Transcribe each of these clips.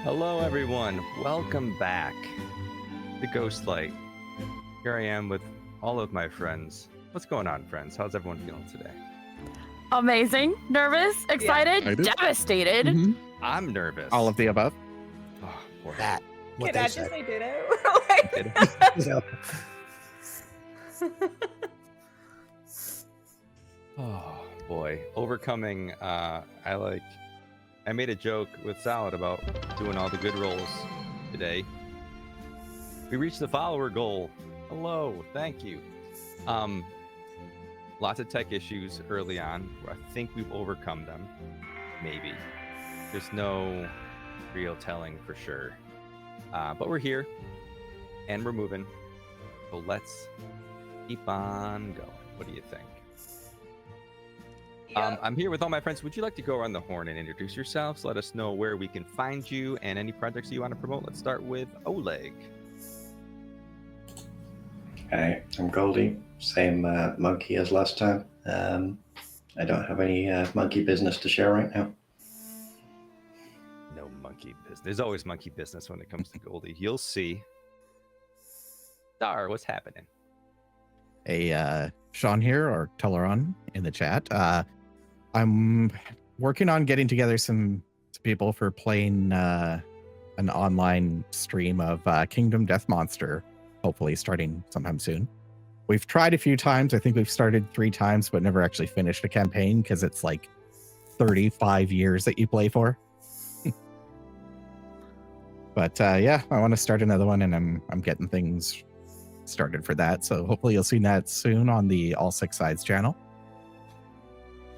Hello, everyone. Welcome back to Ghostlight. Here I am with all of my friends. What's going on, friends? How's everyone feeling today? Amazing, nervous, excited, Excited. devastated. Mhm. I'm nervous. All of the above. Oh, boy. That. What Can I they just said. say ditto? You know, Oh, boy. Overcoming, I made a joke with Salad about doing all the good rolls today. We reached the follower goal. Hello, thank you. Lots of tech issues early on. I think we've overcome them. Maybe. There's no real telling for sure. But we're here and we're moving. So let's keep on going. What do you think? I'm here with all my friends. Would you like to go around the horn and introduce yourselves? Let us know where we can find you and any projects you want to promote. Let's start with Oleg. Hey, I'm Goldie. Same monkey as last time. I don't have any monkey business to share right now. No monkey business. There's always monkey business when it comes to Goldie. You'll see. Star, what's happening? Hey, Sean here, or Teleron in the chat. I'm working on getting together some people for playing an online stream of Kingdom Death Monster, hopefully starting sometime soon. We've tried a few times. I think we've started 3 times, but never actually finished a campaign because it's like 35 years that you play for. But yeah, I want to start another one, and I'm getting things started for that. So hopefully you'll see that soon on the All Six Sides channel.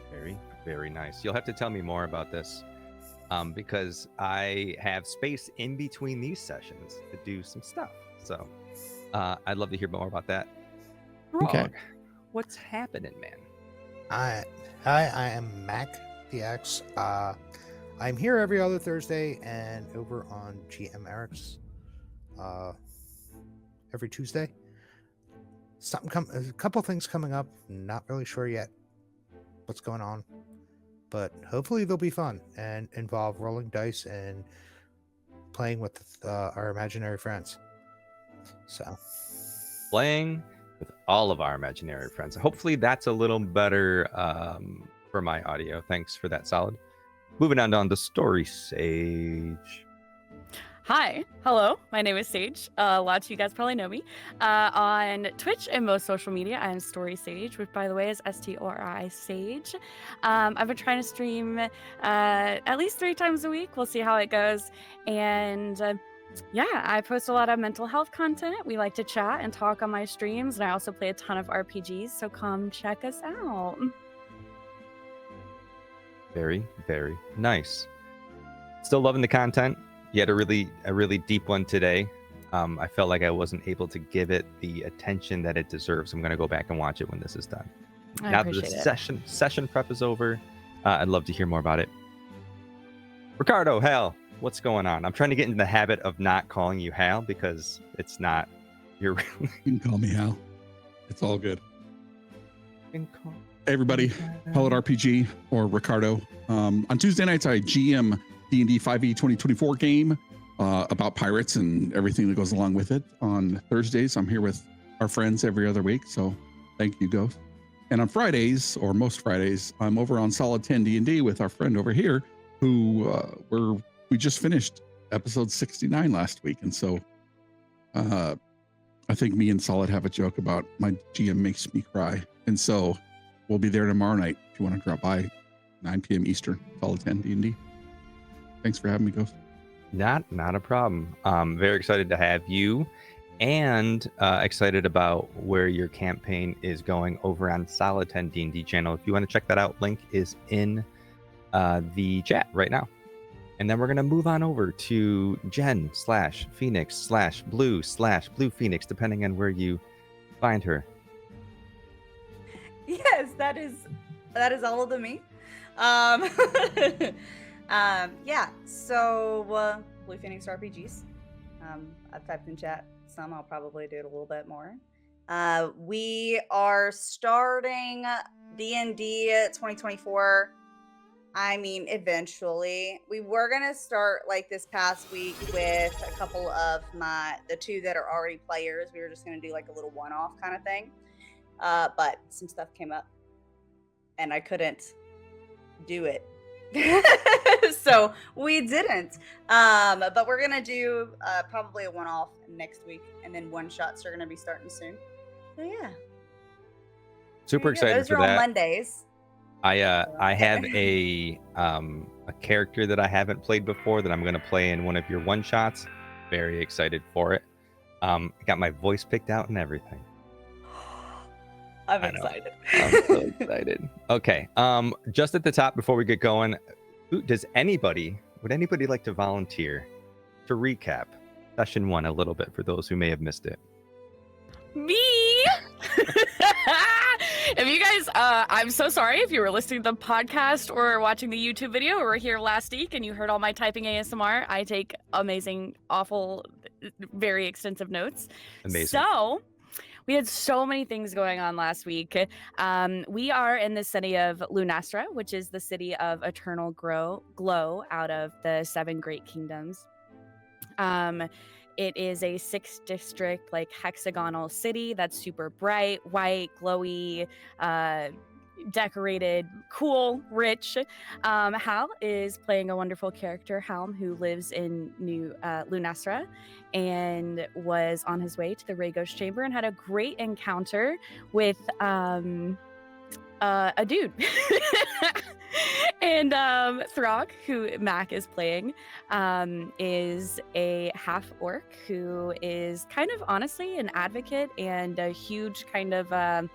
Very, very nice. You'll have to tell me more about this because I have space in between these sessions to do some stuff. So I'd love to hear more about that. Okay. Frog, what's happening, man? Hi, I am Mac DX. I'm here every other Thursday and over on GM Eric's every Tuesday. A couple things coming up. Not really sure yet what's going on, but hopefully they'll be fun and involve rolling dice and playing with our imaginary friends. So Playing with all of our imaginary friends. Hopefully that's a little better for my audio. Thanks for that, Solid. Moving on to Story Sage. Hi, hello, my name is Sage. A lot of you guys probably know me. On Twitch and most social media, I'm Story Sage, which by the way is STORI Sage. I've been trying to stream at least 3 times a week. We'll see how it goes. And yeah, I post a lot of mental health content. We like to chat and talk on my streams, and I also play a ton of RPGs, so come check us out. Very, very nice. Still loving the content. You had a really deep one today. I felt like I wasn't able to give it the attention that it deserves. I'm gonna go back and watch it when this is done. I Now that the appreciate it. session prep is over, I'd love to hear more about it. Ricardo, Hal, what's going on? I'm trying to get into the habit of not calling you Hal because it's not your real name. You can call me Hal. It's all good. You can call Hey, everybody, Pellet RPG or Ricardo. On Tuesday nights, I GM D&D 5e 2024 game about pirates and everything that goes along with it. On Thursdays, I'm here with our friends every other week, so thank you, Ghost. And on Fridays, or most Fridays, I'm over on Solid 10 D&D with our friend over here, who we just finished episode 69 last week, and so I think me and Solid have a joke about my GM makes me cry, and so we'll be there tomorrow night if you want to drop by, 9 p.m. Eastern, Solid 10 D&D. Thanks for having me, Ghost. Not a problem. Very excited to have you, and excited about where your campaign is going over on Solid 10 D&D channel. If you want to check that out, link is in the chat right now. And then we're gonna move on over to Jen/Phoenix/Blue Phoenix, depending on where you find her. Yes, that is all of the me. Yeah, so Blue Phoenix RPGs. I've typed in chat some. I'll probably do it a little bit more. We are starting D&D 2024 I mean, eventually. We were gonna start like this past week with a couple of the two that are already players. We were just gonna do like a little one-off kind of thing. But some stuff came up and I couldn't do it. So we didn't. But we're gonna do probably a one-off next week, and then one-shots are gonna be starting soon. So yeah. Super excited Those for are on that. Mondays. I have a character that I haven't played before that I'm going to play in one of your one shots. Very excited for it. Got my voice picked out and everything. I'm excited. I'm so excited. Okay. Just at the top before we get going, would anybody like to volunteer to recap session 1 a little bit for those who may have missed it? Me. If you guys, I'm so sorry if you were listening to the podcast or watching the YouTube video or were here last week and you heard all my typing ASMR. I take amazing, awful, very extensive notes. Amazing. So we had so many things going on last week. We are in the city of Lunessra, which is the city of eternal glow out of the 7 great kingdoms. It is a 6-district, like hexagonal city that's super bright, white, glowy, decorated, cool, rich. Hal is playing a wonderful character, Helm, who lives in Lunessra and was on his way to the Ragos Chamber and had a great encounter with a dude. And Throg, who Mac is playing, is a half orc who is kind of honestly an advocate and a huge kind of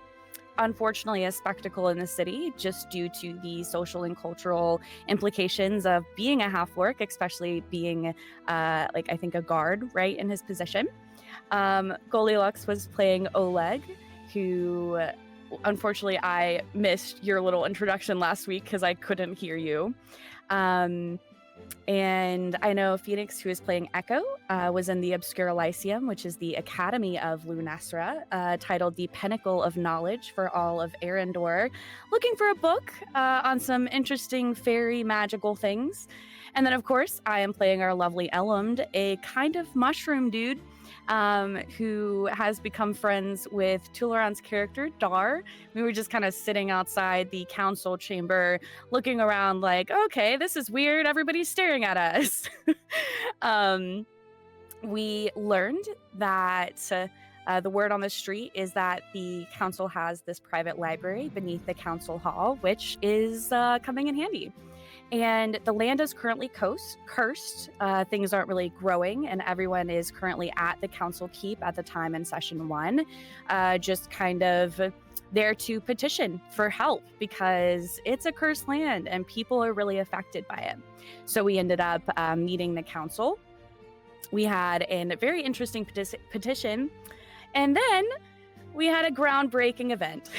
unfortunately a spectacle in the city just due to the social and cultural implications of being a half orc, especially being like I think a guard right in his position. Goldilocks was playing Oleg, who unfortunately I missed your little introduction last week because I couldn't hear you. And I know Phoenix, who is playing Echo, was in the Obscure Lyceum, which is the Academy of Lunessra, titled The Pinnacle of Knowledge for all of Arendor, looking for a book on some interesting fairy magical things. And then, of course, I am playing our lovely Elmd, a kind of mushroom dude who has become friends with Tuleron's character, Dar. We were just kind of sitting outside the council chamber, looking around like, okay, this is weird. Everybody's staring at us. We learned that the word on the street is that the council has this private library beneath the council hall, which is coming in handy. And the land is currently cursed. Things aren't really growing, and everyone is currently at the council keep at the time in session 1, just kind of there to petition for help because it's a cursed land and people are really affected by it. So we ended up meeting the council. We had a very interesting petition, and then we had a groundbreaking event.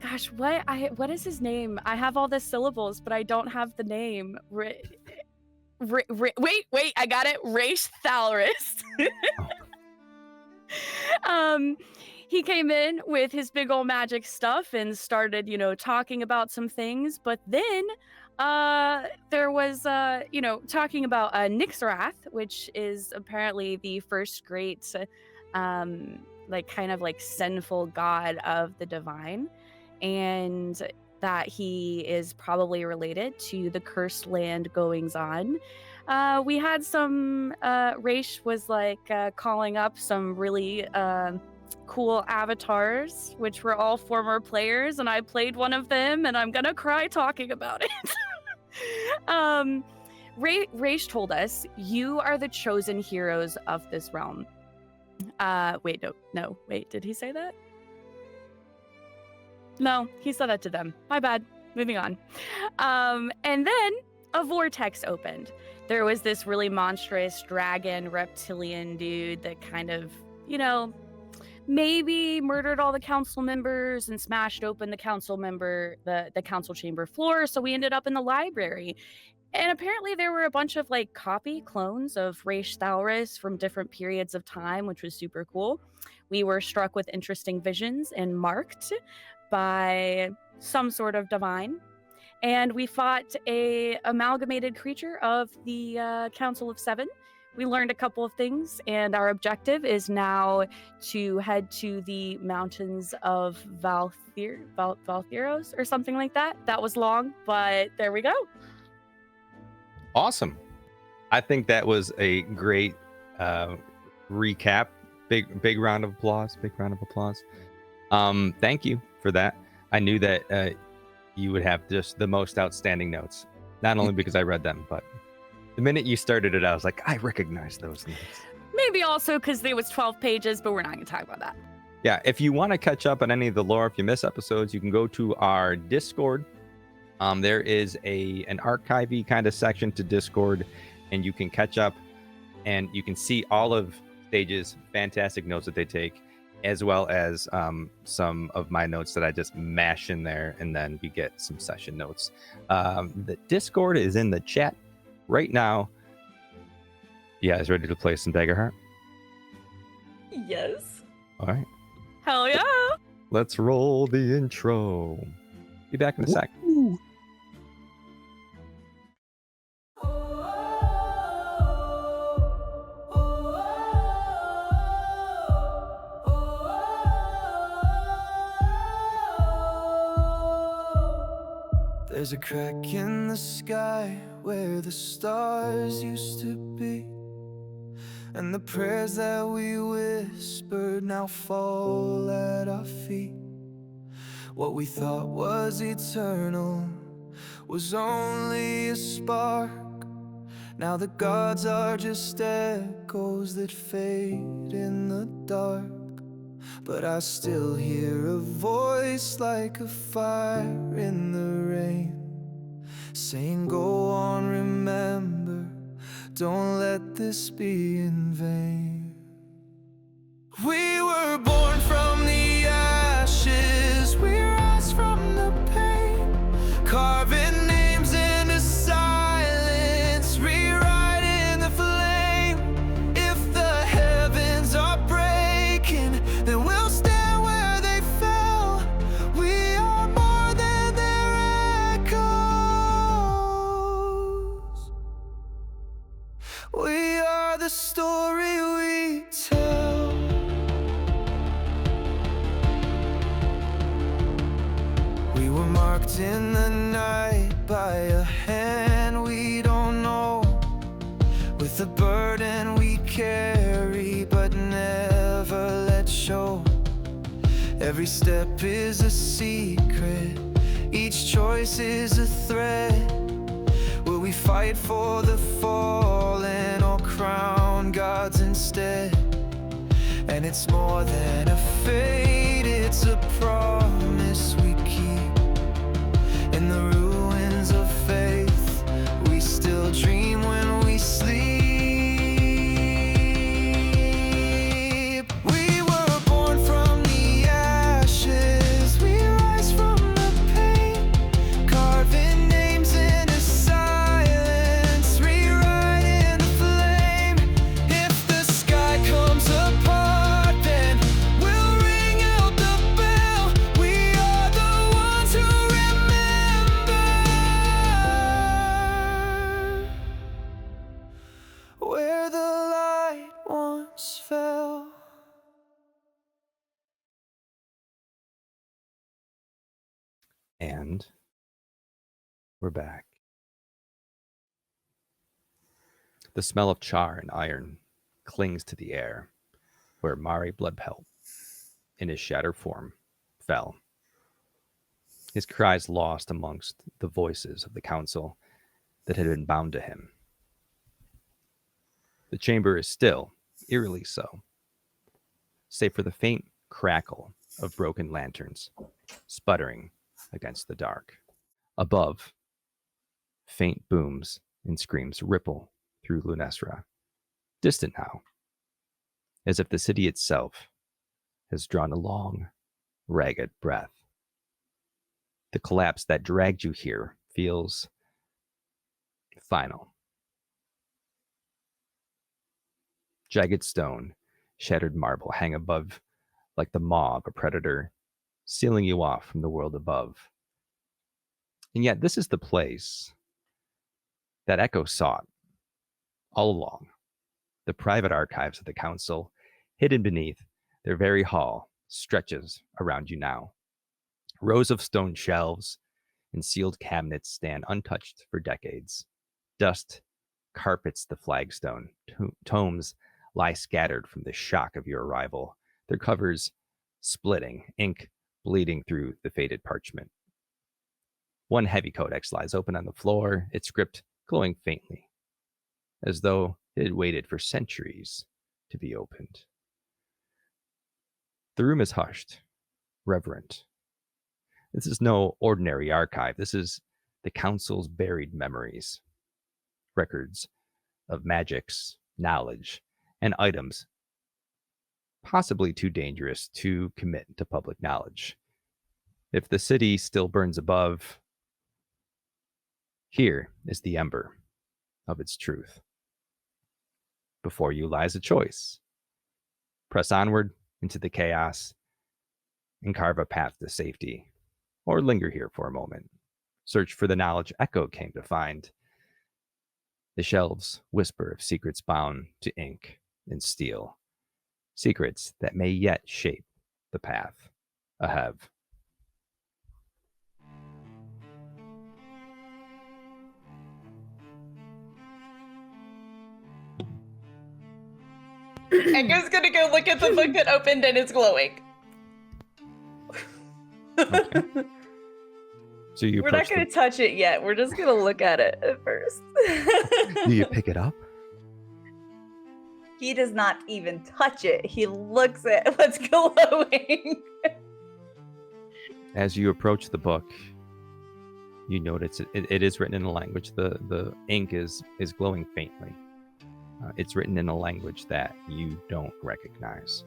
Gosh, what is his name? I have all the syllables, but I don't have the name. Wait, I got it. Race Thalris. He came in with his big old magic stuff and started, talking about some things. But then there was, talking about Nixrath, which is apparently the first great, kind of sinful god of the divine. And that he is probably related to the cursed land goings on. We had some, Raish was calling up some really cool avatars, which were all former players, and I played one of them, and I'm gonna cry talking about it. Raish told us, you are the chosen heroes of this realm. Wait, did he say that? No, he said that to them. My bad. Moving on. And then a vortex opened. There was this really monstrous dragon reptilian dude that kind of, maybe murdered all the council members and smashed open the council chamber floor. So we ended up in the library. And apparently there were a bunch of copy clones of Race Thalris from different periods of time, which was super cool. We were struck with interesting visions and marked by some sort of divine. And we fought a amalgamated creature of the Council of Seven. We learned a couple of things, and our objective is now to head to the mountains of Valtheros or something like that. That was long, but there we go. Awesome. I think that was a great recap. Big round of applause. Big round of applause. Thank you for that. I knew that you would have just the most outstanding notes, not only because I read them, but the minute you started it, I was like, I recognize those notes. Maybe also because there was 12 pages, but we're not going to talk about that. Yeah, if you want to catch up on any of the lore, if you miss episodes, you can go to our Discord. There is an archive-y kind of section to Discord, and you can catch up, and you can see all of Stage's fantastic notes that they take, as well as some of my notes that I just mash in there, and then we get some session notes. The Discord is in the chat right now. You guys ready to play some Daggerheart? Yes. All right. Hell yeah. Let's roll the intro. Be back in a sec. Woo. There's a crack in the sky where the stars used to be, and the prayers that we whispered now fall at our feet. What we thought was eternal was only a spark. Now the gods are just echoes that fade in the dark. But I still hear a voice like a fire in the rain, saying, go on, remember, don't let this be in vain. We were born from the ashes, we rise from the pain, carving names into silence, rewriting the flame. If the heavens are breaking, then we'll stand where they fell. We are more than their echoes. We are the story we tell. We were marked in the night by a hand we don't know, with a burden we carry but never let show. Every step is a secret, each choice is a threat. Will we fight for the fallen or crown gods instead? And it's more than a fate, it's a promise we keep. In the ruins of faith, we still dream when we sleep. We were born from the ashes, we rise from the pain, carving names into silence, rewriting the flame. If the sky comes apart, then we'll ring out the bell. We are the ones who remember where the light once fell. And we're back. The smell of char and iron clings to the air where Mari Bloodpelt, in his shattered form, fell. His cries lost amongst the voices of the council that had been bound to him. The chamber is still, eerily so, save for the faint crackle of broken lanterns sputtering against the dark. Above, faint booms and screams ripple through Lunessra, distant now, as if the city itself has drawn a long, ragged breath. The collapse that dragged you here feels final. Jagged stone, shattered marble hang above like the maw of a predator, sealing you off from the world above. And yet this is the place that Echo sought all along. The private archives of the council, hidden beneath their very hall, stretches around you now. Rows of stone shelves and sealed cabinets stand untouched for decades. Dust carpets the flagstone. Tomes lie scattered from the shock of your arrival, their covers splitting, ink bleeding through the faded parchment. One heavy codex lies open on the floor, its script glowing faintly, as though it had waited for centuries to be opened. The room is hushed, reverent. This is no ordinary archive. This is the council's buried memories, records of magics, knowledge, and items possibly too dangerous to commit to public knowledge. If the city still burns above, here is the ember of its truth. Before you lies a choice. Press onward into the chaos and carve a path to safety, or linger here for a moment. Search for the knowledge Echo came to find. The shelves whisper of secrets bound to ink and steel, secrets that may yet shape the path ahead. Echo's gonna go look at the book that opened and it's glowing. Okay. So you We're not gonna touch it yet. We're just gonna look at it at first. Do you pick it up? He does not even touch it. He looks at what's glowing. As you approach the book, you notice it is written in a language. The ink is glowing faintly. It's written in a language that you don't recognize.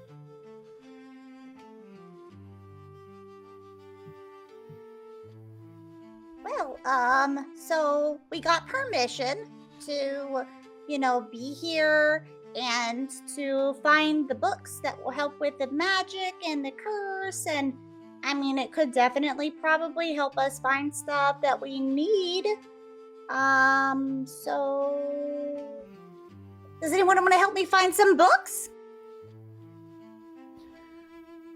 Well, so we got permission to, be here and to find the books that will help with the magic and the curse. And I mean, it could definitely probably help us find stuff that we need. So does anyone want to help me find some books?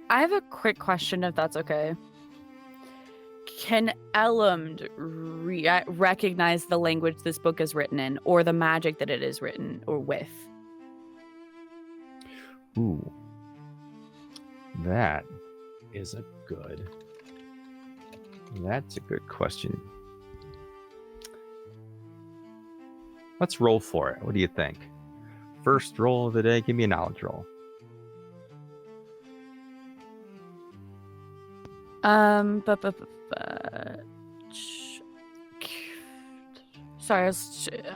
I have a quick question, if that's okay. Can Elumd recognize the language this book is written in, or the magic that it is written or with? Ooh. That's a good question. Let's roll for it. What do you think? First roll of the day, give me a knowledge roll. Sorry,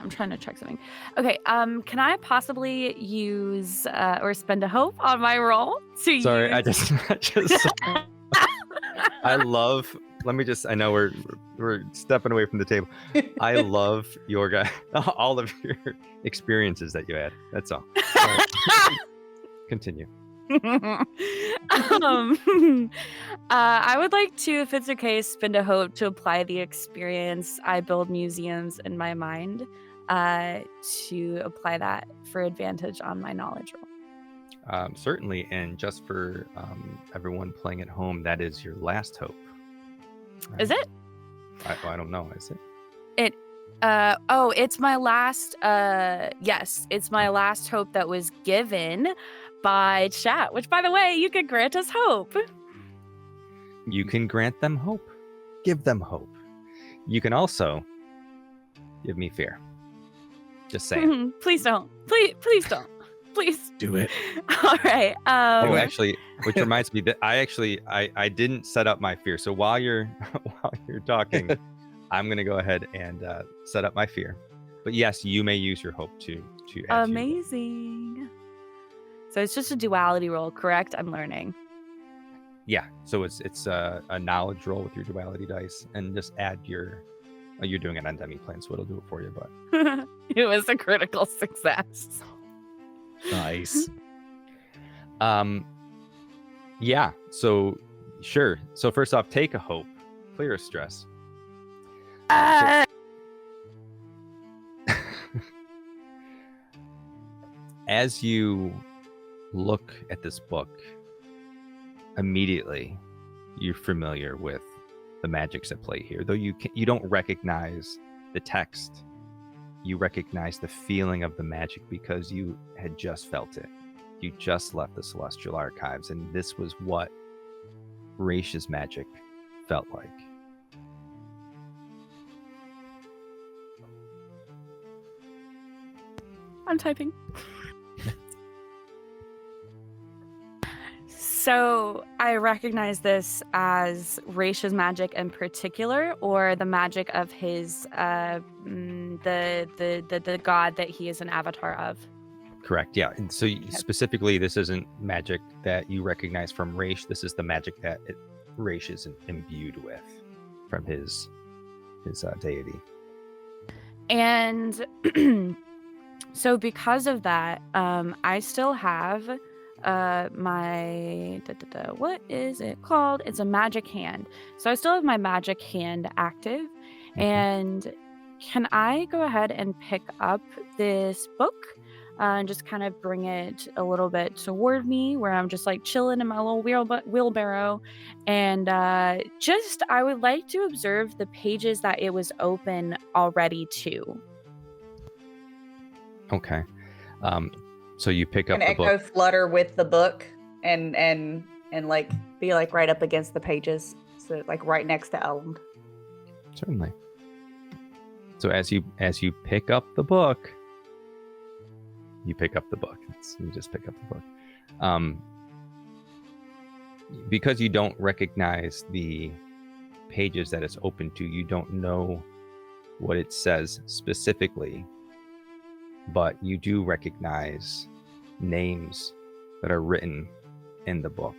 I'm trying to check something. Okay, can I possibly use or spend a hope on my roll to Sorry, use... I just I love. Let me just. I know we're stepping away from the table. I love your guy. All of your experiences that you had. That's all. All right. Continue. I would like to, if it's okay, spend a hope to apply the experience I build museums in my mind to apply that for advantage on my knowledge roll. Certainly, and just for everyone playing at home, that is your last hope. Right? Is it? I don't know. Is it? It's my last. Yes, it's my last hope that was given by chat. Which, by the way, you can grant us hope. You can grant them hope. Give them hope. You can also give me fear. Just saying. Please don't. Please don't. Please do it. All right. Oh, actually, which reminds me that I didn't set up my fear. So while you're talking, I'm gonna go ahead and set up my fear. But yes, you may use your hope to add to amazing. So it's just a duality roll, correct? I'm learning. Yeah. So it's a knowledge roll with your duality dice, and just add your. Oh, you're doing it on demi-plane, so it'll do it for you. But it was a critical success. Nice. Yeah. So sure. So first off, take a hope, clear a stress. As you look at this book, immediately you're familiar with the magics at play here. Though you don't recognize the text, you recognize the feeling of the magic because you had just felt it. You just left the Celestial Archives, and this was what Raish's magic felt like. I'm typing. So I recognize this as Raish's magic in particular, or the magic of his the god that he is an avatar of. Correct. Yeah. And so specifically, this isn't magic that you recognize from Raish. This is the magic that Raish is imbued with from his deity. And so because of that, I still have my what is it called? It's a magic hand. So I still have my magic hand active. And can I go ahead and pick up this book and just kind of bring it a little bit toward me, where I'm just like chilling in my little wheelbarrow, and I would like to observe the pages that it was open already to. Okay. So you pick up An the echo book. flutter with the book and like be like right up against the pages, so like right next to Elm. Certainly. So as you pick up the book, you pick up the book. You just pick up the book. Because you don't recognize the pages that it's open to, you don't know what it says specifically, but you do recognize names that are written in the book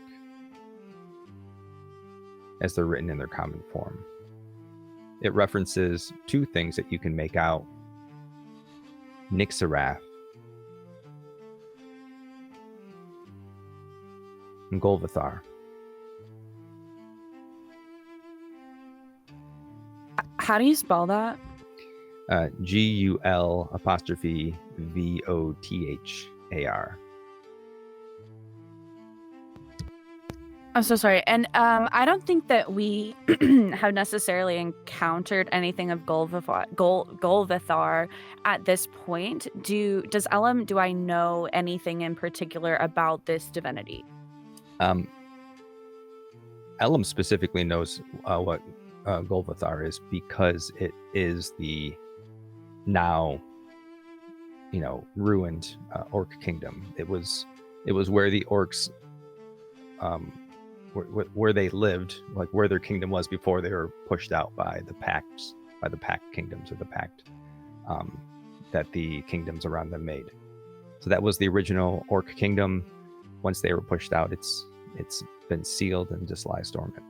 as they're written in their common form. It references two things that you can make out: Nixarath and Golvathar. How do you spell that? GUL''VOTHAR. I'm so sorry. And I don't think that we have necessarily encountered anything of Golvathar at this point. Do I know anything in particular about this divinity? Elam specifically knows what Golvathar is, because it is the now, ruined orc kingdom. It was where the orcs, where they lived, like where their kingdom was before they were pushed out by the pact kingdoms, or the pact that the kingdoms around them made. So that was the original orc kingdom. Once they were pushed out, it's been sealed and just lies dormant.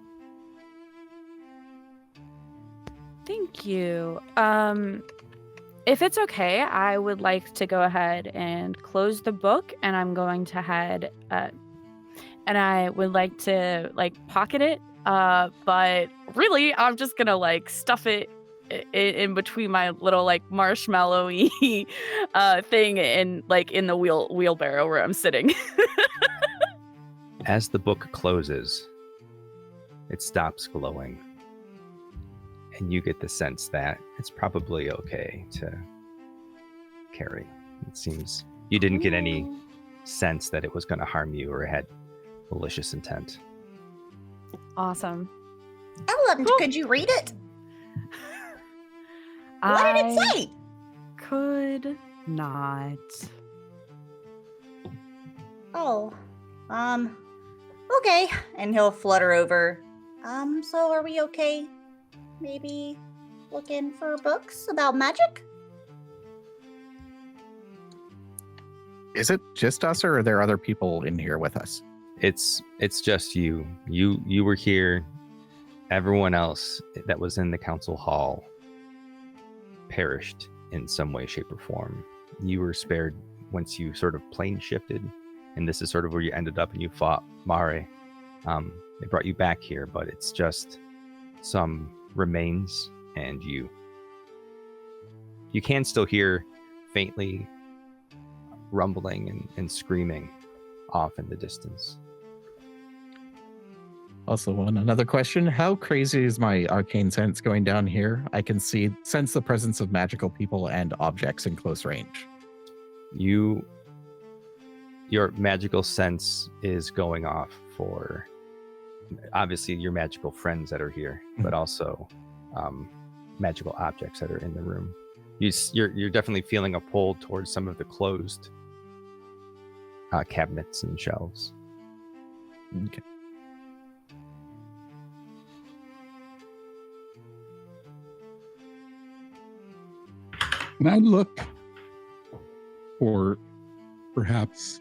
Thank you. If it's okay, I would like to go ahead and close the book, and I'm going to head and I would like to pocket it, but really I'm just gonna stuff it in between my little marshmallowy thing in the wheelbarrow where I'm sitting. As the book closes, it stops glowing, and you get the sense that it's probably okay to carry. It seems you didn't get any sense that it was going to harm you or had malicious intent. Awesome. Ellen, could you read it? What did it say? Could not. Oh, okay. And he'll flutter over. So are we okay? Maybe looking for books about magic? Is it just us, or are there other people in here with us? It's just you. You were here. Everyone else that was in the council hall perished in some way, shape, or form. You were spared once you sort of plane shifted, and this is sort of where you ended up, and you fought Mare. They brought you back here, but it's just some remains and you. You can still hear faintly rumbling and screaming off in the distance. Also, another question. How crazy is my arcane sense going down here? I can sense the presence of magical people and objects in close range. Your magical sense is going off for obviously your magical friends that are here, but also magical objects that are in the room. You're definitely feeling a pull towards some of the closed cabinets and shelves. Okay. Can I look for perhaps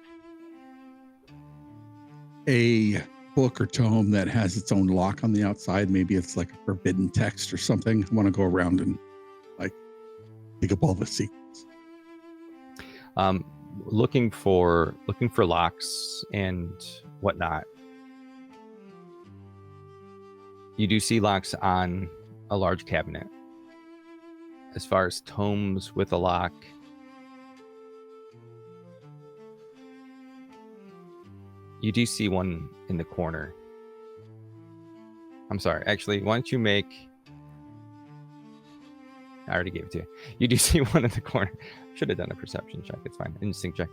a book or tome that has its own lock on the outside? Maybe it's like a forbidden text or something. I want to go around and like pick up all the secrets. Looking for locks and whatnot. You do see locks on a large cabinet. As far as tomes with a lock, you do see one in the corner. I'm sorry. Actually, why don't you make... I already gave it to you. You do see one in the corner. Should have done a perception check. It's fine. Instinct check.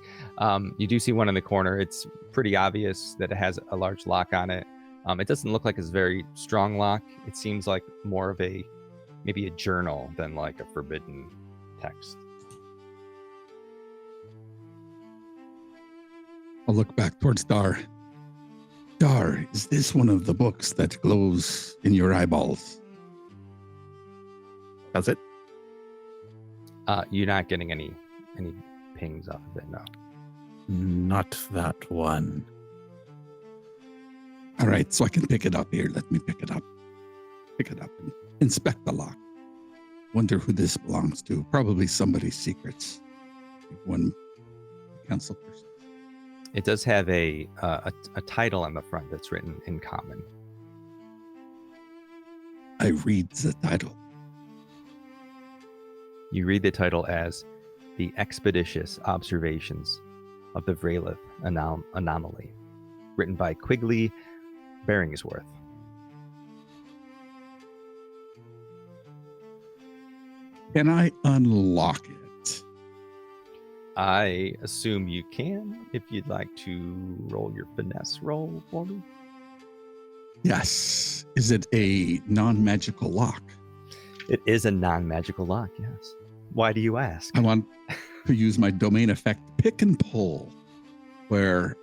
You do see one in the corner. It's pretty obvious that it has a large lock on it. It doesn't look like it's a very strong lock. It seems like more of maybe a journal than like a forbidden text. I'll look back towards Dar. Dar, is this one of the books that glows in your eyeballs? That's it? You're not getting any pings off of it, no. Not that one. All right, so I can pick it up here. Let me pick it up. Pick it up and inspect the lock. Wonder who this belongs to. Probably somebody's secrets. One council person. It does have a title on the front that's written in common. I read the title. You read the title as The Expeditious Observations of the Vrelith Anomaly, written by Quigley Beringsworth. Can I unlock it? I assume you can, if you'd like to roll your finesse roll for me. Yes. Is it a non-magical lock? It is a non-magical lock, yes. Why do you ask? I want to use my domain effect pick and pull, where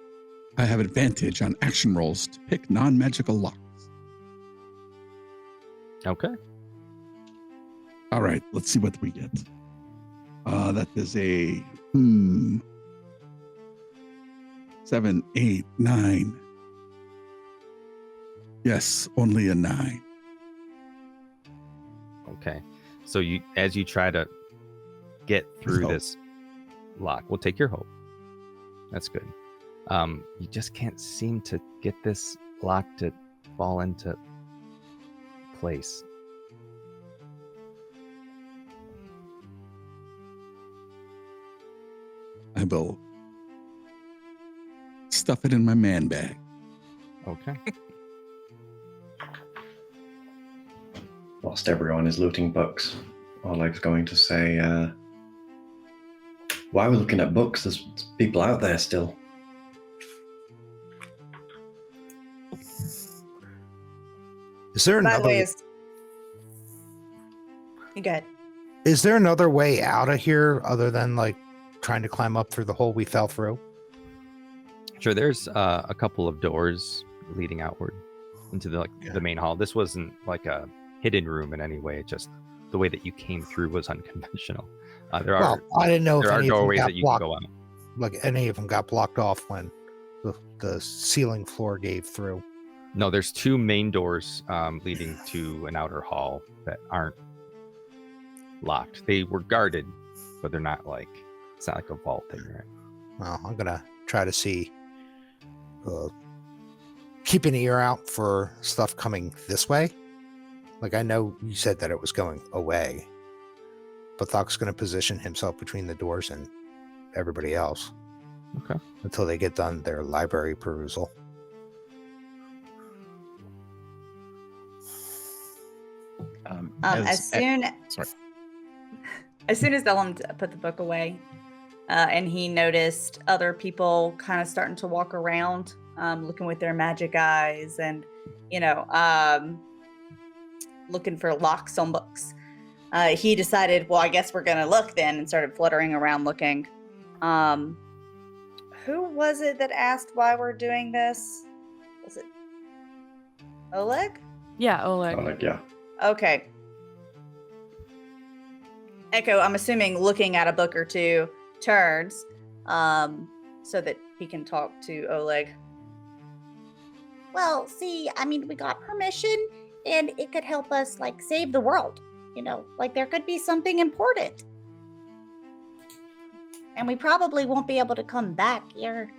I have advantage on action rolls to pick non-magical locks. Okay. All right, let's see what we get. That is a 7, 8, 9. Yes, only a 9. Okay. So as you try to get through this lock, we'll take your hope. That's good. You just can't seem to get this lock to fall into place. I will stuff it in my man bag. Okay. Whilst everyone is looting books, Oleg's going to say, why are we looking at books? There's people out there still. Is there That another way is. You good? Is there another way out of here other than like trying to climb up through the hole we fell through? Sure. There's a couple of doors leading outward into the main hall. This wasn't like a hidden room in any way. Just the way that you came through was unconventional. I didn't know if there are any of them doorways got that you blocked, can go out. like any of them got blocked off when the ceiling floor gave through. No, there's two main doors leading to an outer hall that aren't locked. They were guarded, but they're not like, it's not like a vault that you're in. Well, I'm gonna try to see, keep an ear out for stuff coming this way, Like, I know you said that it was going away, but Thok's going to position himself between the doors and everybody else. Okay. Until they get done their library perusal. As soon as Ellen put the book away, and he noticed other people kind of starting to walk around, looking with their magic eyes, and looking for locks on books. He decided, well, I guess we're gonna look then, and started fluttering around looking. Who was it that asked why we're doing this? Was it Oleg? Yeah, Oleg. Oleg, yeah. Okay. Echo, I'm assuming looking at a book or two turns, so that he can talk to Oleg. Well, see, I mean, we got permission, and it could help us, like, save the world. Like, there could be something important. And we probably won't be able to come back here.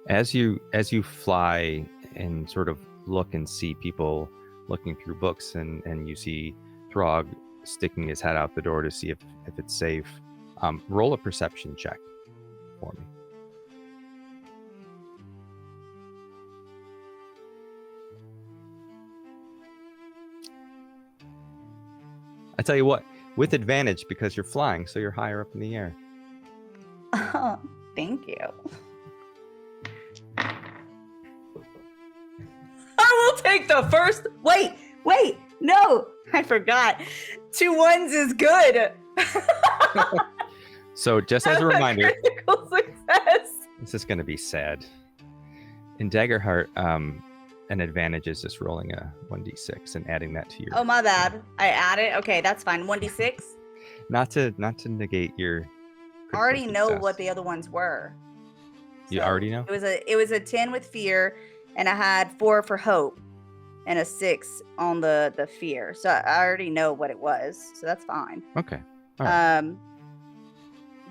As you fly and sort of look and see people looking through books, and you see Throg sticking his head out the door to see if it's safe, roll a perception check for me. I tell you what, with advantage because you're flying, so you're higher up in the air. Oh, thank you. I will take the first. Wait, no, I forgot. 2 1s is good. So just as a reminder, critical success. this is going to be sad. In Daggerheart, an advantage is just rolling a 1d6 and adding that to your. Oh, my bad. I added. Okay, that's fine. 1d6. Not to negate your. I already know success. what the other ones were. You already know? It was a 10 with fear, and I had 4 for hope, and a 6 on the fear. So I already know what it was. So that's fine. Okay. All right.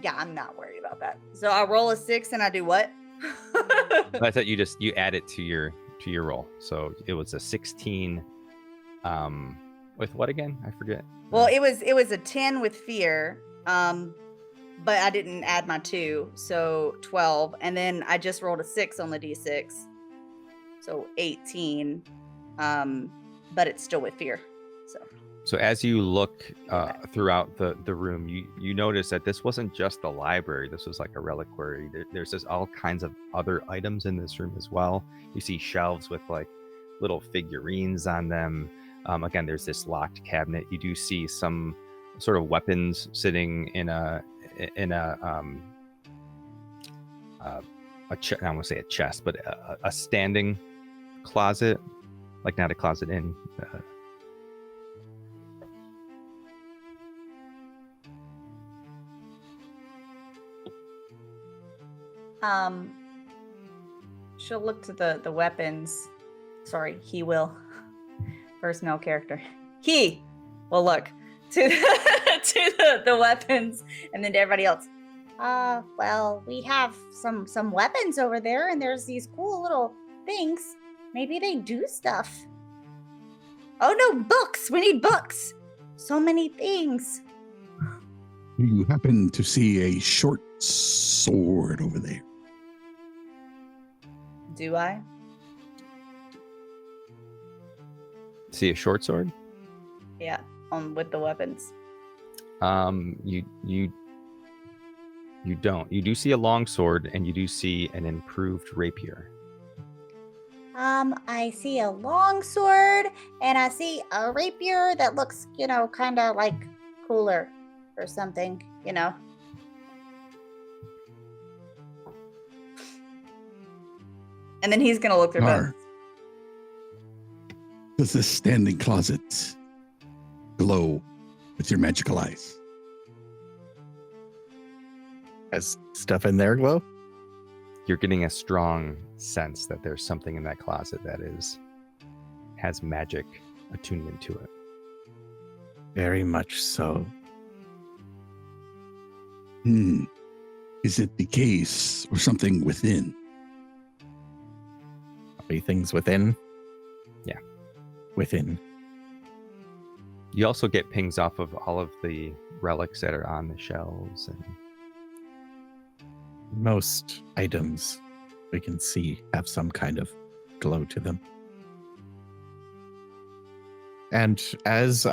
Yeah, I'm not worried about that. So I roll a 6 and I do what? I thought you add it to your roll. So it was a 16. With what again? I forget. Well, it was a 10 with fear. But I didn't add my 2, so 12, and then I just rolled a 6 on the d6, so 18. But it's still with fear. So as you look throughout the room, you notice that this wasn't just the library. This was like a reliquary. There's just all kinds of other items in this room as well. You see shelves with like little figurines on them. Again, there's this locked cabinet. You do see some sort of weapons sitting in a I don't want to say a chest, but a standing closet, like not a closet in. She'll look to the weapons. Sorry, he will. First male character. He will look to the weapons, and then to everybody else. Well, we have some weapons over there, and there's these cool little things. Maybe they do stuff. Oh no, books! We need books! So many things. You happen to see a short sword over there. Do I? See a short sword? Yeah, with the weapons. You don't. You do see a long sword, and you do see an improved rapier. I see a long sword, and I see a rapier that looks, kind of like cooler or something, And then he's gonna look through both. Does this standing closet glow with your magical eyes? Has stuff in there glow? You're getting a strong sense that there's something in that closet that has magic attunement to it. Very much so. Is it the case or something within? Are things within? Yeah. Within. You also get pings off of all of the relics that are on the shelves. And Most items we can see have some kind of glow to them. And as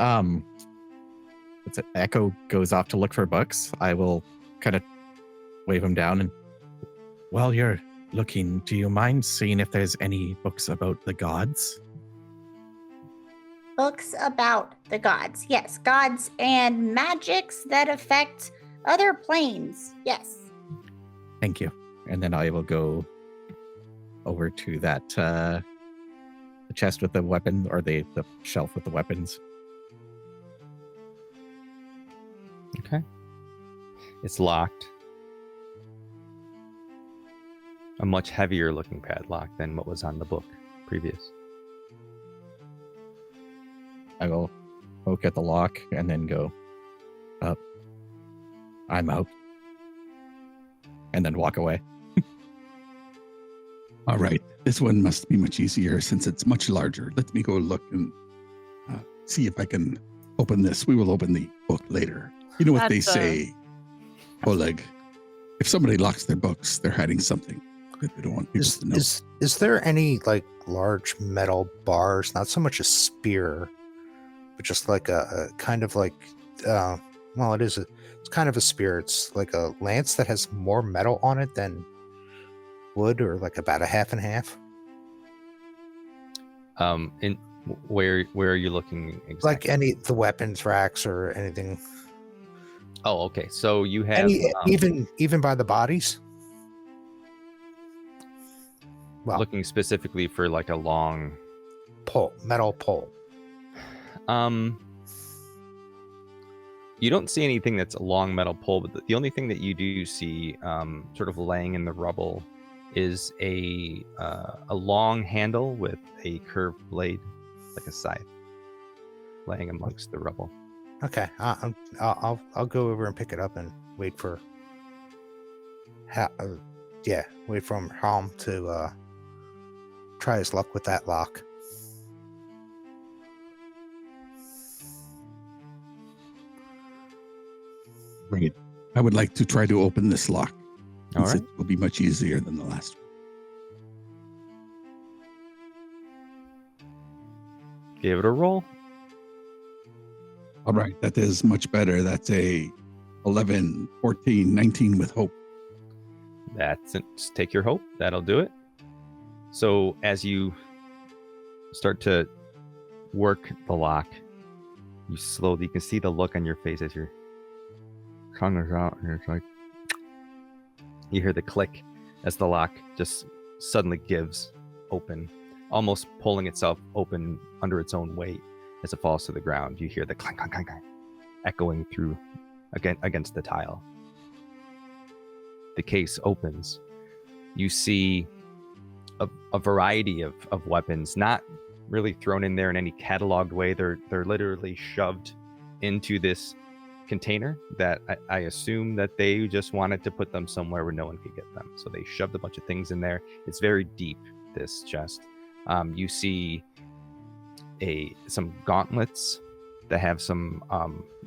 Echo goes off to look for books, I will kind of wave him down, and while you're looking, do you mind seeing if there's any books about the gods? Books about the gods. Yes, gods and magics that affect other planes. Yes. Thank you. And then I will go over to that the chest with the weapon, or the shelf with the weapons. okay. It's locked. A much heavier looking padlock than what was on the book previous. I will poke at the lock and then go up. I'm out. And then walk away. All right. This one must be much easier since it's much larger. Let me go look and see if I can open this. We will open the book later. You know what they say, Oleg? If somebody locks their books, they're hiding something that they don't want people to know. Is there any like large metal bars, not so much a spear, but just like a kind of like, well, it's kind of a spear. It's like a lance that has more metal on it than wood, or like about a half and half. In where are you looking exactly? Like the weapons racks or anything. Oh, okay. So you have even by the bodies. Well, looking specifically for like a long metal pole. You don't see anything that's a long metal pole, but the only thing that you do see sort of laying in the rubble is a long handle with a curved blade, like a scythe, laying amongst the rubble. Okay, I'll go over and pick it up and wait for Helm to try his luck with that lock. Great. I would like to try to open this lock. All right. It will be much easier than the last one. Give it a roll. All right. That is much better. That's a 11, 14, 19 with hope. That's it. Just take your hope. That'll do it. So as you start to work the lock, you can see the look on your face as your tongue is out, and it's like, you hear the click as the lock just suddenly gives open, almost pulling itself open under its own weight as it falls to the ground. You hear the clank, clank, clank, clank, echoing through against the tile. The case opens. You see a variety of weapons, not really thrown in there in any cataloged way. They're literally shoved into this container that I assume that they just wanted to put them somewhere where no one could get them. So they shoved a bunch of things in there. It's very deep, this chest. You see some gauntlets that have some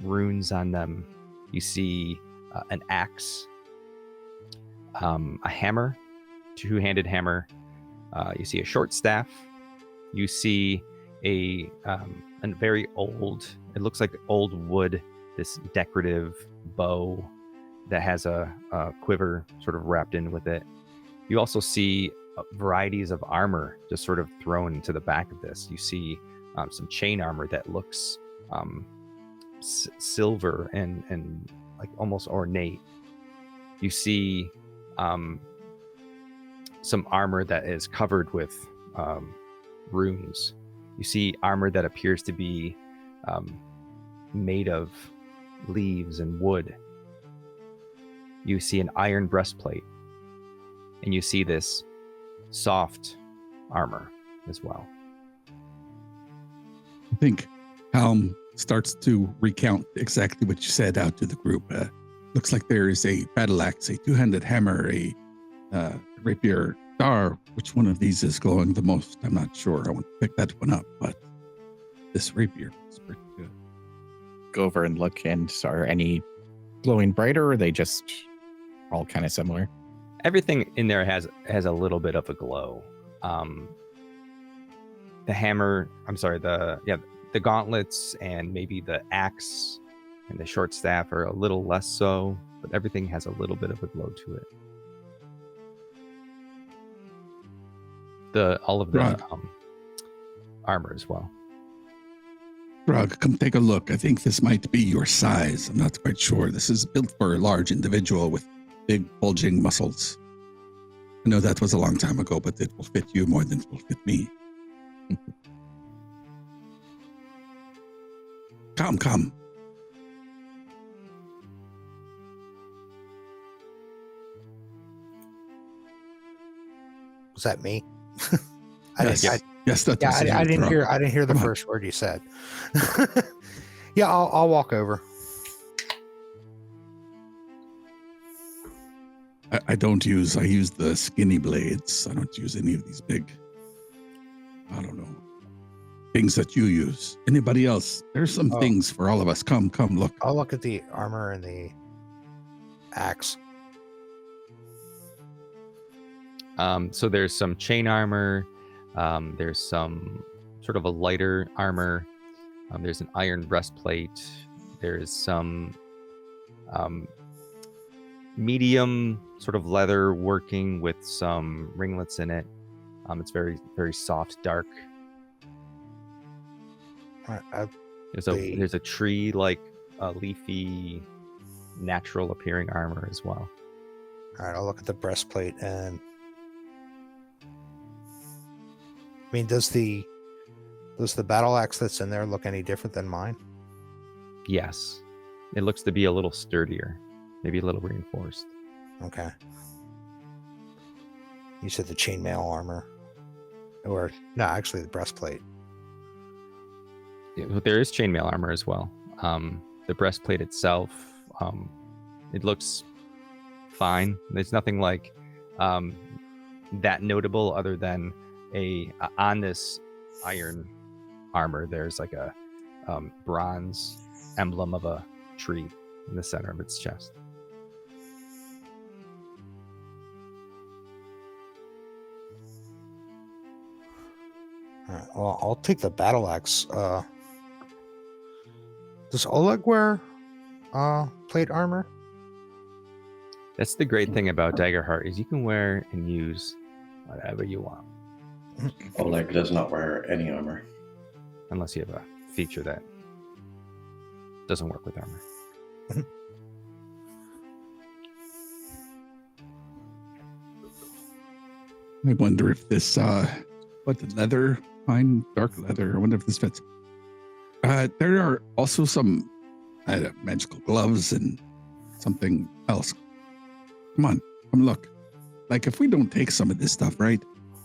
runes on them. You see an axe, a hammer, two-handed hammer. You see a short staff. You see a very old, it looks like old wood, this decorative bow that has a quiver sort of wrapped in with it. You also see varieties of armor just sort of thrown into the back of this. You see some chain armor that looks silver and like almost ornate. You see some armor that is covered with runes. You see armor that appears to be made of leaves and wood. You see an iron breastplate, and you see this soft armor as well. I think Helm starts to recount exactly what you said out to the group. Looks like there is a battle axe, a two-handed hammer, a rapier, star. Which one of these is glowing the most? I'm not sure. I want to pick that one up, but this rapier is pretty good. go over and look, and are any glowing brighter, or are they just all kind of similar? Everything in there has a little bit of a glow. The hammer, the gauntlets and maybe the axe and the short staff are a little less so, but everything has a little bit of a glow to it. All of the armor as well. Rug, come take a look. I think this might be your size. I'm not quite sure. This is built for a large individual with big bulging muscles. I know that was a long time ago, but it will fit you more than it will fit me. Come. Was that me? Yes, that was I didn't Rug. hear. I didn't hear the Come on. first word you said. Yeah, I'll walk over. I use the skinny blades. I don't use any of these big, I don't know, things that you use. Anybody else? There's some things for all of us. Come, look. I'll look at the armor and the axe. So there's some chain armor. There's some sort of a lighter armor. There's an iron breastplate. There's some medium sort of leather working with some ringlets in it. It's very, very soft, dark. There's a tree like leafy, natural appearing armor as well. All right, I'll look at the breastplate and. I mean, does the battle axe that's in there look any different than mine? Yes, it looks to be a little sturdier, maybe a little reinforced. Okay. You said the chainmail armor, or no, actually the breastplate. Yeah, there is chainmail armor as well. The breastplate itself, it looks fine. There's nothing like that notable other than on this iron armor, there's like a bronze emblem of a tree in the center of its chest. All right, well, I'll take the battle axe. Does Oleg wear plate armor? That's the great thing about Daggerheart is you can wear and use whatever you want. Oleg does not wear any armor. Unless you have a feature that doesn't work with armor. I wonder if this, leather, fine dark leather, I wonder if this fits. There are also some magical gloves and something else. Come on, come look. Like, if we don't take some of this stuff, right?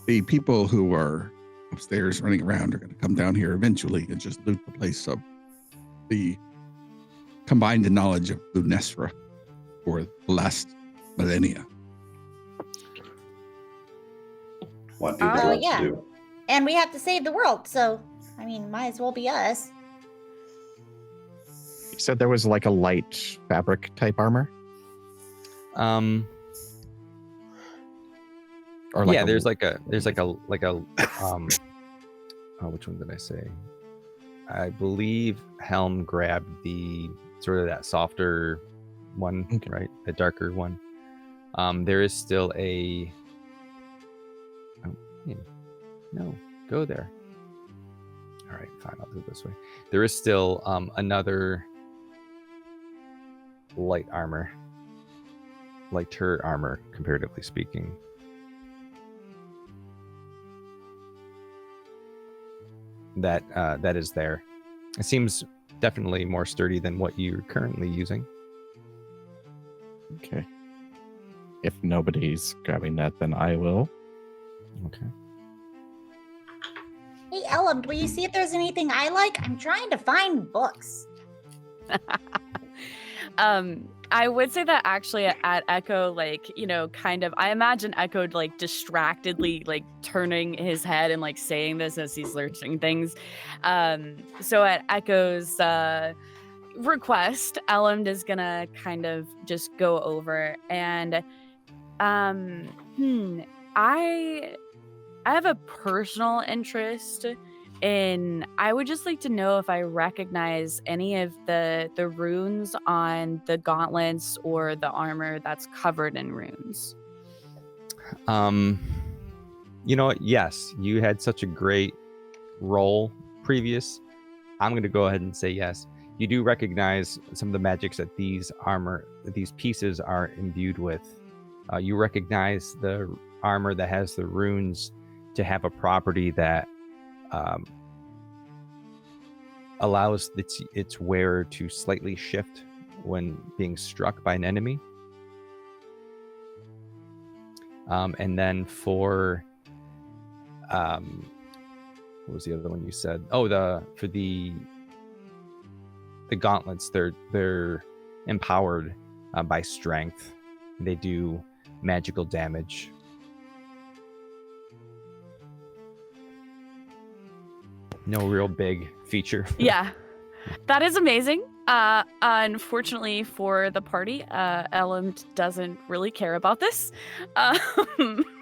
The people who are upstairs running around are going to come down here eventually and just loot the place of the combined knowledge of Lunessra for the last millennia. What do the gloves do? And we have to save the world, so, I mean, might as well be us. You said there was like a light fabric type armor? Or like there's like a which one did I say? I believe Helm grabbed the sort of that softer one, right? The darker one. There is still a no, go there. All right, fine, I'll do it this way. There is still another lighter armor, comparatively speaking. That is there. It seems definitely more sturdy than what you're currently using. Okay. If nobody's grabbing that, then I will. Okay. Hey, Ellum, will you see if there's anything I like? I'm trying to find books. I would say that actually at Echo, like, kind of, I imagine Echo like distractedly like turning his head and like saying this as he's searching things. So at Echo's, request, Elmd is gonna kind of just go over and I have a personal interest in. I would just like to know if I recognize any of the runes on the gauntlets or the armor that's covered in runes. You know what? Yes, you had such a great roll previous. I'm going to go ahead and say yes. You do recognize some of the magics that these pieces are imbued with. You recognize the armor that has the runes to have a property that allows its wearer to slightly shift when being struck by an enemy. And then for what was the other one you said? Oh, for the gauntlets, they're empowered by strength. They do magical damage. No real big feature. Yeah, that is amazing. Unfortunately for the party, Elmd doesn't really care about this.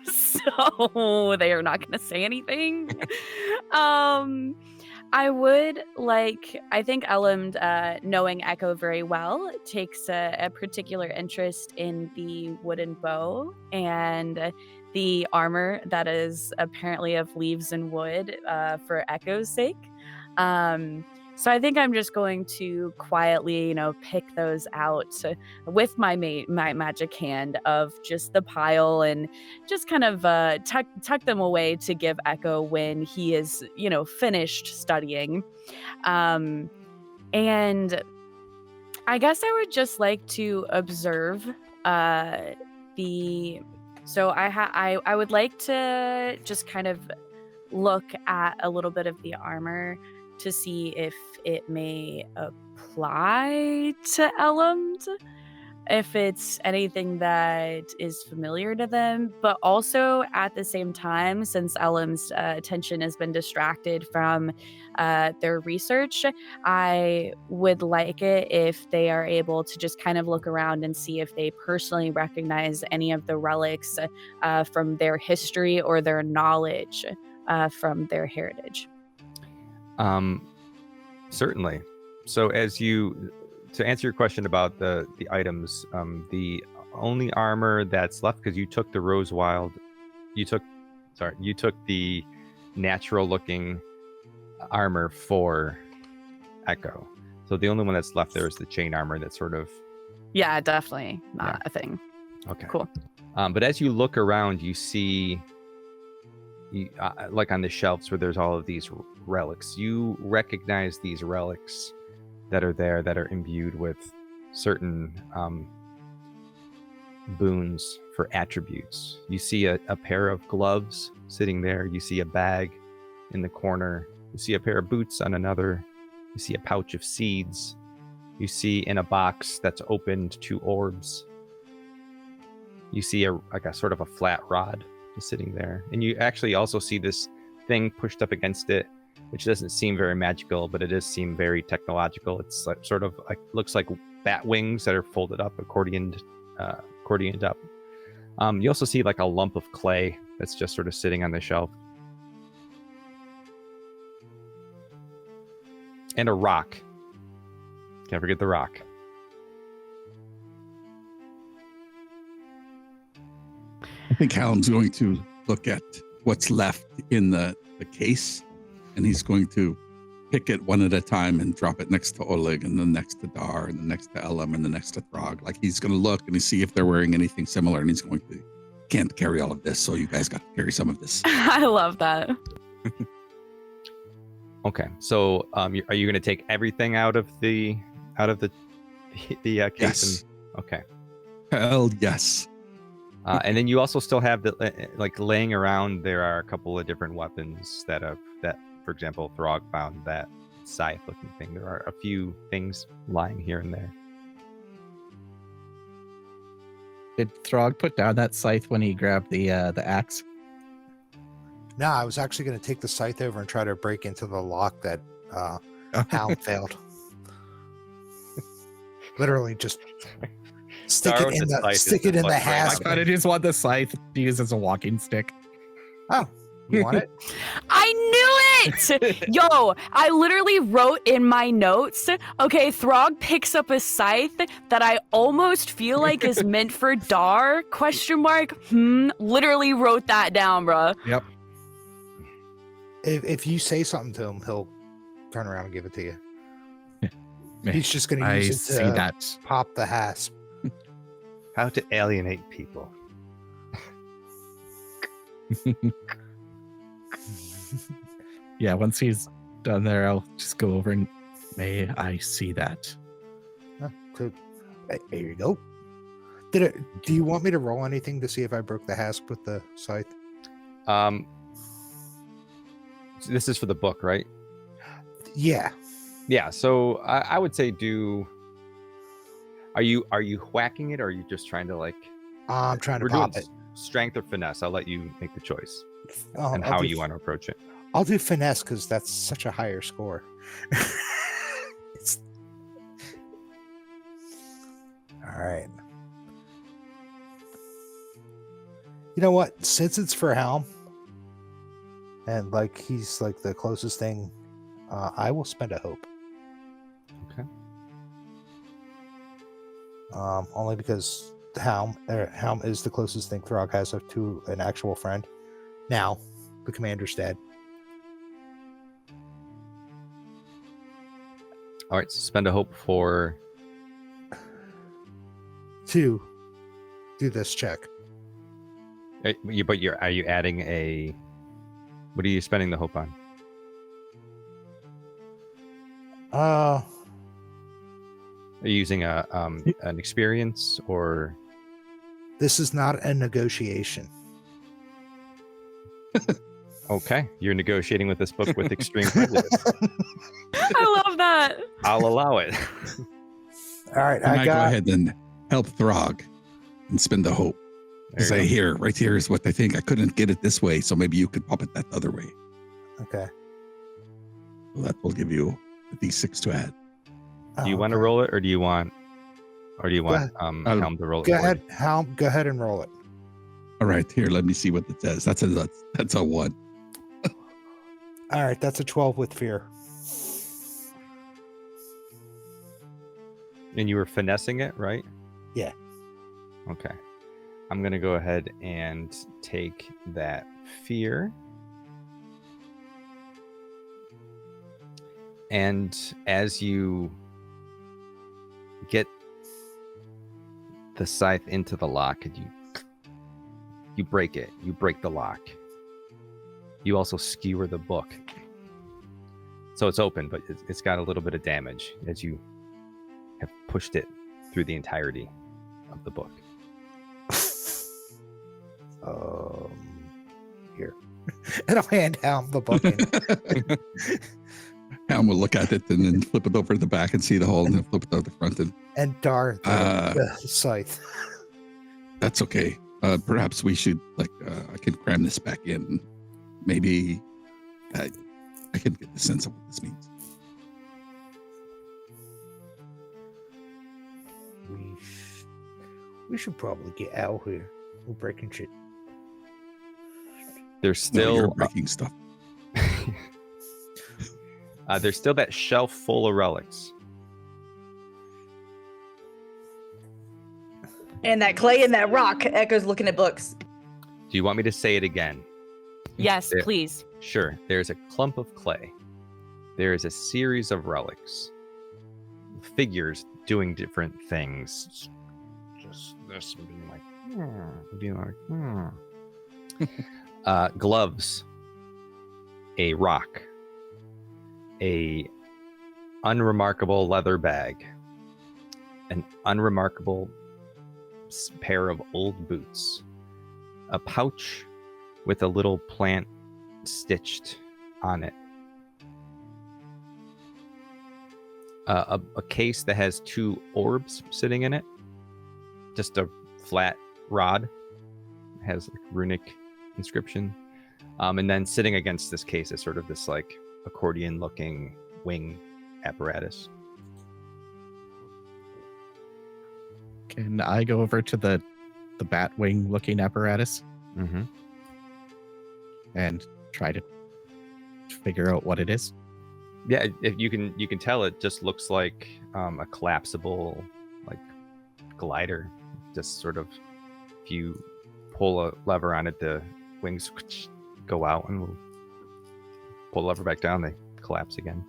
So they are not going to say anything. I think Elmd, knowing Echo very well, takes a particular interest in the wooden bow and the armor that is apparently of leaves and wood for Echo's sake. So I think I'm just going to quietly, pick those out with my magic hand of just the pile and just kind of tuck them away to give Echo when he is, finished studying. And I guess I would just like to observe So I would like to just kind of look at a little bit of the armor to see if it may apply to Elmd, if it's anything that is familiar to them, but also at the same time, since Elm's attention has been distracted from their research, I would like it if they are able to just kind of look around and see if they personally recognize any of the relics from their history or their knowledge from their heritage. Certainly. So to answer your question about the items, the only armor that's left, because you took the you took the natural looking armor for Echo. So the only one that's left there is the chain armor that's sort of... Yeah, definitely not a thing. Okay. Cool. But as you look around, you see, like on the shelves where there's all of these relics, you recognize these relics that are there that are imbued with certain boons for attributes. You see a pair of gloves sitting there. You see a bag in the corner. You see a pair of boots on another. You see a pouch of seeds. You see in a box that's opened 2 orbs. You see a sort of a flat rod just sitting there. And you actually also see this thing pushed up against it, which doesn't seem very magical, but it does seem very technological. It's like, sort of like, looks like bat wings that are folded up, accordioned up. You also see like a lump of clay that's just sort of sitting on the shelf. And a rock. Can't forget the rock. I think Callum's going to look at what's left in the case, and he's going to pick it one at a time and drop it next to Oleg, and then next to Dar, and then next to Elam, and then next to Throg. Like, he's going to look and see if they're wearing anything similar, and he's going to, can't carry all of this, so you guys got to carry some of this. I love that. Okay, so are you going to take everything out of the case? Yes. Okay. Hell yes. And then you also still have like laying around. There are a couple of different weapons that, for example, Throg found that scythe-looking thing. There are a few things lying here and there. Did Throg put down that scythe when he grabbed the axe? No, I was actually going to take the scythe over and try to break into the lock that Hound failed. Literally just stick Star it with in the the scythe is stick it the in the button, right? I hasp. kind of just want the scythe to use as a walking stick. Oh, you want it? I knew it! Yo, I literally wrote in my notes, okay, Throg picks up a scythe that I almost feel like is meant for Dar, question mark, literally wrote that down, bruh. Yep. If you say something to him, he'll turn around and give it to you. He's just going to I use it see to that. pop the hasp. How to alienate people. Yeah, once he's done there, I'll just go over and may I see that. There you go. Do you want me to roll anything to see if I broke the hasp with the scythe? So this is for the book, right? Yeah. Yeah. So I would say do. Are you whacking it, or are you just trying to like? I'm trying to We're pop doing it. strength or finesse. I'll let you make the choice Oh, and how you want to approach it. I'll do finesse because that's such a higher score. All right. You know what? Since it's for Helm, and like he's like the closest thing, I will spend a hope. Okay. Only because Helm is the closest thing Throg has to an actual friend. Now, the commander's dead. All right. So spend a hope for. To do this check. But are you adding a? What are you spending the hope on? Are you using an experience or? This is not a negotiation. Okay, you're negotiating with this book with extreme prejudice. I love that. I'll allow it. All right, I go ahead and help Throg and spend the hope. Because There I you hear right here is what I think. I couldn't get it this way, so maybe you could pop it that other way. Okay. So that will give you a D6 to add. Do you want to roll it, or do you want Helm to roll it? Go for ahead, you? Helm. Go ahead and roll it. All right, here, let me see what it says. That's a 1. All right, that's a 12 with fear. And you were finessing it, right? Yeah. Okay. I'm gonna go ahead and take that fear. And as you get the scythe into the lock, and you break it. You break the lock. You also skewer the book. So it's open, but it's got a little bit of damage as you have pushed it through the entirety of the book. Here. And I'll hand Helm the book. Helm will look at it and then flip it over to the back and see the hole, and then flip it out the front. And Dar the scythe. That's okay. Perhaps we should I can cram this back in. Maybe I can get the sense of what this means. We should probably get out here. We're breaking shit. There's still you're breaking stuff. There's still that shelf full of relics. And that clay and that rock. Echo's looking at books. Do you want me to say it again? Yes, There- please. Sure. There's a clump of clay. There is a series of relics. Figures doing different things. Just this being like, gloves. A rock. A unremarkable leather bag. An unremarkable pair of old boots. A pouch with a little plant stitched on it. A case that has 2 orbs sitting in it. Just a flat rod. It has like runic inscription. And then sitting against this case is sort of this like accordion looking wing apparatus. Can I go over to the bat wing looking apparatus Mm-hmm. and try to figure out what it is? Yeah, if you can tell it just looks like a collapsible like glider. Just sort of, if you pull a lever on it, the wings go out, and we'll pull the lever back down, they collapse again.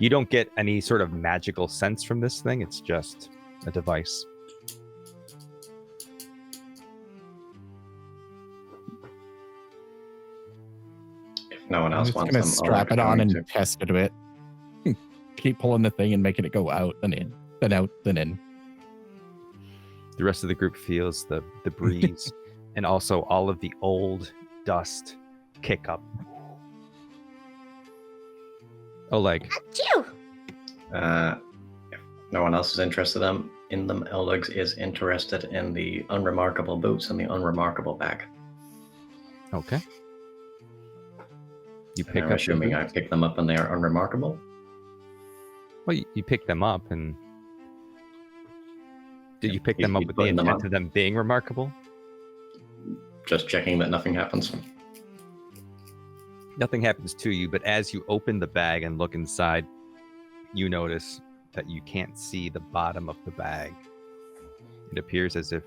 You don't get any sort of magical sense from this thing. It's just a device. If no one I'm else just wants gonna them, strap it on and test it a bit. Keep pulling the thing and making it go out, then in, then out, then in. The rest of the group feels the breeze and also all of the old dust kick up. Oleg. Achoo! If no one else is interested in them, Oleg is interested in the unremarkable boots and the unremarkable bag. Okay. You And pick I'm up assuming the I boots. pick them up and they are unremarkable. Well, you pick them up, and did you pick He's- them up he's with the putting them intent up. of them being remarkable? Just checking that nothing happens. Nothing happens to you, but as you open the bag and look inside, you notice that you can't see the bottom of the bag. It appears as if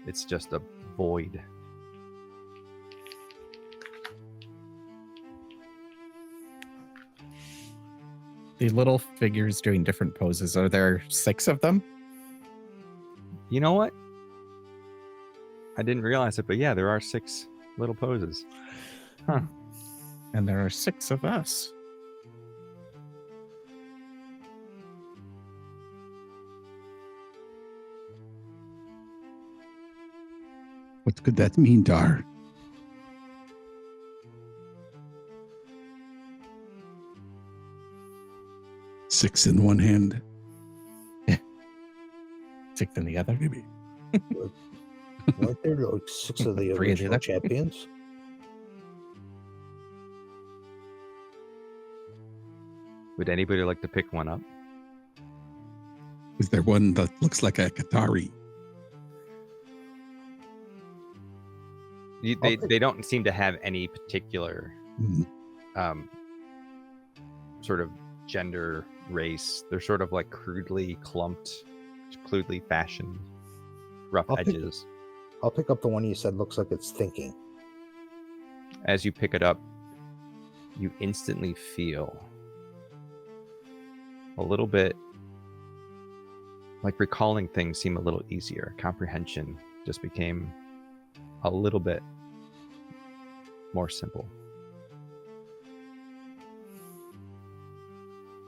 it's just a void. The little figures doing different poses. Are there 6 of them? You know what? I didn't realize it, but yeah, there are 6 little poses. Huh. And there are 6 of us. What could that mean, Dar? Six in one hand, 6 in the other. maybe. Weren't there like 6 of the 3 of the original other. champions? Would anybody like to pick one up? Is there one that looks like a Qatari? They don't seem to have any particular Hmm. sort of gender, race. They're sort of like crudely clumped, crudely fashioned, rough I'll pick- edges. I'll pick up the one you said looks like it's thinking. As you pick it up, you instantly feel a little bit like recalling things seem a little easier. Comprehension just became a little bit more simple.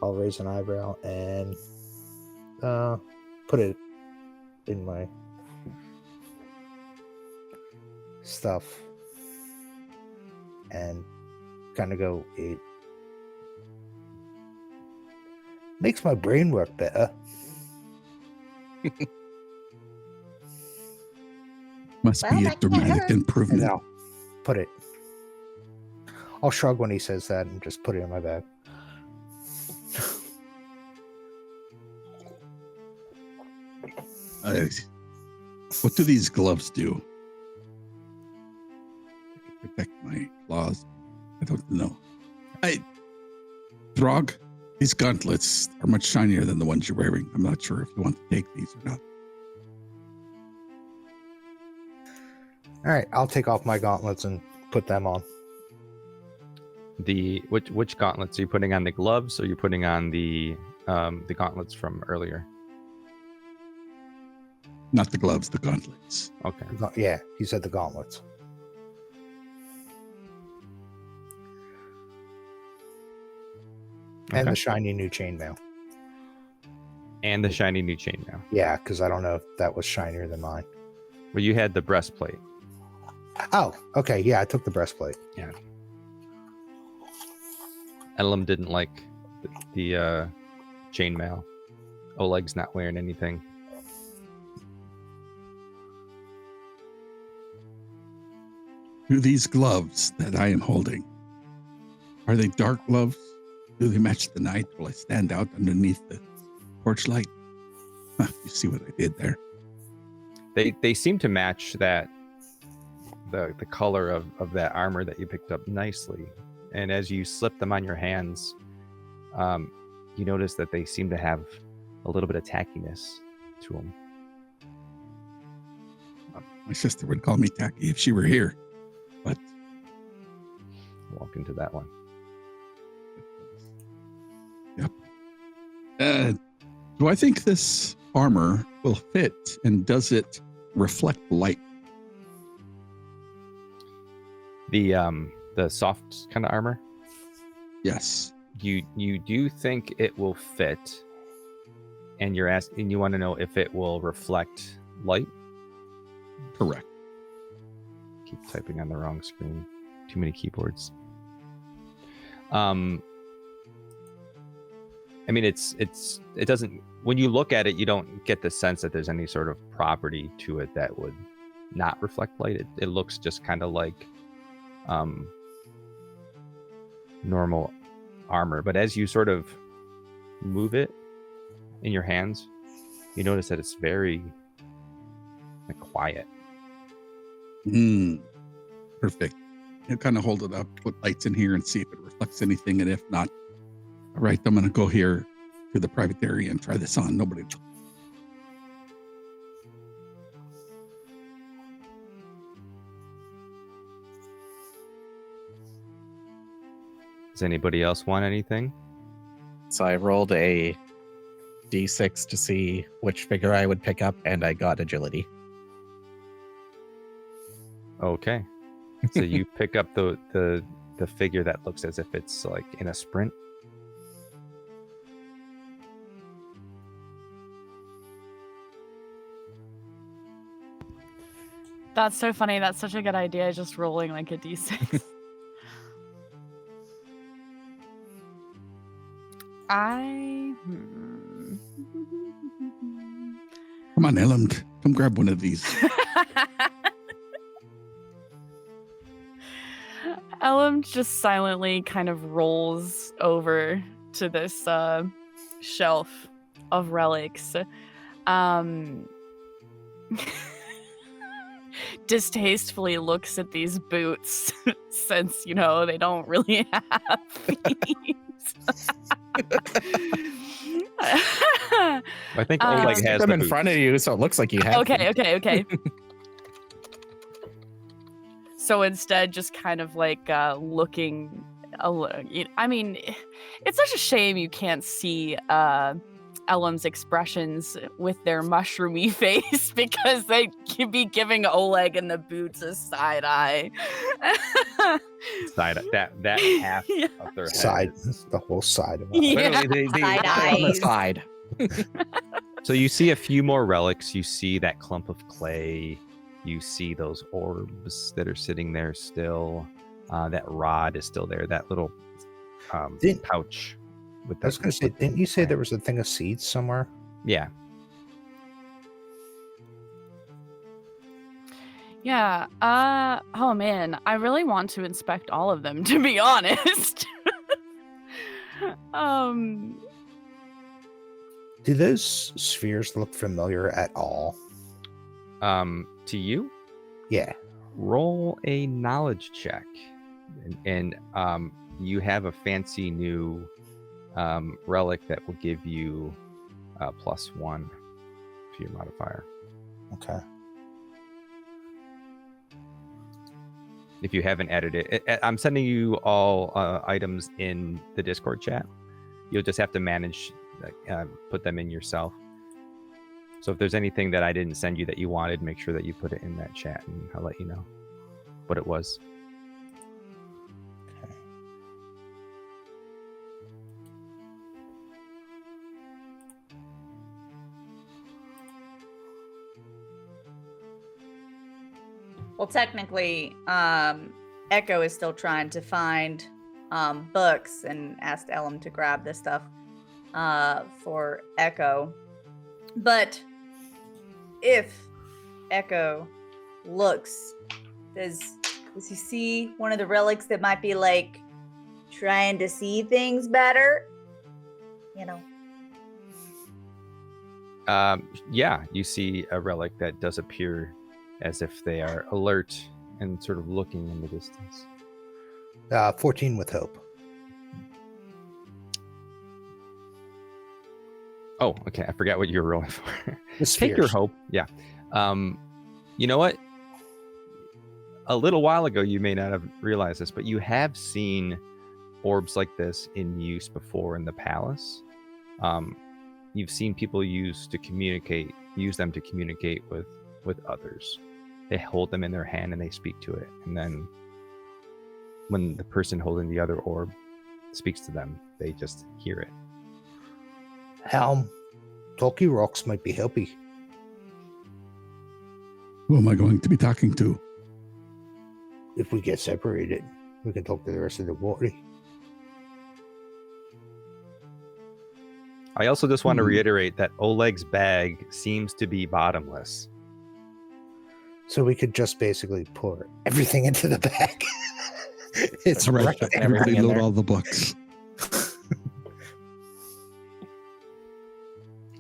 I'll raise an eyebrow and put it in my stuff and kind of go, it makes my brain work better. Must Well, be a that can't dramatic hurt. And improvement. then I'll put it. I'll shrug when he says that and just put it in my bag. What do these gloves do? Protect my claws. I don't know. Throg, these gauntlets are much shinier than the ones you're wearing. I'm not sure if you want to take these or not. All right, I'll take off my gauntlets and put them on. Which gauntlets are you putting on? The gloves, or are you putting on the gauntlets from earlier? Not the gloves, the gauntlets. Okay. Yeah, he said the gauntlets. And Okay. the shiny new chainmail. And the shiny new chainmail. Yeah, because I don't know if that was shinier than mine. Well, you had the breastplate. Oh, okay. Yeah, I took the breastplate. Elam didn't like the chainmail. Oleg's not wearing anything. Do these gloves that I am holding, are they dark gloves? Do they match the night? Will I stand out underneath the torchlight? Huh, you see what I did there? They seem to match that the color of that armor that you picked up nicely. And as you slip them on your hands, you notice that they seem to have a little bit of tackiness to them. My sister would call me tacky if she were here, but walk into that one. Yep. Do I think this armor will fit, and does it reflect light? The soft kind of armor? Yes. You do think it will fit, and you want to know if it will reflect light? Correct. Keep typing on the wrong screen. Too many keyboards. I mean, it doesn't. When you look at it, you don't get the sense that there's any sort of property to it that would not reflect light. It looks just kind of like normal armor. But as you sort of move it in your hands, you notice that it's very quiet. Perfect. You kind of hold it up, put lights in here, and see if it reflects anything. And if not, all right, I'm going to go here to the private area and try this on. Nobody. Does anybody else want anything? So I rolled a d6 to see which figure I would pick up, and I got agility. Okay. So you pick up the figure that looks as if it's like in a sprint. That's so funny. That's such a good idea, just rolling like a d6. Come on, Ellen. Come grab one of these. Ellen just silently kind of rolls over to this shelf of relics. Distastefully looks at these boots since, they don't really have feet. I think Oleg has them the in boots. front of you, so it looks like you have. Okay. So instead, just kind of like looking. I mean, it's such a shame you can't see Elam's expressions with their mushroomy face, because they could be giving Oleg and the boots a side eye. Side that half of their Side, head. the whole side of it. Yeah. They Side On the eyes. side. So you see a few more relics. You see that clump of clay. You see those orbs that are sitting there still. That rod is still there. That little pouch. With I was going to say, didn't you say there was a thing of seeds somewhere? Yeah. Yeah. Oh man, I really want to inspect all of them, to be honest. Do those spheres look familiar at all? To you, Yeah. roll a knowledge check, and you have a fancy new relic that will give you +1 to your modifier. Okay. If you haven't edited it, I'm sending you all items in the Discord chat. You'll just have to manage, put them in yourself. So if there's anything that I didn't send you that you wanted, make sure that you put it in that chat, and I'll let you know what it was. Okay. Well, technically, Echo is still trying to find books and asked Ellum to grab this stuff for Echo. But if Echo looks, does he see one of the relics that might be like trying to see things better? Yeah, you see a relic that does appear as if they are alert and sort of looking in the distance. 14 with hope. Oh, okay. I forgot what you were rolling for. The Take your spheres. hope. Yeah. You know what? A little while ago, you may not have realized this, but you have seen orbs like this in use before in the palace. You've seen people use them to communicate with others. They hold them in their hand and they speak to it. And then when the person holding the other orb speaks to them, they just hear it. Helm, talkie rocks might be helpy. Who am I going to be talking to? If we get separated, we can talk to the rest of the party. I also just want to reiterate that Oleg's bag seems to be bottomless. So we could just basically pour everything into the bag. It's All right, right. everybody in load there. all the books.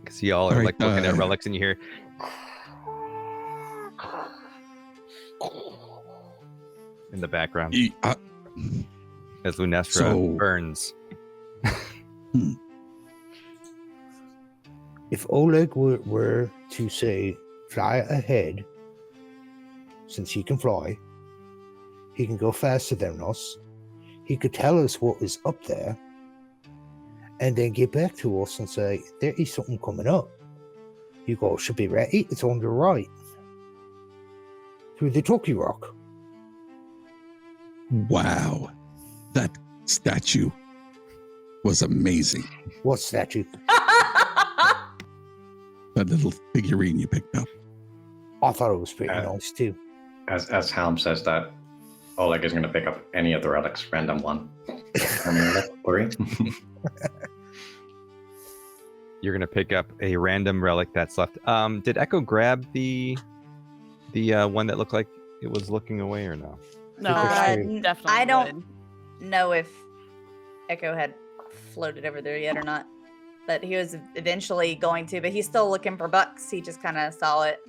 Because y'all are All right, like looking at relics and you hear in the background as Lunessra burns. If Oleg were to say, fly ahead, since he can fly, he can go faster than us, he could tell us what is up there, and then get back to us and say, there is something coming up. You guys should be ready. It's on the right. Through the Talkie Rock. Wow. That statue was amazing. What statue? That little figurine you picked up. I thought it was pretty nice too. As Helm says that, Oleg is going to pick up any of the relics, random one. Three. You're gonna pick up a random relic that's left. Did Echo grab the one that looked like it was looking away or no? No, N- definitely. I don't would. know if Echo had floated over there yet or not, but he was eventually going to. But he's still looking for bucks. He just kind of saw it.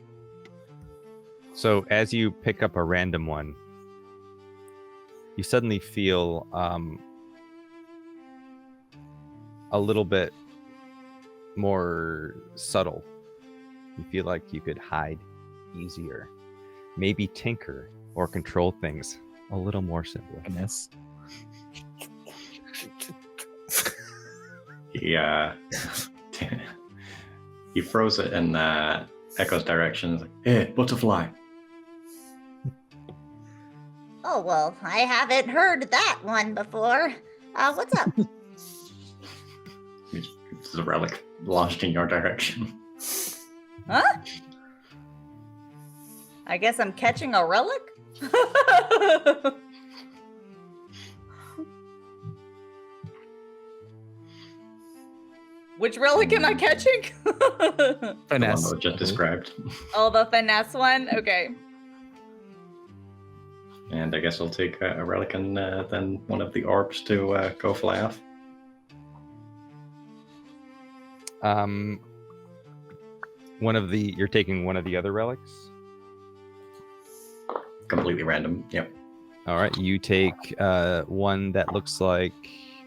So as you pick up a random one, you suddenly feel a little bit more subtle. You feel like you could hide easier, maybe tinker or control things a little more simply. Goodness. Yeah. He throws it in Echo's direction. Like, hey, butterfly. Oh, well, I haven't heard that one before. What's up? This is a relic launched in your direction. Huh? I guess I'm catching a relic? Which relic am I catching? The one Finesse. that was just described. Oh, the finesse one? Okay. And I guess I'll take a relic and then one of the orbs to go fly off. You're taking one of the other relics. Completely random. Yep. All right, you take one that looks like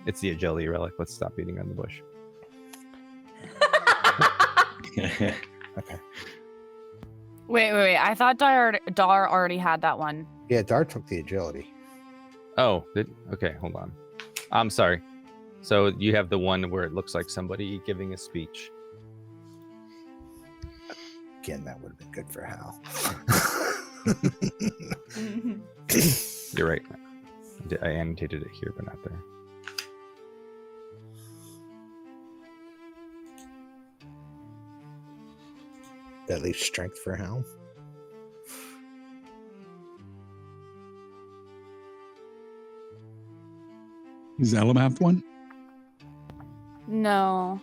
it's the agility relic. Let's stop beating on the bush. Okay. Wait. I thought Dar already had that one. Yeah, Dart took the agility. Oh, okay, hold on. I'm sorry. So you have the one where it looks like somebody giving a speech. Again, that would have been good for Hal. You're right. I annotated it here, but not there. That leaves strength for Hal. Is Elamath one? No.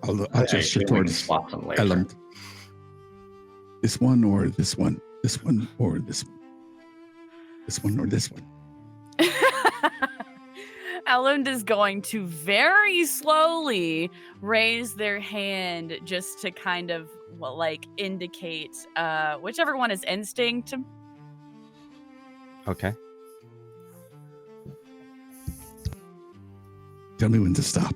I'll gesture We can towards swap them later. Elam. This one or this one? This one or this one? This one or this one? Elland is going to very slowly raise their hand just to kind of indicate whichever one is instinct. Okay. Tell me when to stop.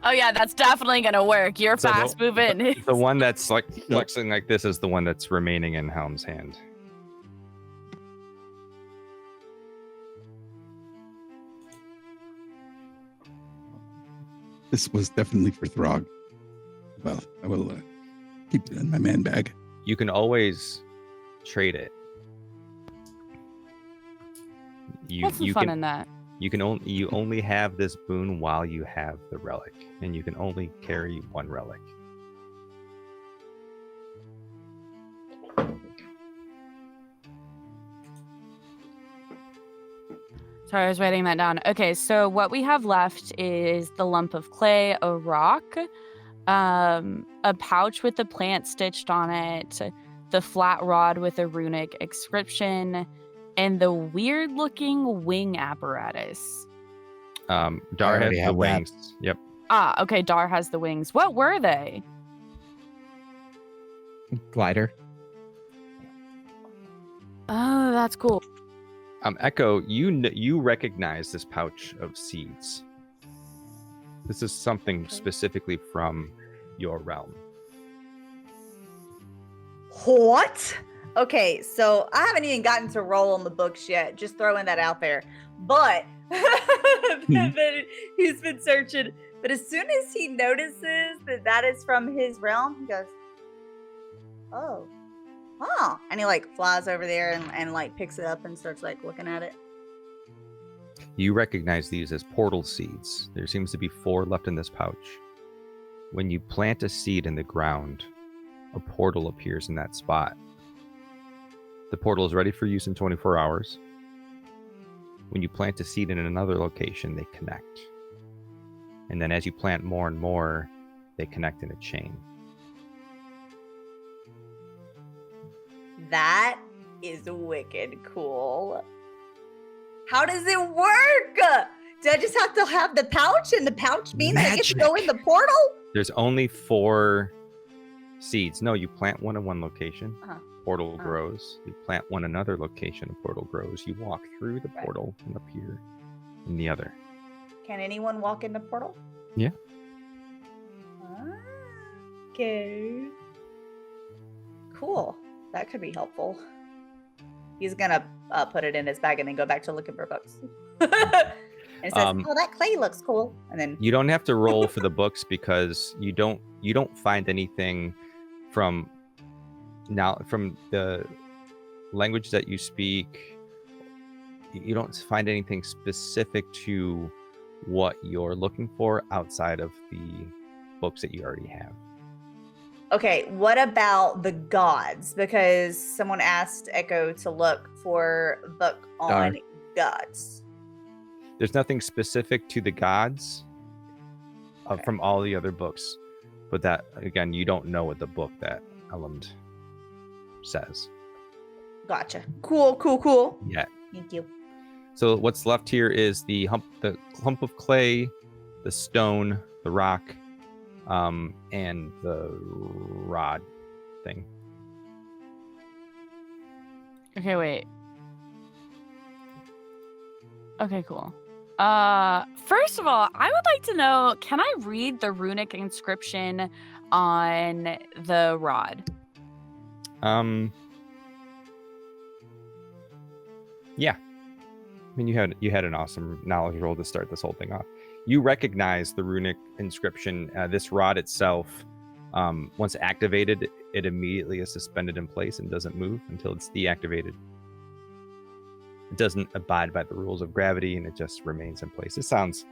Oh yeah, that's definitely gonna work. You're So fast moving. The one that's like flexing like this is the one that's remaining in Helm's hand. This was definitely for Throg. Well, I will keep it in my man bag. You can always trade it. What's the fun in that? You only have this boon while you have the relic, and you can only carry one relic. Sorry, I was writing that down. Okay, so what we have left is the lump of clay, a rock, a pouch with the plant stitched on it, the flat rod with a runic inscription, and the weird-looking wing apparatus. Dar has already the have that. wings. Yep. Ah, okay, Dar has the wings. What were they? Glider. Oh, that's cool. Echo, you recognize this pouch of seeds. This is something specifically from your realm. What? Okay, so I haven't even gotten to roll on the books yet. Just throwing that out there. But he's been searching. But as soon as he notices that is from his realm, he goes, "Oh, huh?" And he flies over there and picks it up and starts looking at it. You recognize these as portal seeds. There seems to be 4 left in this pouch. When you plant a seed in the ground, a portal appears in that spot. The portal is ready for use in 24 hours. When you plant a seed in another location, they connect. And then as you plant more and more, they connect in a chain. That is wicked cool. How does it work? Do I just have to have the pouch, and the pouch means I get to go in the portal? There's only 4 seeds. No, you plant one in one location, portal grows. You plant one another location, a portal grows. You walk through the portal and appear in the other. Can anyone walk in the portal? Yeah. Okay. Cool. That could be helpful. He's gonna put it in his bag and then go back to looking for books. And says, "Oh, that clay looks cool." And then You don't have to roll for the books because you don't find anything from the language that you speak. You don't find anything specific to what you're looking for outside of the books that you already have. Okay, what about the gods? Because someone asked Echo to look for a book on gods. There's nothing specific to the gods from all the other books, but that again, you don't know what the book that Elland says. Gotcha. Cool. Yet. Thank you. So what's left here is the clump of clay, the stone, the rock, and the rod thing. Okay, wait. Okay, cool. First of all, I would like to know, can I read the runic inscription on the rod? Yeah. I mean, you had an awesome knowledge roll to start this whole thing off. You recognize the runic inscription. This rod itself, once activated, it immediately is suspended in place and doesn't move until it's deactivated. It doesn't abide by the rules of gravity, and it just remains in place. It sounds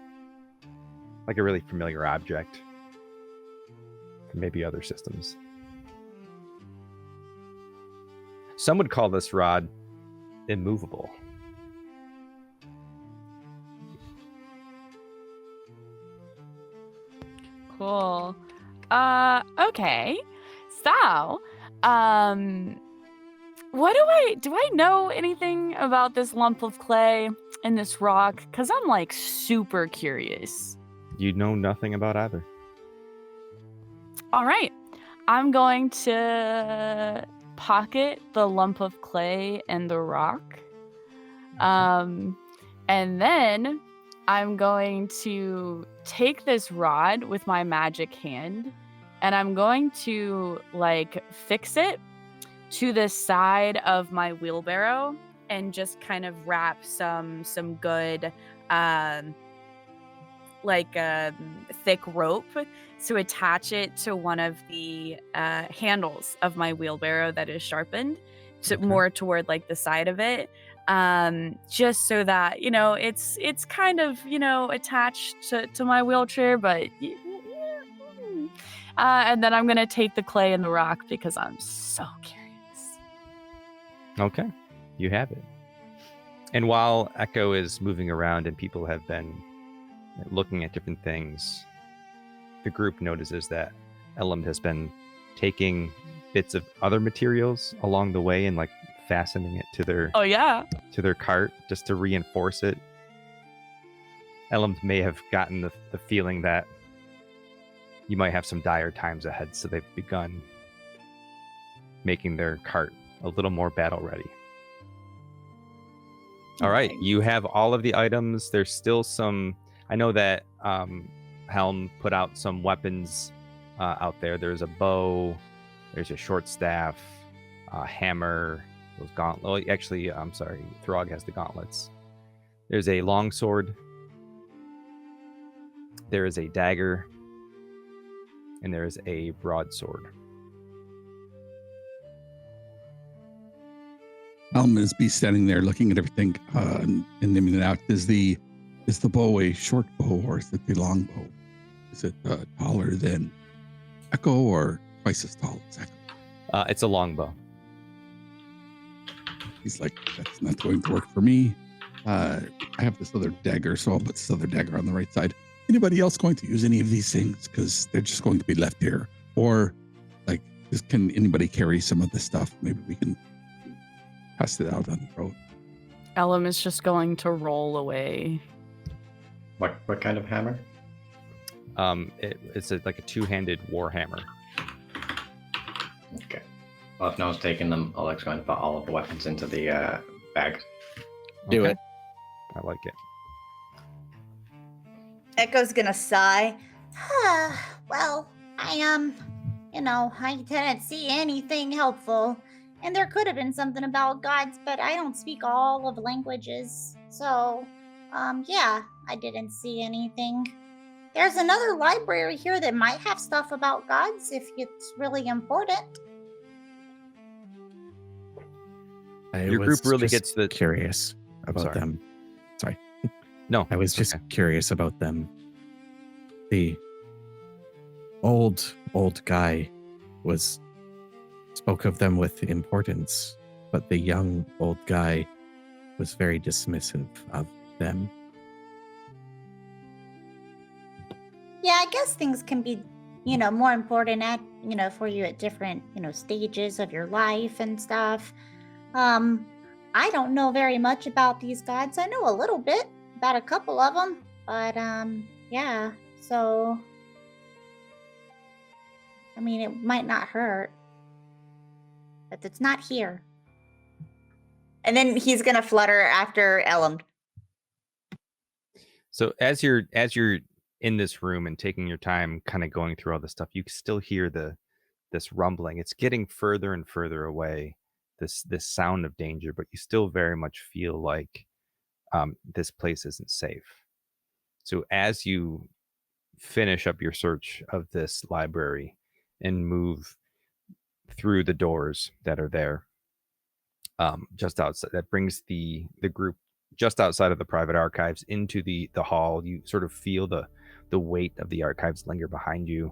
like a really familiar object from maybe other systems. Some would call this rod immovable. Cool. Okay. So, do I know anything about this lump of clay and this rock? Because I'm like super curious. You know nothing about either. All right. I'm going to pocket the lump of clay and the rock. And then I'm going to take this rod with my magic hand and I'm going to like fix it to the side of my wheelbarrow and just kind of wrap some good thick rope to attach it to one of the handles of my wheelbarrow that is sharpened to more toward like the side of it, just so that it's kind of attached to my wheelchair, but and then I'm gonna take the clay and the rock because I'm so curious. Okay, you have it. And while Echo is moving around and people have been looking at different things, the group notices that Elam has been taking bits of other materials along the way and like fastening it to their to their cart just to reinforce it. Elam may have gotten the feeling that you might have some dire times ahead, so they've begun making their cart a little more battle ready. All right, you have all of the items. There's still some. I know that Helm put out some weapons out there. There's a bow, there's a short staff, a hammer, those gauntlets. Well, actually, I'm sorry, Throg has the gauntlets. There's a longsword, there is a dagger, and there is a broadsword. Helm is be standing there looking at everything and naming it out. Is the bow a short bow or is it the long bow? Is it taller than Echo or twice as tall as Echo? It's a long bow. He's like, that's not going to work for me. I have this other dagger, so I'll put this other dagger on the right side. Anybody else going to use any of these things? Because they're just going to be left here. Or like, can anybody carry some of this stuff? Maybe we can pass it out on the road. Elam is just going to roll away. What kind of hammer? It's like a two-handed war hammer. Okay. Well, if no one's taking them, Oleg's going to put all of the weapons into the bag. Do it. I like it. Echo's gonna sigh. Well, I didn't see anything helpful. And there could have been something about gods, but I don't speak all of languages. So, I didn't see anything. There's another library here that might have stuff about gods if it's really important. Your group really gets the curious about them. Sorry. No, I was just curious about them. The old guy spoke of them with importance, but the young old guy was very dismissive of them. Yeah, I guess things can be, more important for you at different, stages of your life and stuff. I don't know very much about these gods. I know a little bit about a couple of them, but so it might not hurt, but it's not here. And then he's gonna flutter after Elam. So as you're in this room and taking your time kind of going through all this stuff, you can still hear this rumbling. It's getting further and further away, this sound of danger, but you still very much feel like this place isn't safe. So as you finish up your search of this library and move through the doors that are there, just outside, that brings the group just outside of the private archives into the hall. You sort of feel the weight of the archives linger behind you.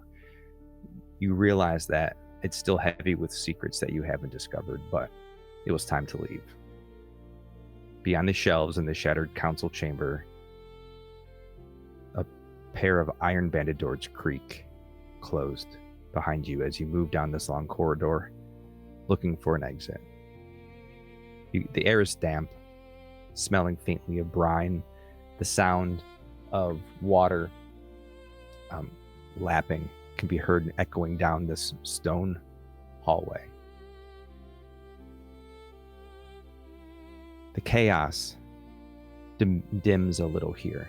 You realize that it's still heavy with secrets that you haven't discovered, but it was time to leave. Beyond the shelves in the shattered council chamber, a pair of iron-banded doors creak closed behind you as you move down this long corridor looking for an exit. The air is damp, smelling faintly of brine. The sound of water lapping can be heard echoing down this stone hallway. The chaos dims a little here,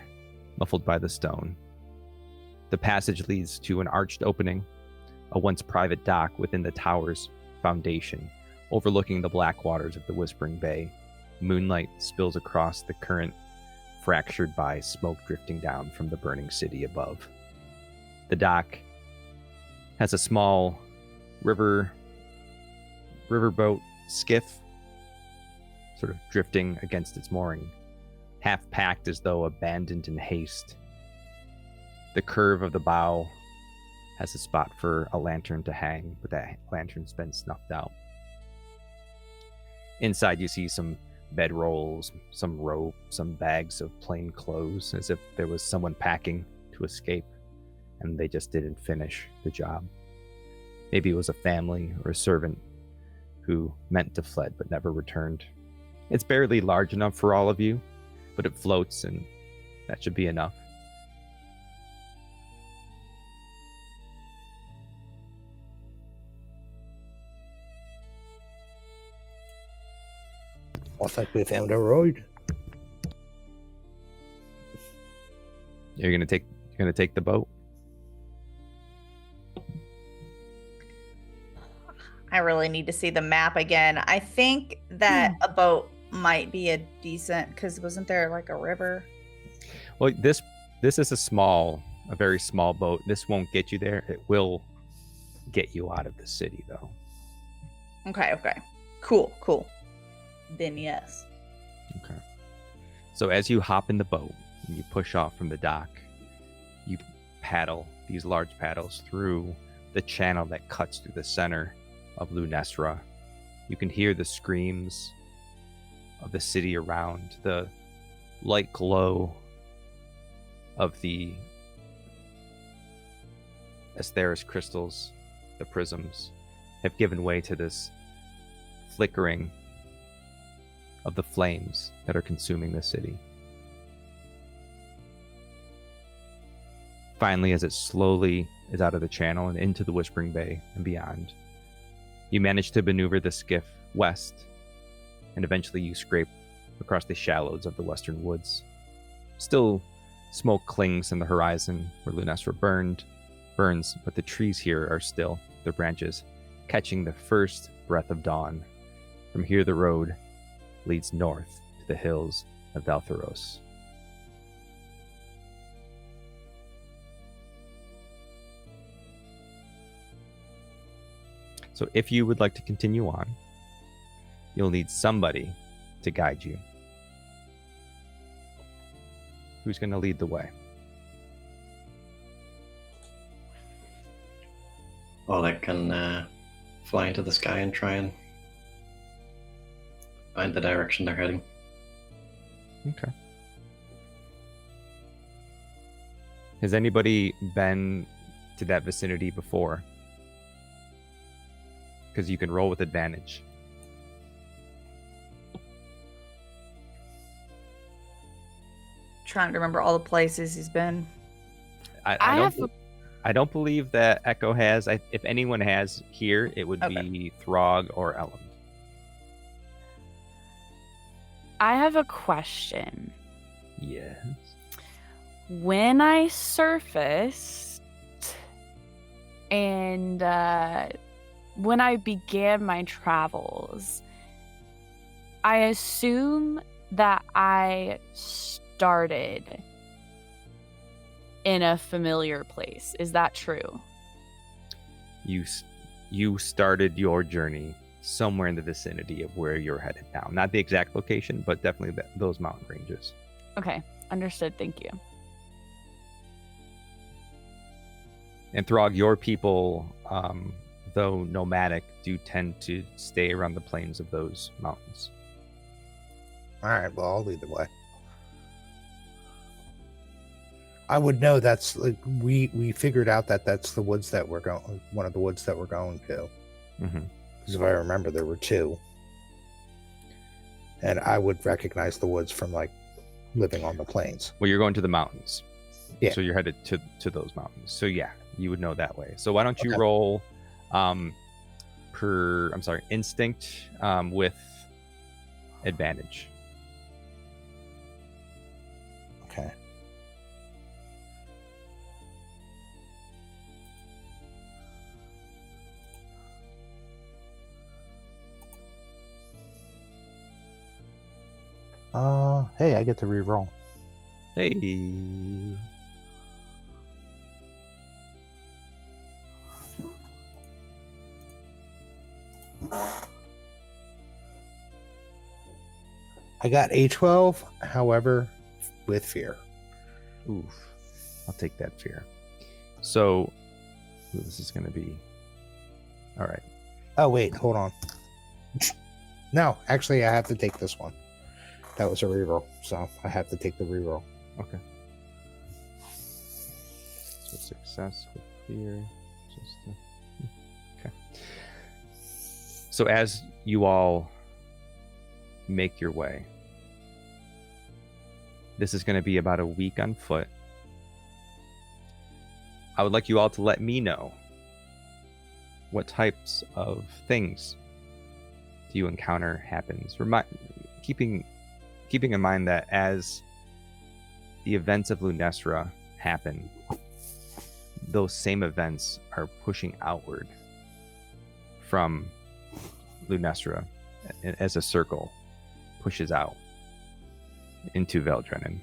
muffled by the stone. The passage leads to an arched opening, a once private dock within the tower's foundation, overlooking the black waters of the Whispering Bay. Moonlight spills across the current, fractured by smoke drifting down from the burning city above. The dock has a small riverboat skiff sort of drifting against its mooring, half packed as though abandoned in haste. The curve of the bow has a spot for a lantern to hang, but that lantern's been snuffed out. Inside you see some bedrolls, some rope, some bags of plain clothes, as if there was someone packing to escape and they just didn't finish the job. Maybe it was a family or a servant who meant to fled but never returned. It's barely large enough for all of you, but it floats, and that should be enough. Looks like we found a road. You're gonna take the boat. I really need to see the map again. I think that a boat might be a decent, because wasn't there like a river? Well, this is a very small boat. This won't get you there. It will get you out of the city, though. Okay. Cool. Then yes. Okay. So as you hop in the boat and you push off from the dock, you paddle these large paddles through the channel that cuts through the center of Lunessra. You can hear the screams of the city around. The light glow of the Asteris crystals, the prisms, have given way to this flickering of the flames that are consuming the city. Finally, as it slowly is out of the channel and into the Whispering Bay and beyond, you manage to maneuver the skiff west, and eventually you scrape across the shallows of the western woods. Still, smoke clings in the horizon where Lunessra burns, but the trees here are still, their branches catching the first breath of dawn. From here, the road leads north to the hills of Valtheros. So if you would like to continue on, you'll need somebody to guide you. Who's going to lead the way? Oleg can fly into the sky and try and find the direction they're heading. Okay. Has anybody been to that vicinity before? Because you can roll with advantage. Trying to remember all the places he's been. I don't believe that Echo has. If anyone has here, it would be Throg or Ellen. I have a question. Yes. When I surfaced and when I began my travels, I assume that I started in a familiar place. Is that true? You started your journey somewhere in the vicinity of where you're headed now. Not the exact location, but definitely those mountain ranges. Okay, understood. Thank you. And Throg, your people, though nomadic, do tend to stay around the plains of those mountains. All right, well, I'll lead the way. I would know that's like we figured out that that's the woods that we're going, one of the woods that we're going to. Mm-hmm. Because if I remember, there were two. and I would recognize the woods from like living on the plains. Well, you're going to the mountains. Yeah. So you're headed to those mountains. So yeah, you would know that way. So why don't you Okay. roll instinct with advantage. Okay. Hey, I get to re-roll. Hey. I got a 12, however, with fear. Oof. I'll take that fear. So this is going to be all right. Oh, wait, hold on. No, actually, I have to take this one. That was a reroll, so I have to take the reroll. Okay. So success with fear. Okay. So as you all make your way, this is going to be about a week on foot. I would like you all to let me know what types of things do you encounter happens. Keeping in mind that as the events of Lunessra happen, those same events are pushing outward from Lunessra as a circle pushes out into Vel Drannon.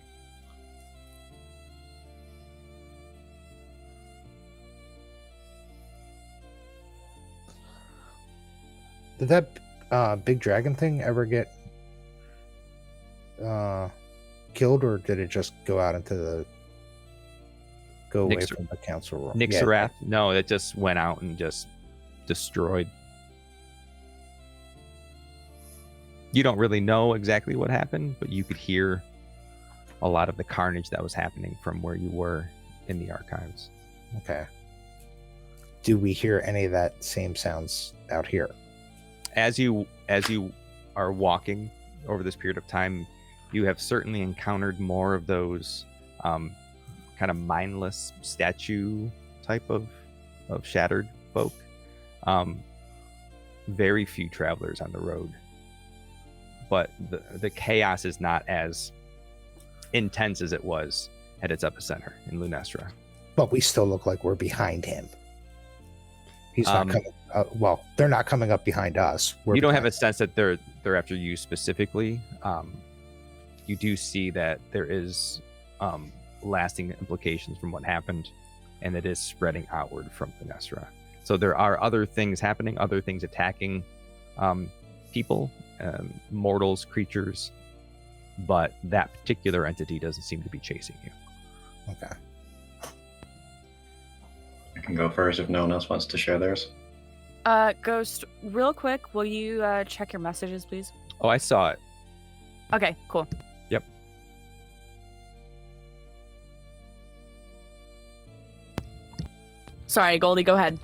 Did that big dragon thing ever get killed, or did it just go out into the away from the council room? Nixarath? Yeah. No, it just went out and just destroyed. You don't really know exactly what happened, but you could hear a lot of the carnage that was happening from where you were in the archives. Okay. Do we hear any of that same sounds out here? As you are walking over this period of time, you have certainly encountered more of those kind of mindless statue type of shattered folk. Very few travelers on the road, but the chaos is not as intense as it was at its epicenter in Lunessra. But we still look like we're behind him. He's not coming. Well, they're not coming up behind us. You don't have a sense that they're after you specifically. You do see that there is lasting implications from what happened, and it is spreading outward from Lunessra. So there are other things happening, other things attacking people, mortals, creatures, but that particular entity doesn't seem to be chasing you. Okay. I can go first if no one else wants to share theirs. Ghost, real quick, will you check your messages, please? Oh, I saw it. Okay, cool. Yep. Sorry, Goldie, go ahead.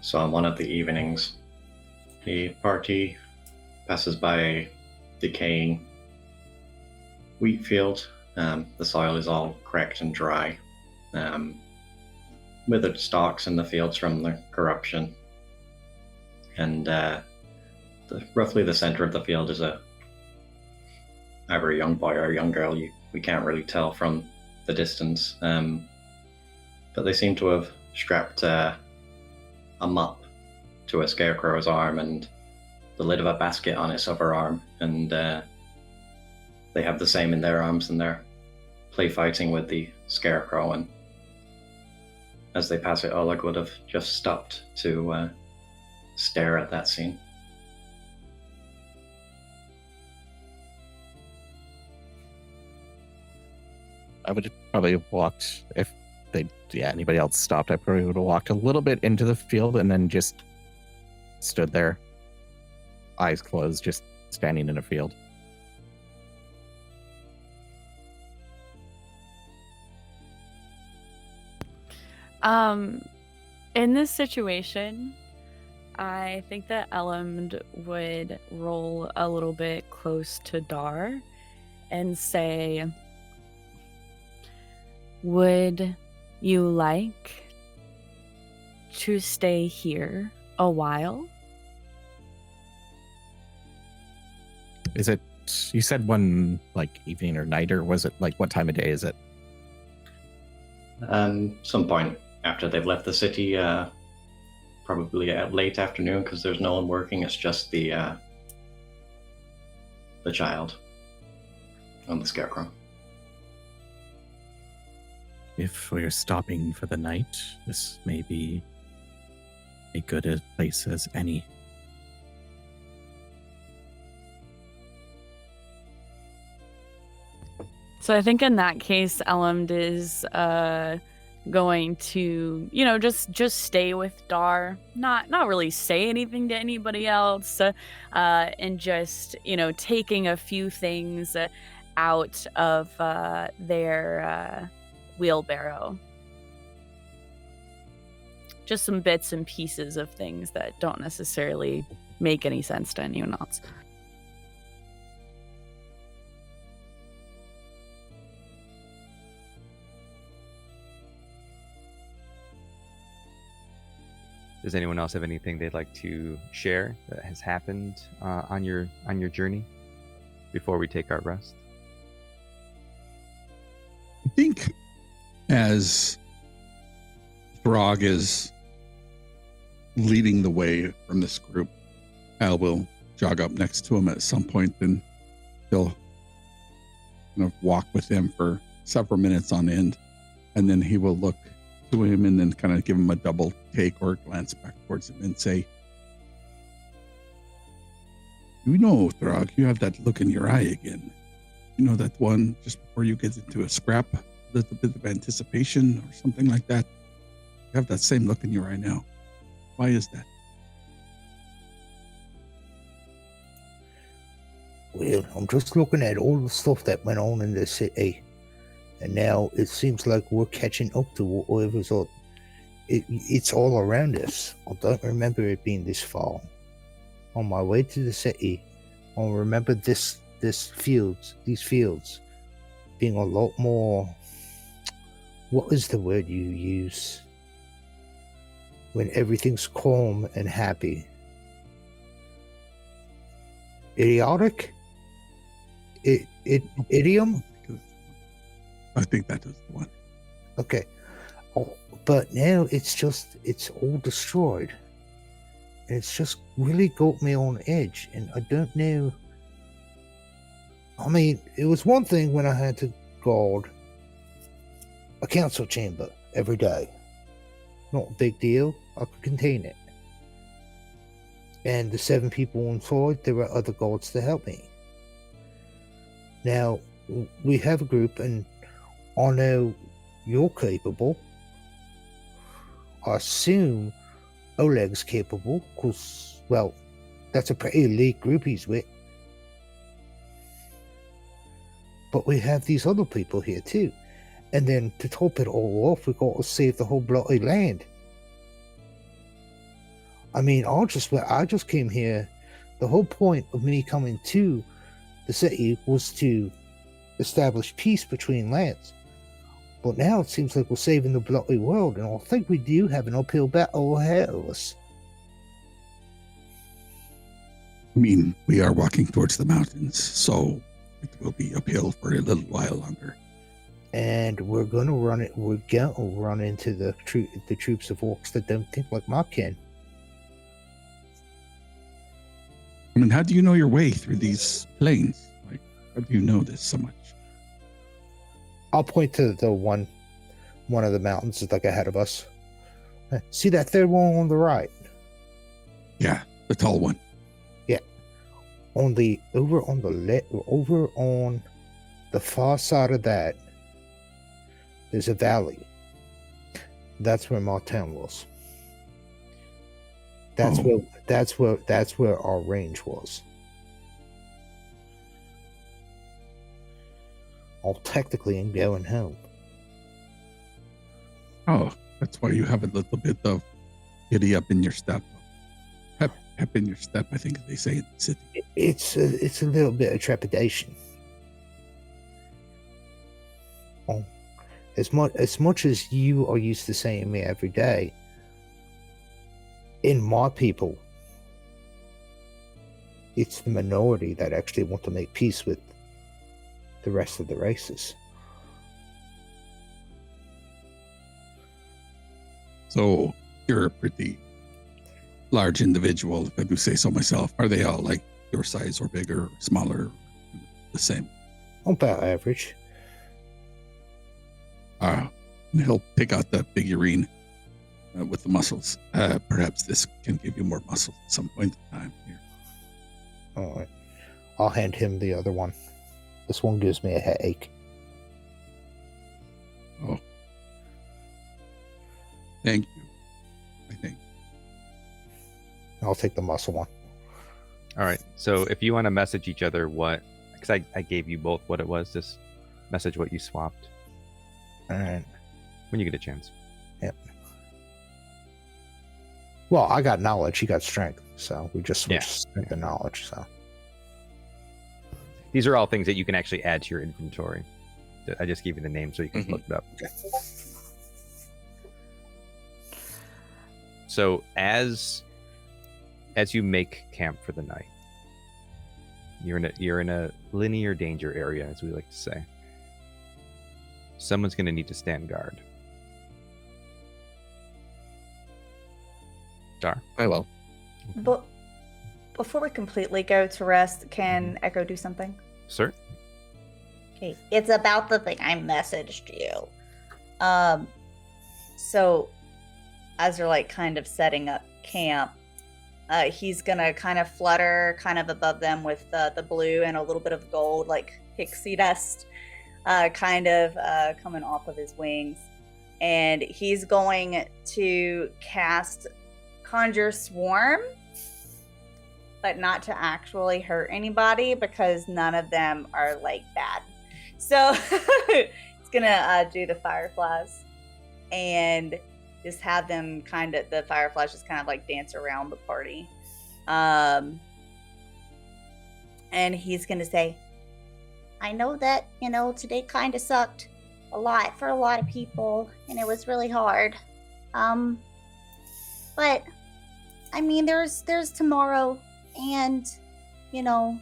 So on one of the evenings, the party passes by a decaying wheat field. The soil is all cracked and dry. Withered stalks in the fields from the corruption. And roughly the center of the field is either a young boy or a young girl. We can't really tell from the distance. But they seem to have strapped a mop to a scarecrow's arm and the lid of a basket on its upper arm. And they have the same in their arms, and they're play fighting with the scarecrow. And as they pass it, Oleg would have just stopped to stare at that scene. I would have probably walked, if anybody else stopped, I probably would have walked a little bit into the field and then just stood there, eyes closed, just standing in a field. In this situation, I think that Elmd would roll a little bit close to Dar and say, would you like to stay here a while? Is it, you said one like evening or night, or was it like what time of day is it? Some point after they've left the city, probably at late afternoon, because there's no one working. It's just the child and the scarecrow. If we're stopping for the night, this may be a good a place as any. So I think in that case, Elmd is going to, just stay with Dar, not really say anything to anybody else, and just, taking a few things out of their wheelbarrow. Just some bits and pieces of things that don't necessarily make any sense to anyone else. Does anyone else have anything they'd like to share that has happened on your journey before we take our rest? I think as Throg is leading the way from this group, Al will jog up next to him at some point, and he'll kind of walk with him for several minutes on end, and then he will look to him and then kind of give him a double take or glance back towards him and say, "You know, Throg, you have that look in your eye again. You know that one just before you get into a scrap, a little bit of anticipation or something like that? You have that same look in your eye now. Why is that?" Well, I'm just looking at all the stuff that went on in the city, and now it seems like we're catching up to whatever's up. It's all around us. I don't remember it being this far. On my way to the city, I remember these fields being a lot more. What is the word you use when everything's calm and happy? Idiotic? Idiom? I think that was the one. Okay. Oh, but now it's all destroyed. And it's just really got me on edge. And I don't know. I mean, it was one thing when I had to guard a council chamber every day. Not a big deal. I could contain it. And the 7 people inside, there were other guards to help me. Now, we have a group, and I know you're capable. I assume Oleg's capable, because, well, that's a pretty elite group he's with. But we have these other people here too. And then to top it all off, we got to save the whole bloody land. I mean, I just came here. The whole point of me coming to the city was to establish peace between lands. But now it seems like we're saving the bloody world, and I think we do have an uphill battle ahead of us. I mean, we are walking towards the mountains, so it will be uphill for a little while longer. And we're gonna run into the troops of orcs that don't think like my kin. I mean, how do you know your way through these plains? Like, how do you know this so much? I'll point to the one of the mountains that's like ahead of us. See that third one on the right? Yeah, the tall one. Yeah. Over on the far side of that, there's a valley. That's where my town was. That's where our range was. I'll technically am going home. Oh, that's why you have a little bit of giddy up in your step. pep in your step, I think they say in the city. It's a little bit of trepidation. Oh, as much as you are used to seeing me every day, in my people, it's the minority that actually want to make peace with the rest of the races. So you're a pretty large individual, if I do say so myself. Are they all like your size or bigger, smaller, the same? About average. And he'll pick out the figurine with the muscles. Perhaps this can give you more muscle at some point in time here. All right. I'll hand him the other one. This one gives me a headache. Oh. Thank you. I think. I'll take the muscle one. All right. So if you want to message each other because I gave you both what it was, just message what you swapped. All right. When you get a chance. Yep. Well, I got knowledge. He got strength. So we just switched the knowledge. So these are all things that you can actually add to your inventory. I just gave you the name so you can look it up. Okay. So as you make camp for the night, you're in a linear danger area, as we like to say. Someone's going to need to stand guard. Dar. I will. But before we completely go to rest, can Echo do something? Sir? Okay, it's about the thing I messaged you. So as you're like kind of setting up camp, he's gonna kind of flutter kind of above them with the blue and a little bit of gold, like pixie dust, kind of coming off of his wings. And he's going to cast Conjure Swarm, but not to actually hurt anybody because none of them are like bad. So it's gonna do the fireflies and just have them the fireflies just kind of like dance around the party. And he's gonna say, I know that, today kind of sucked a lot for a lot of people, and it was really hard. But, I mean, there's tomorrow, and, we'll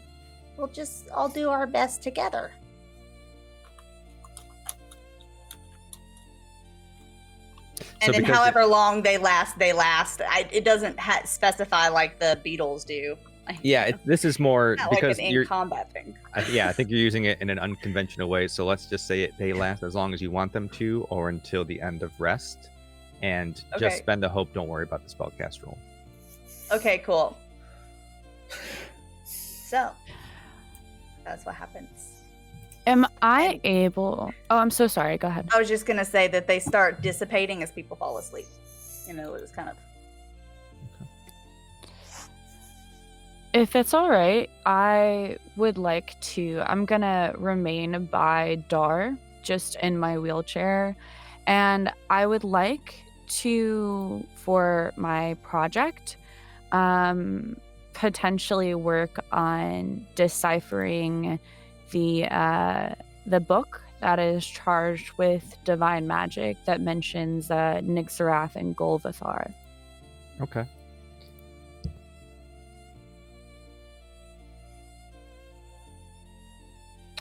just all do our best together. And then however long they last. It doesn't specify like the Beatles do. Yeah, this is more because like an in-combat thing. I think you're using it in an unconventional way. So let's just say they last as long as you want them to, or until the end of rest. And just spend a hope. Don't worry about the spellcast roll. Okay, cool. So that's what happens. Am I able? Oh, I'm so sorry. Go ahead. I was just gonna say that they start dissipating as people fall asleep. It's kind of. If it's all right, I would like to. I'm gonna remain by Dar, just in my wheelchair, and I would like to, for my project, potentially work on deciphering the book that is charged with divine magic that mentions Nixarath and Golvathar. Okay.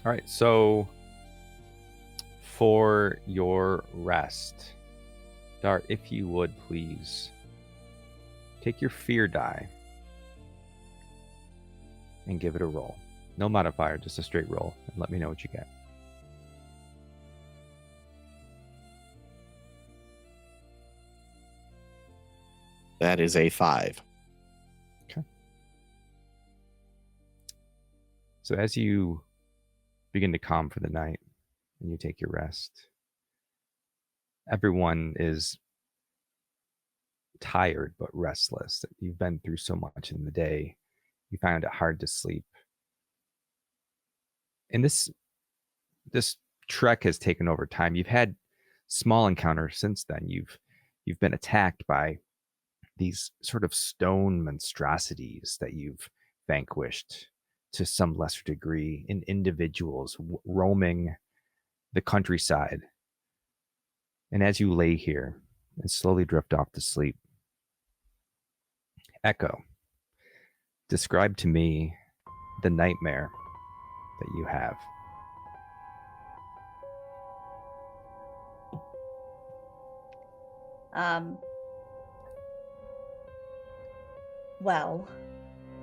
All right, so for your rest, Dart, if you would please take your fear die and give it a roll. No modifier, just a straight roll, and let me know what you get. That is a 5. Okay. So as you begin to calm for the night and you take your rest, everyone is tired but restless. You've been through so much in the day. You find it hard to sleep. And this trek has taken over time. You've had small encounters since then. You've been attacked by these sort of stone monstrosities that you've vanquished to some lesser degree in individuals roaming the countryside. And as you lay here and slowly drift off to sleep, Echo, describe to me the nightmare that you have. Well,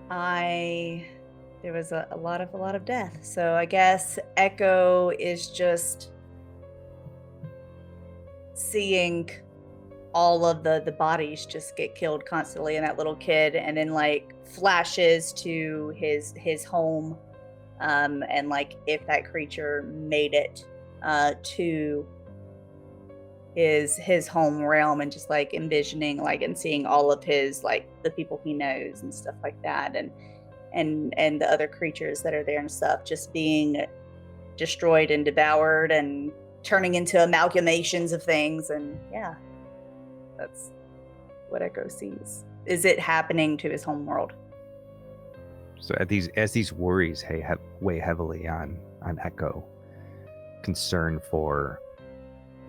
there was a lot of death. So I guess Echo is just seeing all of the bodies just get killed constantly, and that little kid, and then like flashes to his home, and like if that creature made it to his home realm, and just like envisioning like and seeing all of his like the people he knows and stuff like that, and the other creatures that are there and stuff just being destroyed and devoured and turning into amalgamations of things. And yeah, that's what Echo sees. Is it happening to his home world? So as these worries weigh heavily on Echo, concern for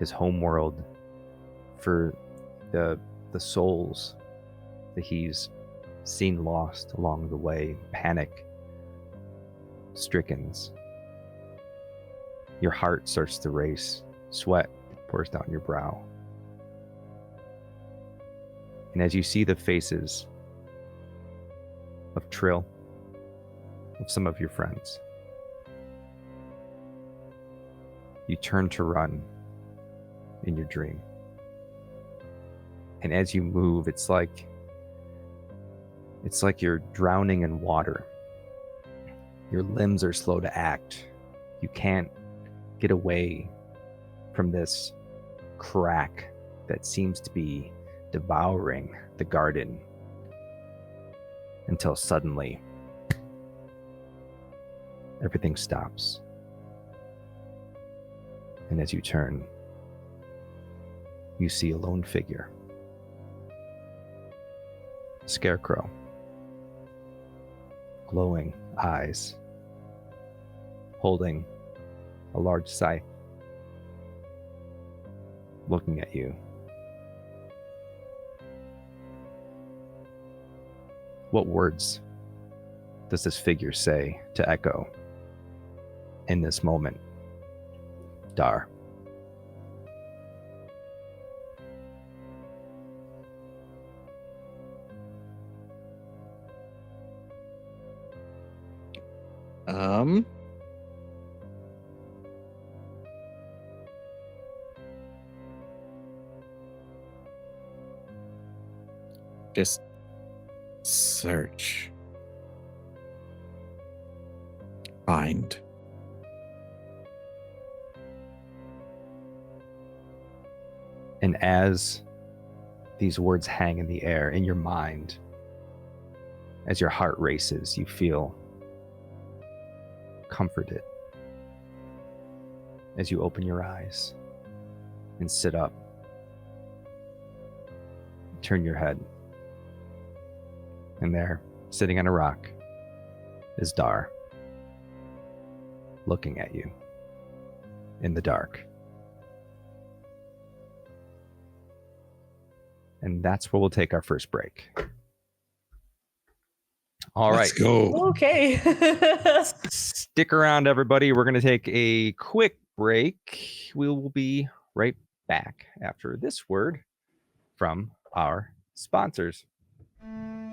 his home world, for the souls that he's seen lost along the way, panic strickens. Your heart starts to race, sweat pours down your brow. And as you see the faces of Trill, of some of your friends, you turn to run in your dream. And as you move, it's like you're drowning in water. Your limbs are slow to act. You can't get away from this crack that seems to be devouring the garden, until suddenly everything stops. And as you turn, you see a lone figure, a scarecrow, glowing eyes, holding a large scythe, looking at you. What words does this figure say to Echo in this moment, Dar? Just search. Find. And as these words hang in the air in your mind, as your heart races, you feel comforted as you open your eyes and sit up, turn your head, and there, sitting on a rock, is Dar, looking at you in the dark. And that's where we'll take our first break. All right. Let's go. Okay. Stick around, everybody. We're going to take a quick break. We will be right back after this word from our sponsors. Bye.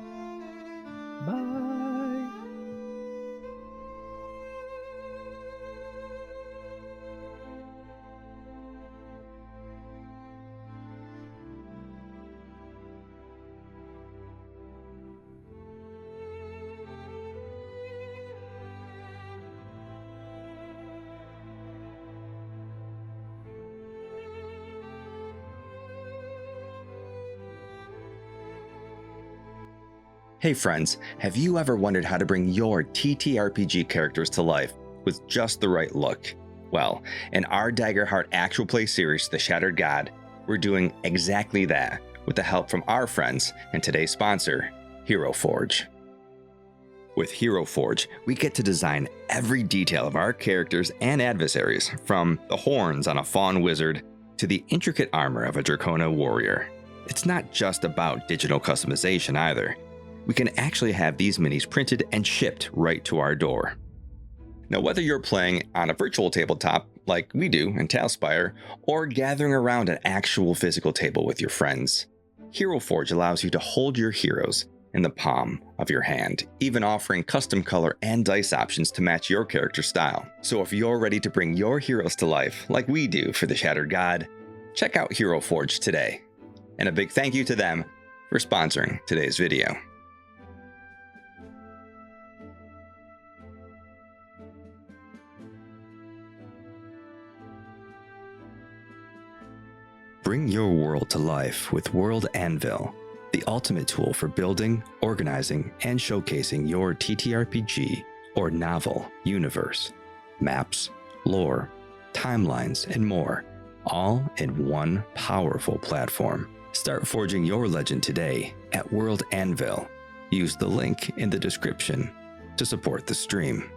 Hey friends, have you ever wondered how to bring your TTRPG characters to life with just the right look? Well, in our Daggerheart actual play series, The Shattered God, we're doing exactly that with the help from our friends and today's sponsor, Hero Forge. With Hero Forge, we get to design every detail of our characters and adversaries, from the horns on a fawn wizard to the intricate armor of a Dracona warrior. It's not just about digital customization either. We can actually have these minis printed and shipped right to our door. Now, whether you're playing on a virtual tabletop like we do in Talspire, or gathering around an actual physical table with your friends, Hero Forge allows you to hold your heroes in the palm of your hand, even offering custom color and dice options to match your character style. So if you're ready to bring your heroes to life like we do for the Shattered God, check out Hero Forge today. And a big thank you to them for sponsoring today's video. Bring your world to life with World Anvil, the ultimate tool for building, organizing, and showcasing your TTRPG or novel universe, maps, lore, timelines, and more, all in one powerful platform. Start forging your legend today at World Anvil. Use the link in the description to support the stream.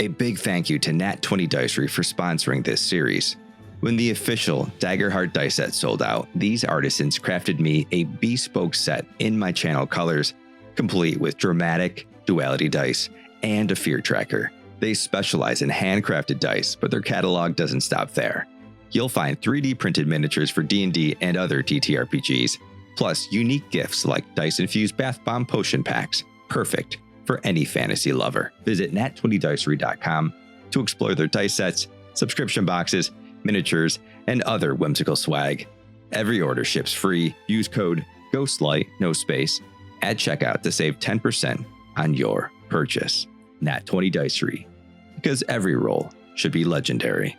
A big thank you to Nat20 Dicery for sponsoring this series. When the official Daggerheart dice set sold out, these artisans crafted me a bespoke set in my channel colors, complete with dramatic duality dice and a fear tracker. They specialize in handcrafted dice, but their catalog doesn't stop there. You'll find 3D printed miniatures for D&D and other TTRPGs, plus unique gifts like dice-infused bath bomb potion packs, perfect for any fantasy lover. Visit nat20dicery.com to explore their dice sets, subscription boxes, miniatures, and other whimsical swag. Every order ships free. Use code GHOSTLIGHT, no space, at checkout to save 10% on your purchase. Nat20 Dicery, because every roll should be legendary.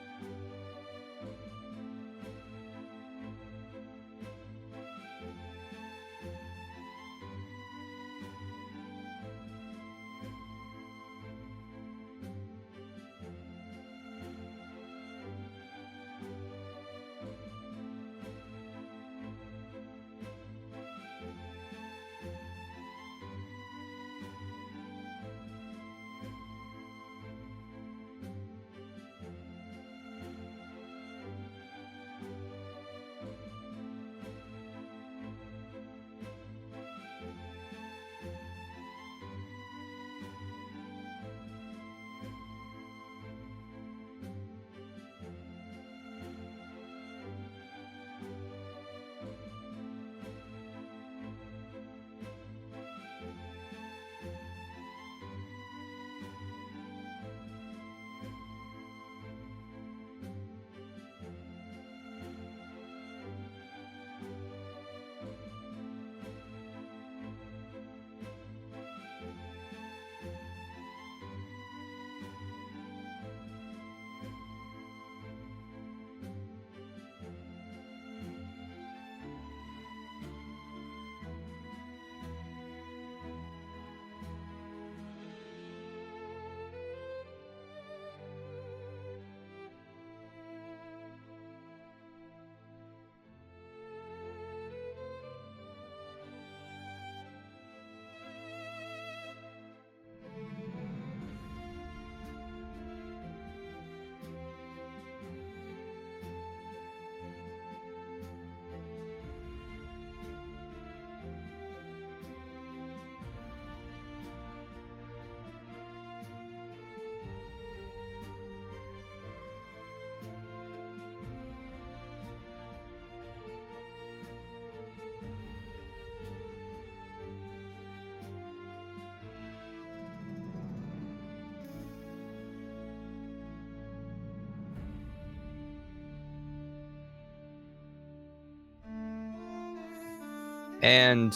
And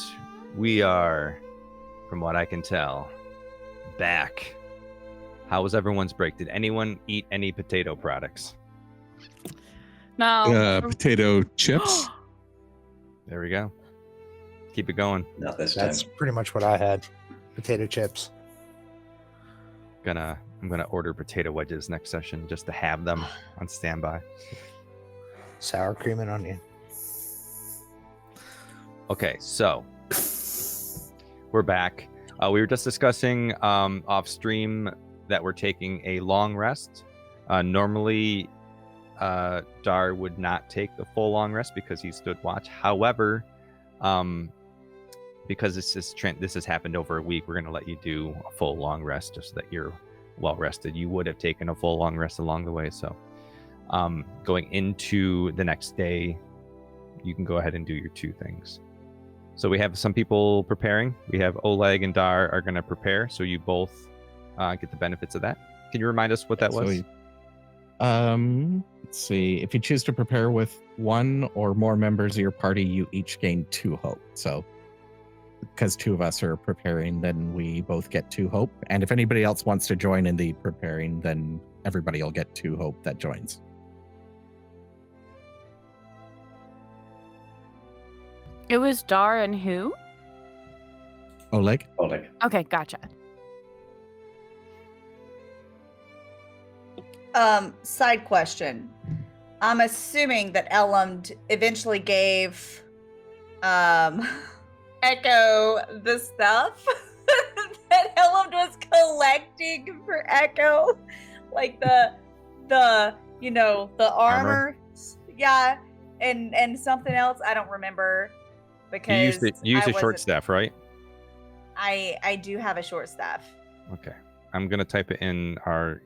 we are, from what I can tell, back. How was everyone's break? Did anyone eat any potato products? No. Potato chips. There we go. Keep it going. Not this time. That's pretty much what I had. Potato chips. I'm gonna order potato wedges next session just to have them on standby. Sour cream and onion. Okay, so we're back. We were just discussing off stream that we're taking a long rest. Normally, Dar would not take the full long rest because he stood watch. However, because this has happened over a week, we're going to let you do a full long rest just so that you're well rested. You would have taken a full long rest along the way, so going into the next day, you can go ahead and do your 2 things. So we have some people preparing. We have Oleg and Dar are going to prepare, so you both get the benefits of that. Can you remind us what that was? Let's see. If you choose to prepare with 1 or more members of your party, you each gain 2 hope. So because 2 of us are preparing, then we both get 2 hope. And if anybody else wants to join in the preparing, then everybody will get 2 hope that joins. It was Dar and who? Oleg? Oleg. Okay, gotcha. Side question. I'm assuming that Elmd eventually gave Echo the stuff that Elmd was collecting for Echo, like the armor. Yeah, and something else I don't remember because you used a short staff, right? I do have a short staff. Okay, I'm gonna type it in our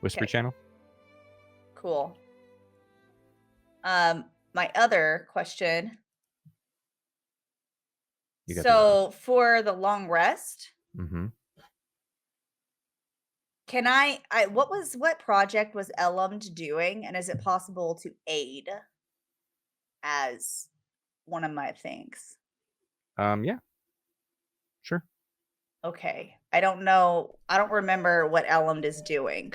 Whisper channel. Cool. My other question. So for the long rest, can what project was Elmd doing, and is it possible to aid as one of my things? Yeah. Sure. Okay. I don't know. I don't remember what Elmd is doing.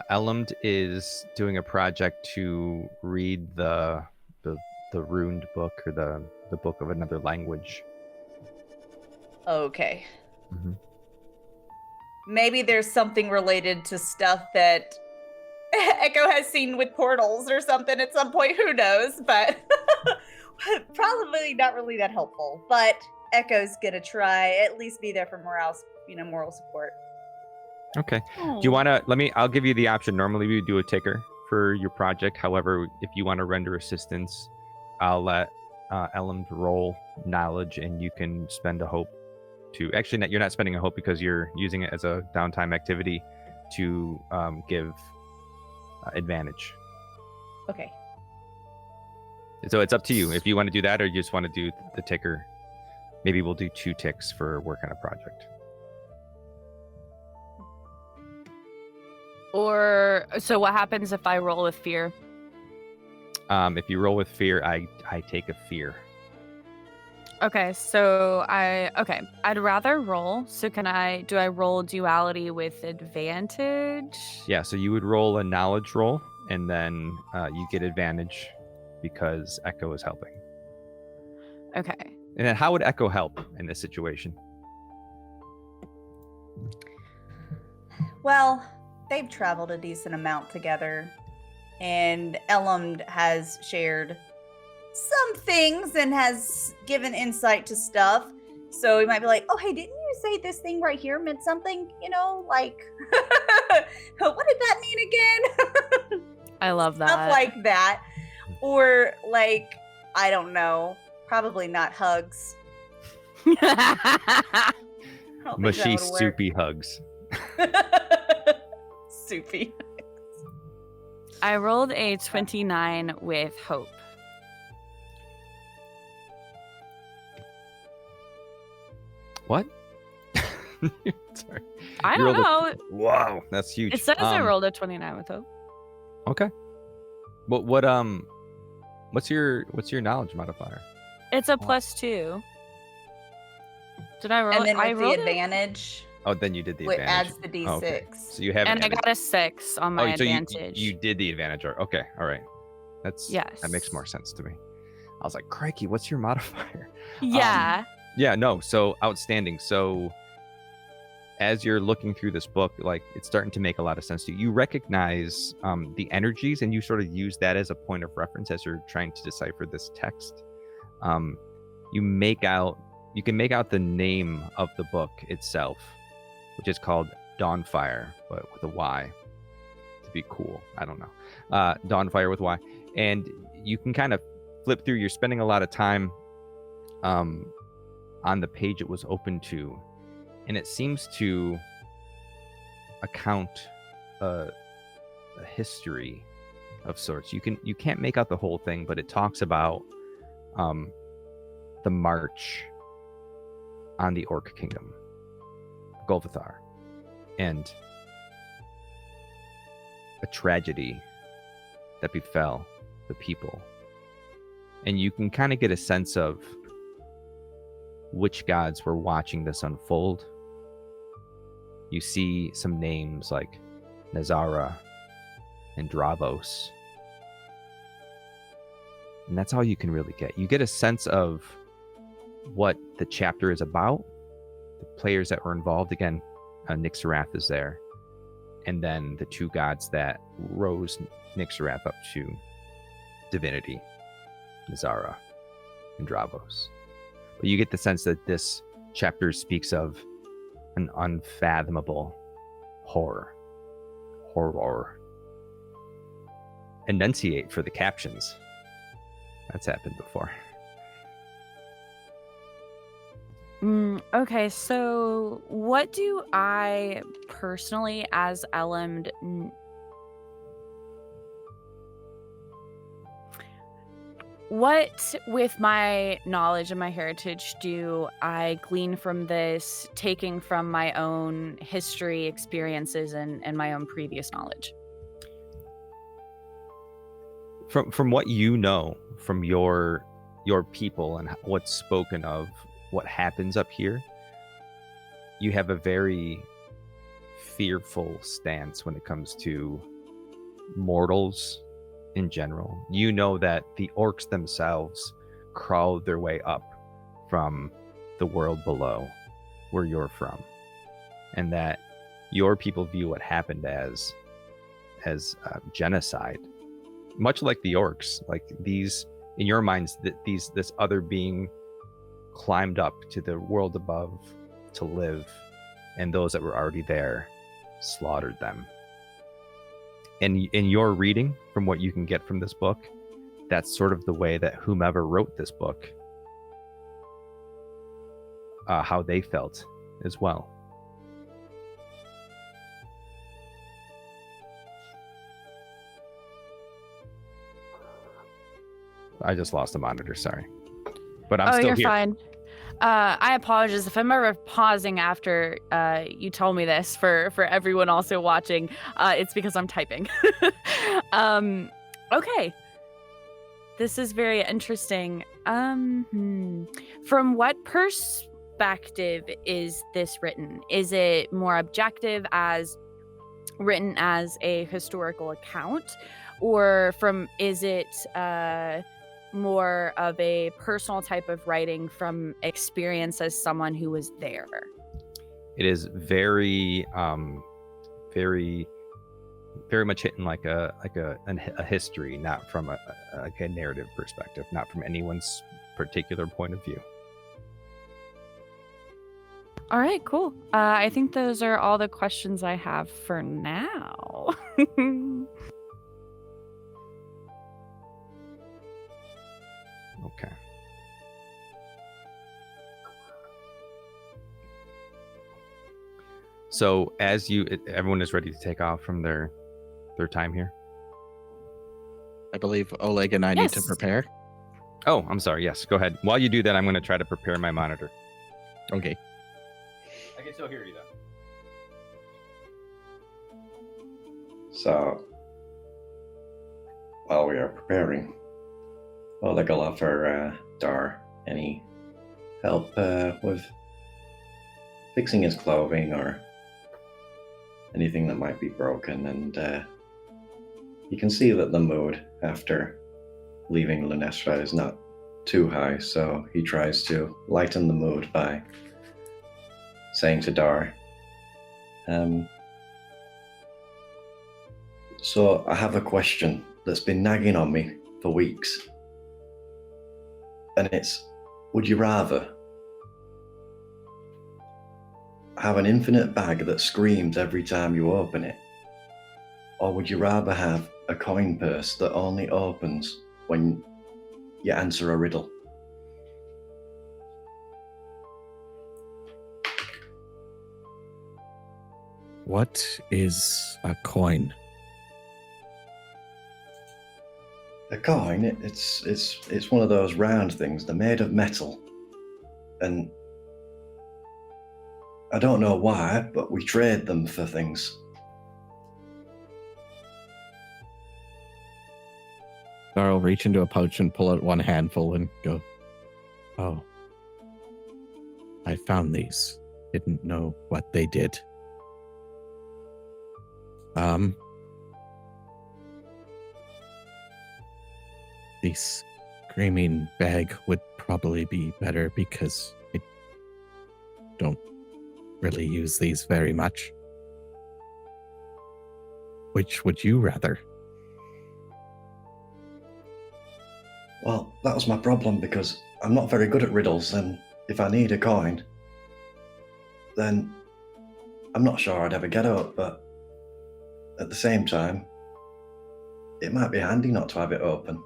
Elmd is doing a project to read the runed book, or the book of another language. Okay. Maybe there's something related to stuff that Echo has seen with portals or something at some point. Who knows? But probably not really that helpful. But Echo's gonna try at least be there for moral support. Okay. Do you want to I'll give you the option. Normally we would do a ticker for your project. However, if you want to render assistance, I'll let Elmd roll knowledge, and you can spend a hope to actually you're not spending a hope because you're using it as a downtime activity to give advantage. Okay. So it's up to you if you want to do that, or you just want to do the ticker. Maybe we'll do 2 ticks for work on a project. Or so what happens if I roll with fear? If you roll with fear, I take a fear. Okay, so I'd rather roll. So do I roll duality with advantage? Yeah, so you would roll a knowledge roll, and then you get advantage because Echo is helping. Okay. And then how would Echo help in this situation? Well, they've traveled a decent amount together, and Elmd has shared some things and has given insight to stuff. So we might be like, oh, hey, didn't you say this thing right here meant something? Like, what did that mean again? I love that. Stuff like that. Or like, I don't know, probably not hugs. Mushy, soupy hugs. Soupy. I rolled a 29 with hope. What? Sorry. I don't know. Wow, that's huge. It says I rolled a 29 with hope. Okay. What's your knowledge modifier? It's a +2. Did I roll? And then I with the rolled advantage. Oh, then you did the It advantage. adds the D6. Okay. So you have. And I got a 6 on my advantage. So you did the advantage. Okay. All right. Yes. That makes more sense to me. I was like, crikey, what's your modifier? Yeah. Yeah. No. So outstanding. So as you're looking through this book, like it's starting to make a lot of sense to you. You recognize the energies, and you sort of use that as a point of reference as you're trying to decipher this text. You can make out the name of the book itself, which is called Dawnfire, but with a Y to be cool. I don't know. Dawnfire with Y. And you can kind of flip through. You're spending a lot of time on the page it was open to, and it seems to account a history of sorts. You can't make out the whole thing, but it talks about the march on the Orc Kingdom, Golvathar, and a tragedy that befell the people. And you can kind of get a sense of which gods were watching this unfold. You see some names like Nazara and Dravos. And that's all you can really get. You get a sense of what the chapter is about, the players that were involved. Again, Nyxarath is there. And then the two gods that rose Nyxarath up to divinity, Nazara and Dravos. But you get the sense that this chapter speaks of an unfathomable horror. Enunciate for the captions. That's happened before. Okay, so what do I personally, as Elend, what with my knowledge and my heritage do I glean from this, taking from my own history, experiences, and my own previous knowledge? From what you know, from your people and what's spoken of, what happens up here, you have a very fearful stance when it comes to mortals in general. You know that the orcs themselves crawled their way up from the world below where you're from, and that your people view what happened as genocide, much like the orcs. Like these, in your minds, that this other being climbed up to the world above to live, and those that were already there slaughtered them. And in your reading, from what you can get from this book, that's sort of the way that whomever wrote this book, how they felt as well. I just lost the monitor, sorry. But I'm still you're here. Fine. I apologize if I'm ever pausing after you told me this for everyone also watching. It's because I'm typing. Okay. This is very interesting. From what perspective is this written? Is it more objective, as written as a historical account, or is it more of a personal type of writing from experience as someone who was there? It is very very much hitting like a history, not from a narrative perspective, not from anyone's particular point of view. All right, cool. I think those are all the questions I have for now. Okay. So as everyone is ready to take off from their time here. I believe Oleg and I need to prepare. Oh, I'm sorry. Yes, go ahead. While you do that, I'm going to try to prepare my monitor. Okay. I can still hear you though. So, while we are preparing, Oleg will offer Dar any help with fixing his clothing or anything that might be broken, and you can see that the mood after leaving Lunessra is not too high, so he tries to lighten the mood by saying to Dar, So I have a question that's been nagging on me for weeks. And it's, would you rather have an infinite bag that screams every time you open it? Or would you rather have a coin purse that only opens when you answer a riddle? What is a coin? A coin, it's one of those round things. They're made of metal. And I don't know why, but we trade them for things. I'll reach into a pouch and pull out one handful and go, oh, I found these. Didn't know what they did. The screaming bag would probably be better because I don't really use these very much. Which would you rather? Well, that was my problem because I'm not very good at riddles, and if I need a coin, then I'm not sure I'd ever get it, but at the same time, it might be handy not to have it open.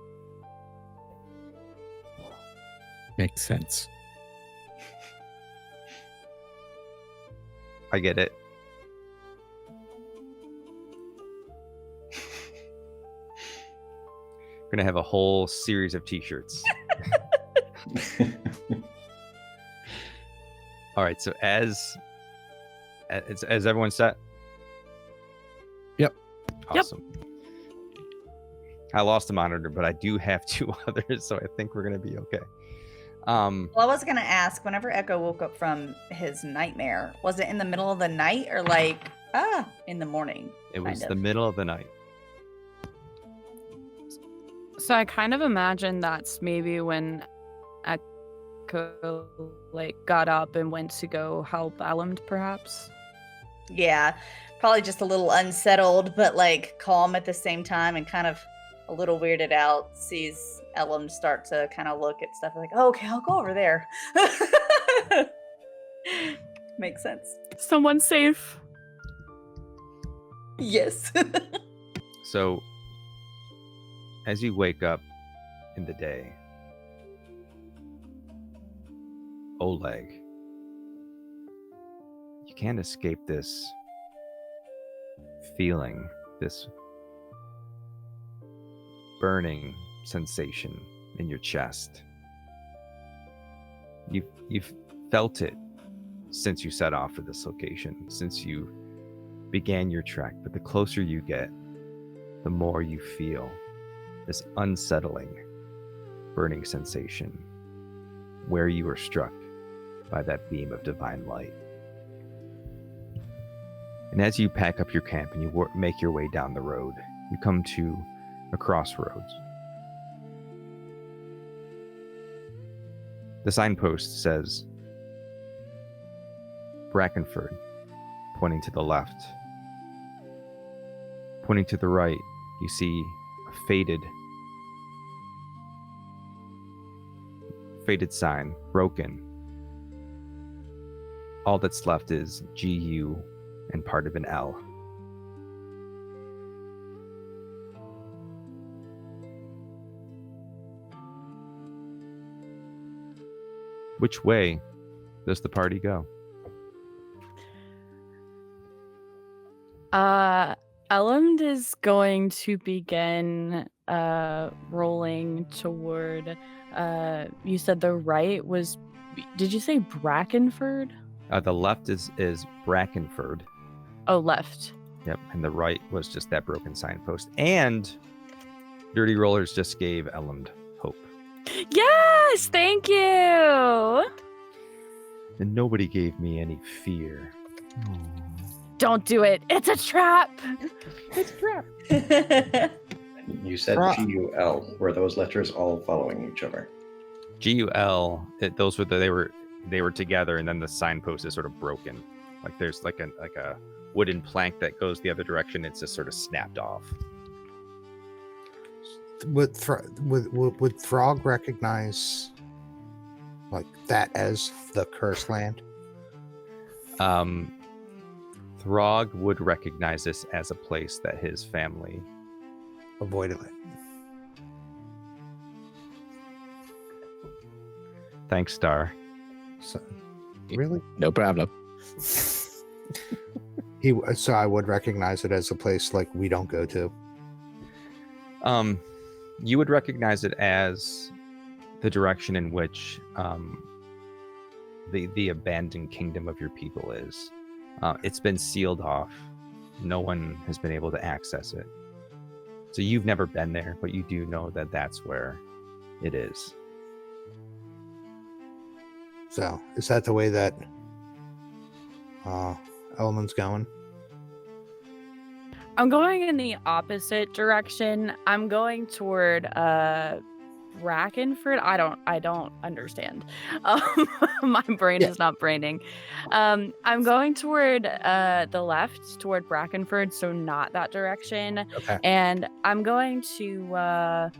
Makes sense. I get it. We're gonna have a whole series of t-shirts. All right, so as everyone set? Yep. Awesome. Yep. I lost a monitor, but I do have 2 others, so I think we're gonna be okay. Well, I was gonna ask, whenever Echo woke up from his nightmare, was it in the middle of the night or like in the morning? It was the middle of the night. So I kind of imagine that's maybe when Echo like got up and went to go help Elland, perhaps. Yeah, probably just a little unsettled, but like calm at the same time, and kind of a little weirded out. Sees Ellum start to kind of look at stuff like, oh, okay, I'll go over there. Makes sense. Someone safe. Yes. So, as you wake up in the day, Oleg, you can't escape this feeling, this burning sensation in your chest. You've felt it since you set off for this location, since you began your trek, but the closer you get, the more you feel this unsettling, burning sensation where you were struck by that beam of divine light. And as you pack up your camp and you make your way down the road, you come to a crossroads. The signpost says Brackenford, pointing to the left. Pointing to the right, you see a faded sign, broken. All that's left is GU and part of an L. Which way does the party go? Elland is going to begin rolling toward you said the right was, did you say Brackenford? The left is Brackenford. Oh, left. Yep, and the right was just that broken signpost. And Dirty Rollers just gave Elland hope. Yes, thank you. And nobody gave me any fear. Don't do it. It's a trap. It's a trap. You said GUL. Were those letters all following each other? GUL. Those were they were together, and then the signpost is sort of broken. Like there's like a wooden plank that goes the other direction. It's just sort of snapped off. Would Throg recognize like that as the cursed land? Throg would recognize this as a place that his family avoided it. Thanks, Star. So, really? No problem. So I would recognize it as a place like we don't go to. You would recognize it as the direction in which the abandoned kingdom of your people is. It's been sealed off. No one has been able to access it. So you've never been there, but you do know that that's where it is. So is that the way that Elman's going? I'm going in the opposite direction. I'm going toward Brackenford. I don't understand. My brain is not braining. I'm going toward the left, toward Brackenford, so not that direction. Okay. And I'm going to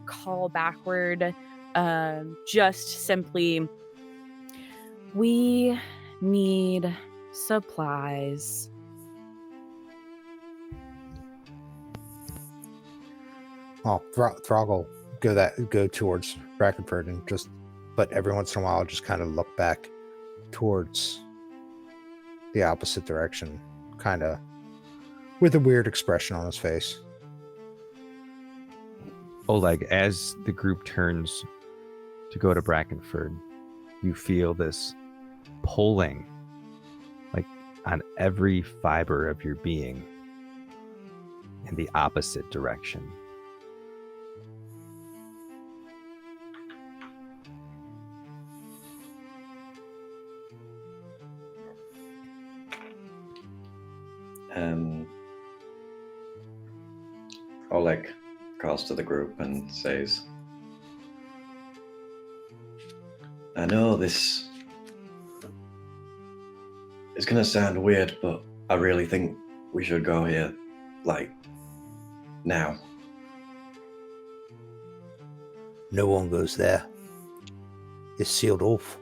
call backward, just simply, we need supplies. Well, Throg will go towards Brackenford and but every once in a while just kind of look back towards the opposite direction, kind of with a weird expression on his face. Oleg, as the group turns to go to Brackenford, you feel this pulling, like on every fiber of your being, in the opposite direction. Oleg calls to the group and says, I know this is going to sound weird, but I really think we should go here, like, now. No one goes there. It's sealed off.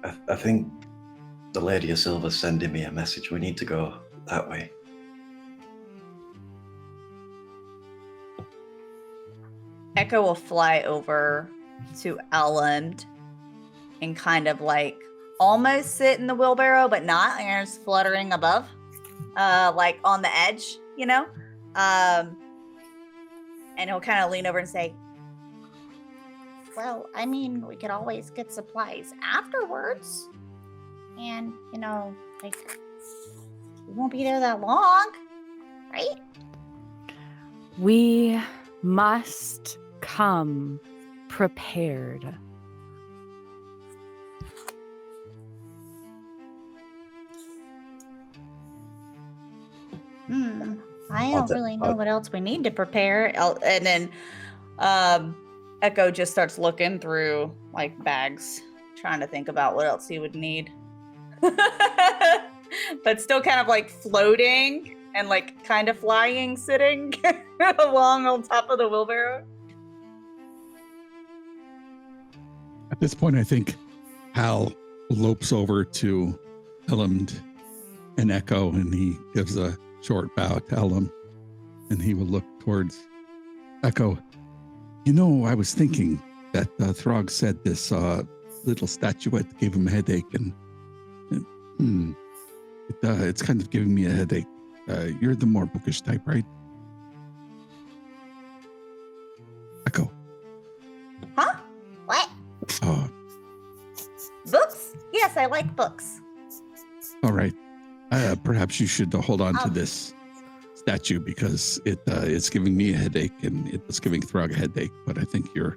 I think the Lady of Silver's sending me a message. We need to go that way. Echo will fly over to Elland and kind of like almost sit in the wheelbarrow, but not. And it's fluttering above, like on the edge, you know? And he'll kind of lean over and say, Well, I mean, we could always get supplies afterwards. And, like, we won't be there that long, right? We must come prepared. I don't really know what else we need to prepare. and then Echo just starts looking through like bags, trying to think about what else he would need. But still kind of like floating and like kind of flying, sitting along on top of the wheelbarrow. At this point, I think Hal lopes over to Elland and Echo, and he gives a short bow to Elam, and he will look towards Echo. I was thinking that Throg said this little statuette gave him a headache, and it's kind of giving me a headache. You're the more bookish type, right? Echo. Huh? What? Books? Yes, I like books. All right. Perhaps you should hold on to this statue because it's giving me a headache and it's giving Throg a headache. But I think for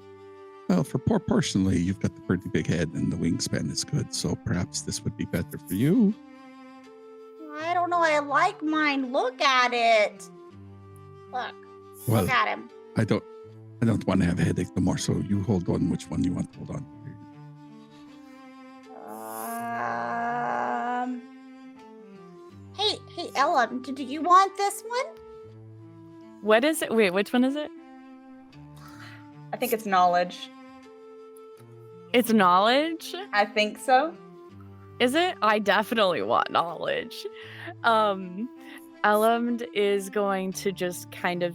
proportionally, you've got the pretty big head and the wingspan is good. So perhaps this would be better for you. I don't know. I like mine. Look at it. Look at him. I don't want to have a headache no more. So you hold on which one you want to hold on. Ellen, do you want this one? What is it? Wait, which one is it? I think it's knowledge. It's knowledge? I think so. Is it? I definitely want knowledge. Elmd is going to just kind of,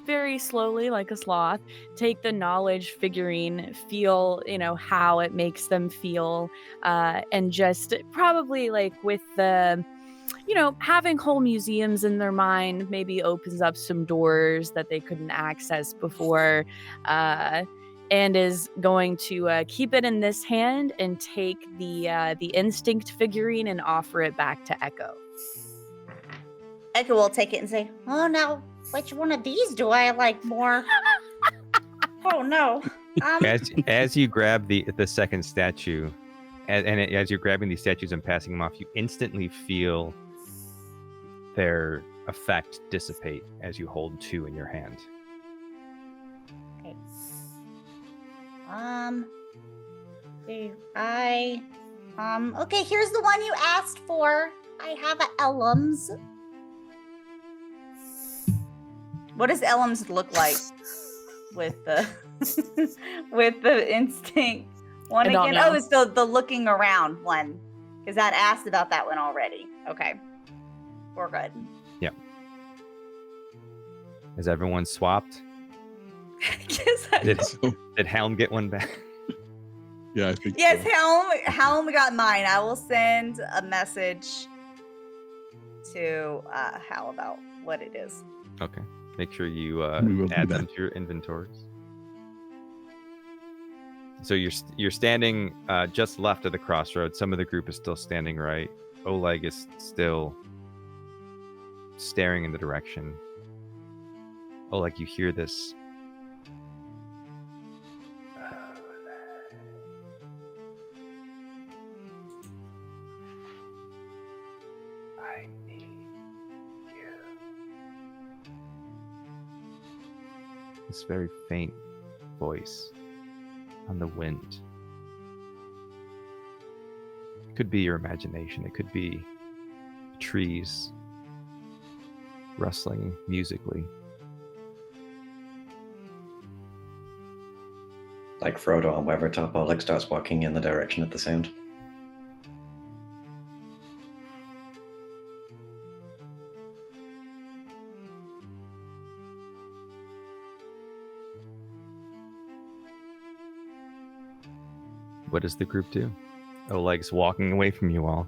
very slowly, like a sloth, take the knowledge figurine, feel, how it makes them feel, and just probably like with the, having whole museums in their mind maybe opens up some doors that they couldn't access before, and is going to keep it in this hand and take the instinct figurine and offer it back to Echo. Echo will take it and say, "Oh no, which one of these do I like more?" Oh no. As you grab the second statue, as you're grabbing these statues and passing them off, you instantly feel their effect dissipate as you hold two in your hand. Okay. Okay, here's the one you asked for. I have a Elms. What does Elms look like with the with the instinct one I don't again? know. Oh, it's the looking around one. Because that asked about that one already. Okay. We're good. Yep. Has everyone swapped? Yes, Did Helm get one back? Yeah, I think yes, so. Helm got mine. I will send a message to Hal about what it is. Okay. Make sure you We will do add them that. to your inventories. So you're standing just left of the crossroads. Some of the group is still standing right. Oleg is still staring in the direction. Oleg, you hear this. I need you. This very faint voice on the wind. It could be your imagination. It could be trees rustling musically. Like Frodo on Weathertop, Oleg starts walking in the direction of the sound. What does the group do? Oleg's walking away from you all.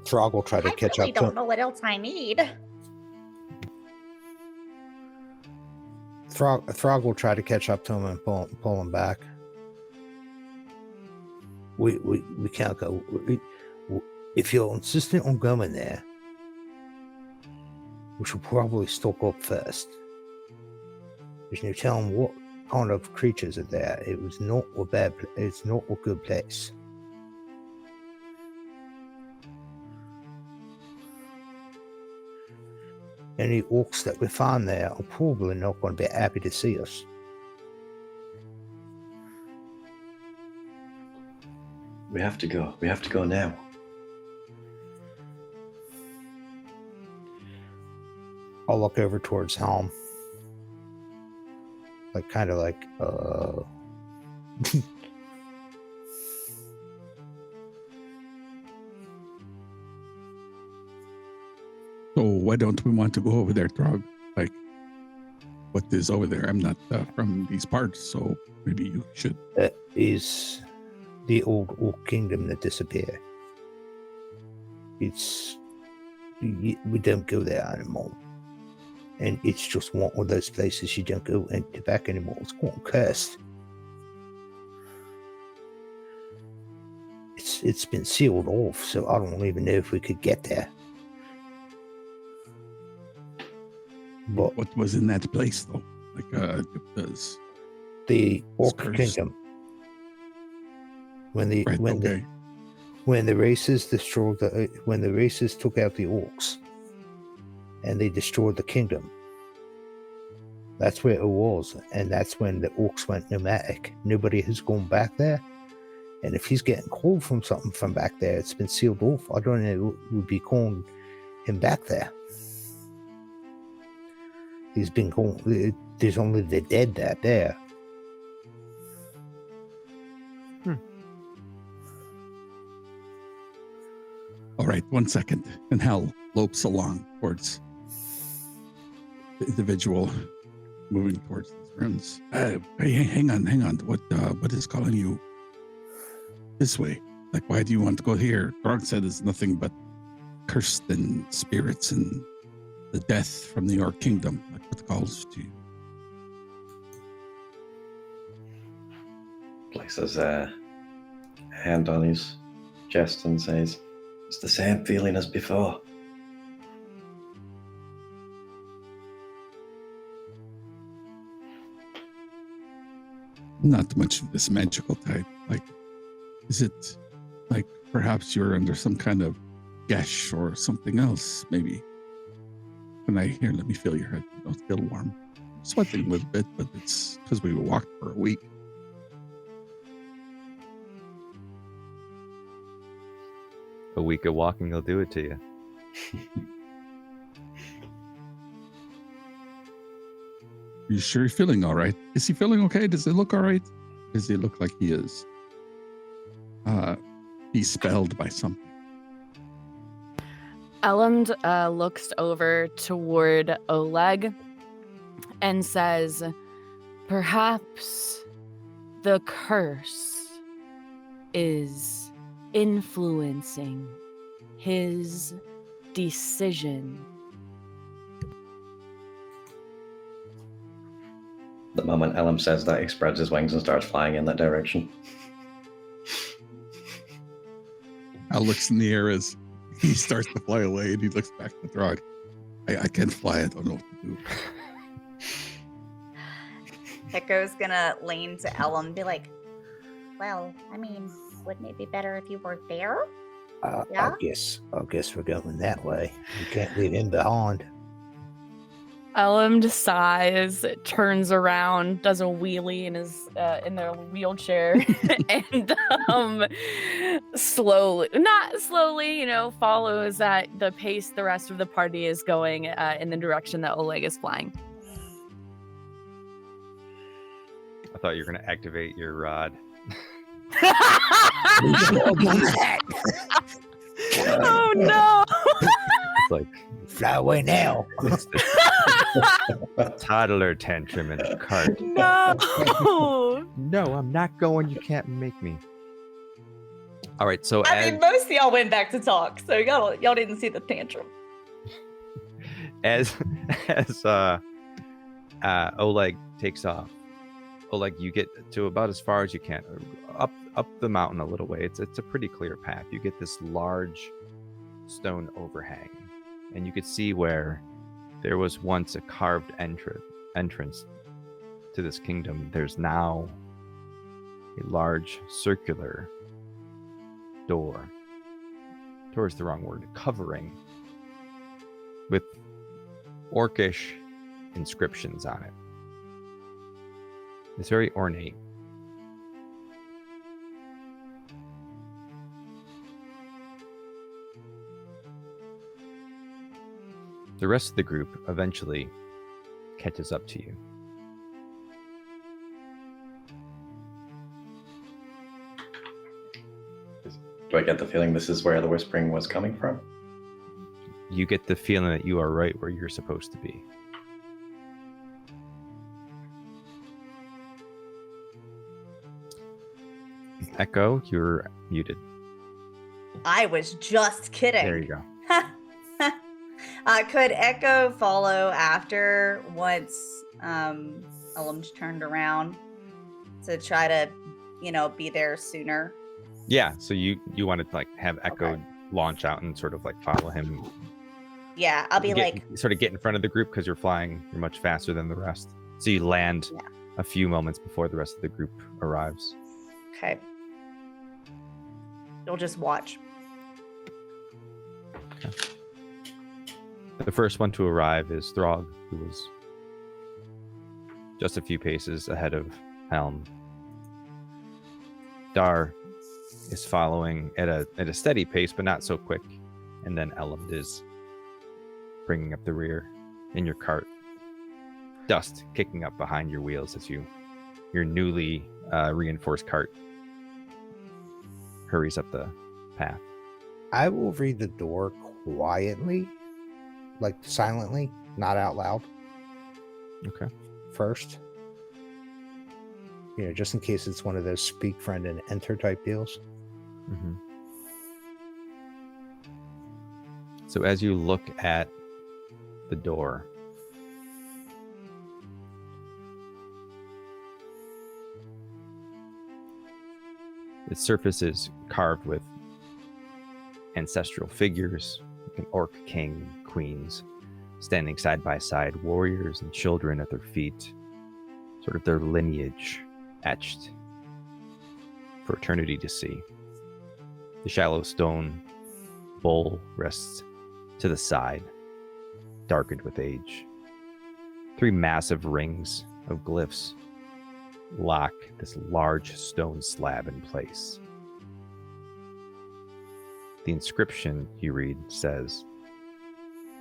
Throg will try to I catch really up to don't him. know what else I need. Throg will try to catch up to him and pull him back. We can't go. If you're insistent on going there, we should probably stock up first. There's no telling what kind of creatures are there. It was not a bad. It's not a good place. Any orcs that we find there are probably not going to be happy to see us. We have to go. We have to go now. I'll look over towards Helm. Kind of like, So why don't we want to go over there, Throg? Like, what is over there? I'm not from these parts, so maybe you should. is the old orc kingdom that disappeared. We don't go there anymore. And it's just one of those places you don't go back anymore. It's quite cursed. It's been sealed off, so I don't even know if we could get there. But What was in that place, though? Like, does the orc cursed. kingdom, when the okay. when the races destroyed when the races took out the orcs and they destroyed the kingdom, that's where it was, and that's when the orcs went nomadic. Nobody has gone back there, And if he's getting cold from something from back there, it's been sealed off. I don't know what would be calling him back there. He's been going. There's only the dead that there. All right, 1 second. And Hal lopes along towards the individual moving towards these ruins. Hey, hang on. What is calling you this way? Like, why do you want to go here? Grog said it's nothing but cursed and spirits and the death from the Orc Kingdom. Like, what calls to you? Places a hand on his chest and says, "It's the same feeling as before." Not much of this magical type. Like, is it like perhaps you're under some kind of gash or something else, maybe? Let me feel your head. Don't feel warm. I'm sweating a little bit, but it's because we walked for a week. A week of walking will do it to you. You sure you're feeling all right? Is he feeling okay? Does it look all right? Does he look like he is bespelled by something? Elend looks over toward Oleg and says, "Perhaps the curse is influencing his decision." The moment Elam says that, he spreads his wings and starts flying in that direction. Al looks in the air as he starts to fly away, and he looks back at Throg. I can't fly. I don't know what to do. Echo's gonna lean to Elam and be like, Well, I mean, wouldn't it be better if you were there? I guess we're going that way. We can't leave him behind. Elend sighs, turns around, does a wheelie in his in their wheelchair, and not slowly, follows at the pace the rest of the party is going in the direction that Oleg is flying. I thought you were going to activate your rod. Oh no! It's like, fly away now. Toddler tantrum in a cart. No! No, I'm not going. You can't make me. All right, so I mean, most of y'all went back to talk, so y'all didn't see the tantrum. as Oleg takes off, Oleg, you get to about as far as you can, up the mountain a little way. It's a pretty clear path. You get this large stone overhang, and you could see where there was once a carved entrance to this kingdom. There's now a large circular door. Door is the wrong word. Covering with orcish inscriptions on it. It's very ornate. The rest of the group eventually catches up to you. Do I get the feeling this is where the whispering was coming from? You get the feeling that you are right where you're supposed to be. Echo, you're muted. I was just kidding. There you go. Could Echo follow after once Elam's turned around to try to, be there sooner? Yeah, so you wanted to have Echo launch out and sort of follow him. Yeah, I'll be sort of get in front of the group because you're much faster than the rest. So you land a few moments before the rest of the group arrives. Okay. You'll just watch. Okay. The first one to arrive is Throg, who was just a few paces ahead of Helm. Dar is following at a steady pace, but not so quick. And then Elland is bringing up the rear in your cart. Dust kicking up behind your wheels as your newly reinforced cart hurries up the path. I will read the door quietly, like silently, not out loud. Okay. First. Just in case it's one of those speak, friend, and enter type deals. Mm-hmm. So as you look at the door, its surface is carved with ancestral figures, like an orc king and queens, standing side by side, warriors and children at their feet, sort of their lineage etched for eternity to see. The shallow stone bowl rests to the side, darkened with age. 3 massive rings of glyphs lock this large stone slab in place. The inscription you read says,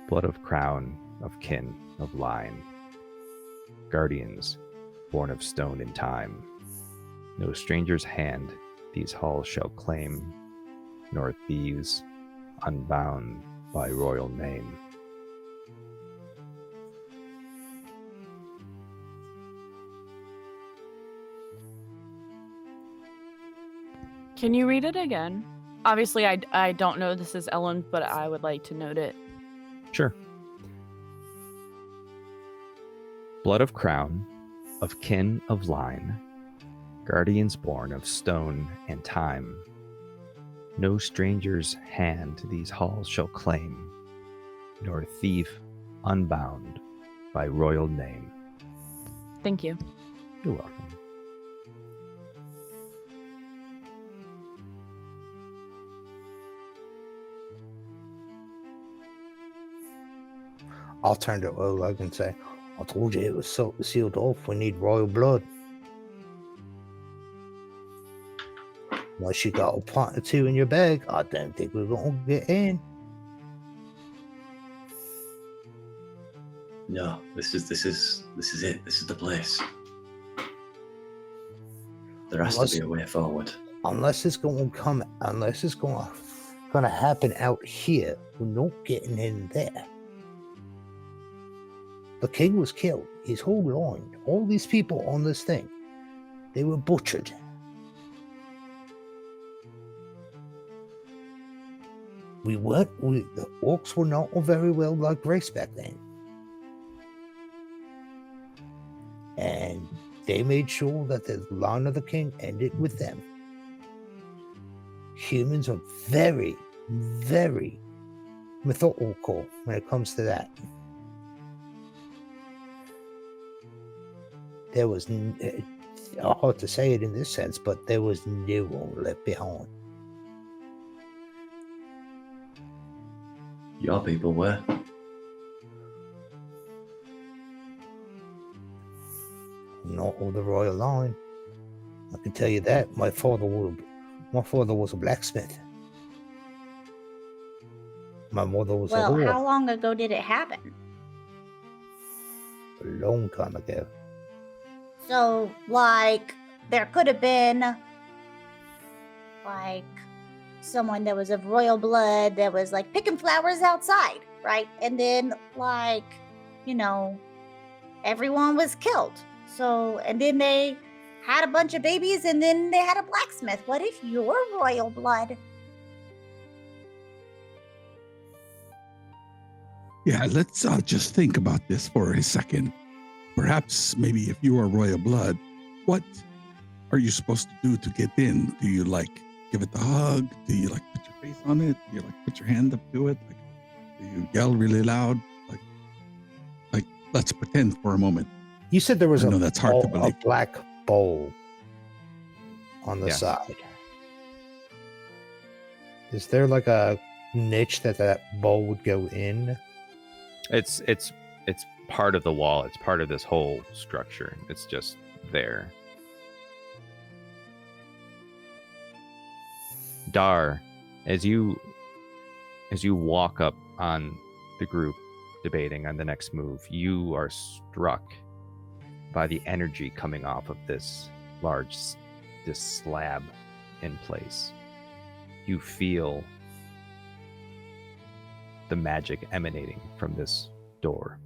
"Blood of crown, of kin, of line, guardians born of stone in time. No stranger's hand these halls shall claim, nor thieves unbound by royal name." Can you read it again? Obviously, I don't know this is Ellen, but I would like to note it. Sure. Blood of crown, of kin, of line, guardians born of stone and time. No stranger's hand these halls shall claim, nor thief unbound by royal name. Thank you. You're welcome. I'll turn to Oleg and say, "I told you it was sealed off. We need royal blood. Unless you got a pint or 2 in your bag, I don't think we're going to get in." No, this is it. This is the place. There has to be a way forward. Unless it's going to happen out here, we're not getting in there. The king was killed. His whole line, all these people on this thing, they were butchered. The orcs were not a very well liked race back then. And they made sure that the line of the king ended with them. Humans are very, very methodical when it comes to that. There was, hard to say it in this sense, but there was no one left behind. Your people were. Not all the royal line. I can tell you that. My father was a blacksmith. My mother was a Well, whore. how long ago did it happen? A long time ago. So, there could have been, someone that was of royal blood that was, picking flowers outside, right? And then, everyone was killed. So, and then they had a bunch of babies, and then they had a blacksmith. What if you're royal blood? Yeah, let's just think about this for a second. Perhaps maybe if you are royal blood, what are you supposed to do to get in? Do you give it a hug? Do you put your face on it? Do you put your hand up to it? Do you yell really loud? Let's pretend for a moment. You said there was that's hard to a believe. black bowl on the Yes. side. Is there a niche that bowl would go in? It's part of the wall. It's part of this whole structure. It's just there. Dar, as you walk up on the group debating on the next move, you are struck by the energy coming off of this slab in place. You feel the magic emanating from this door.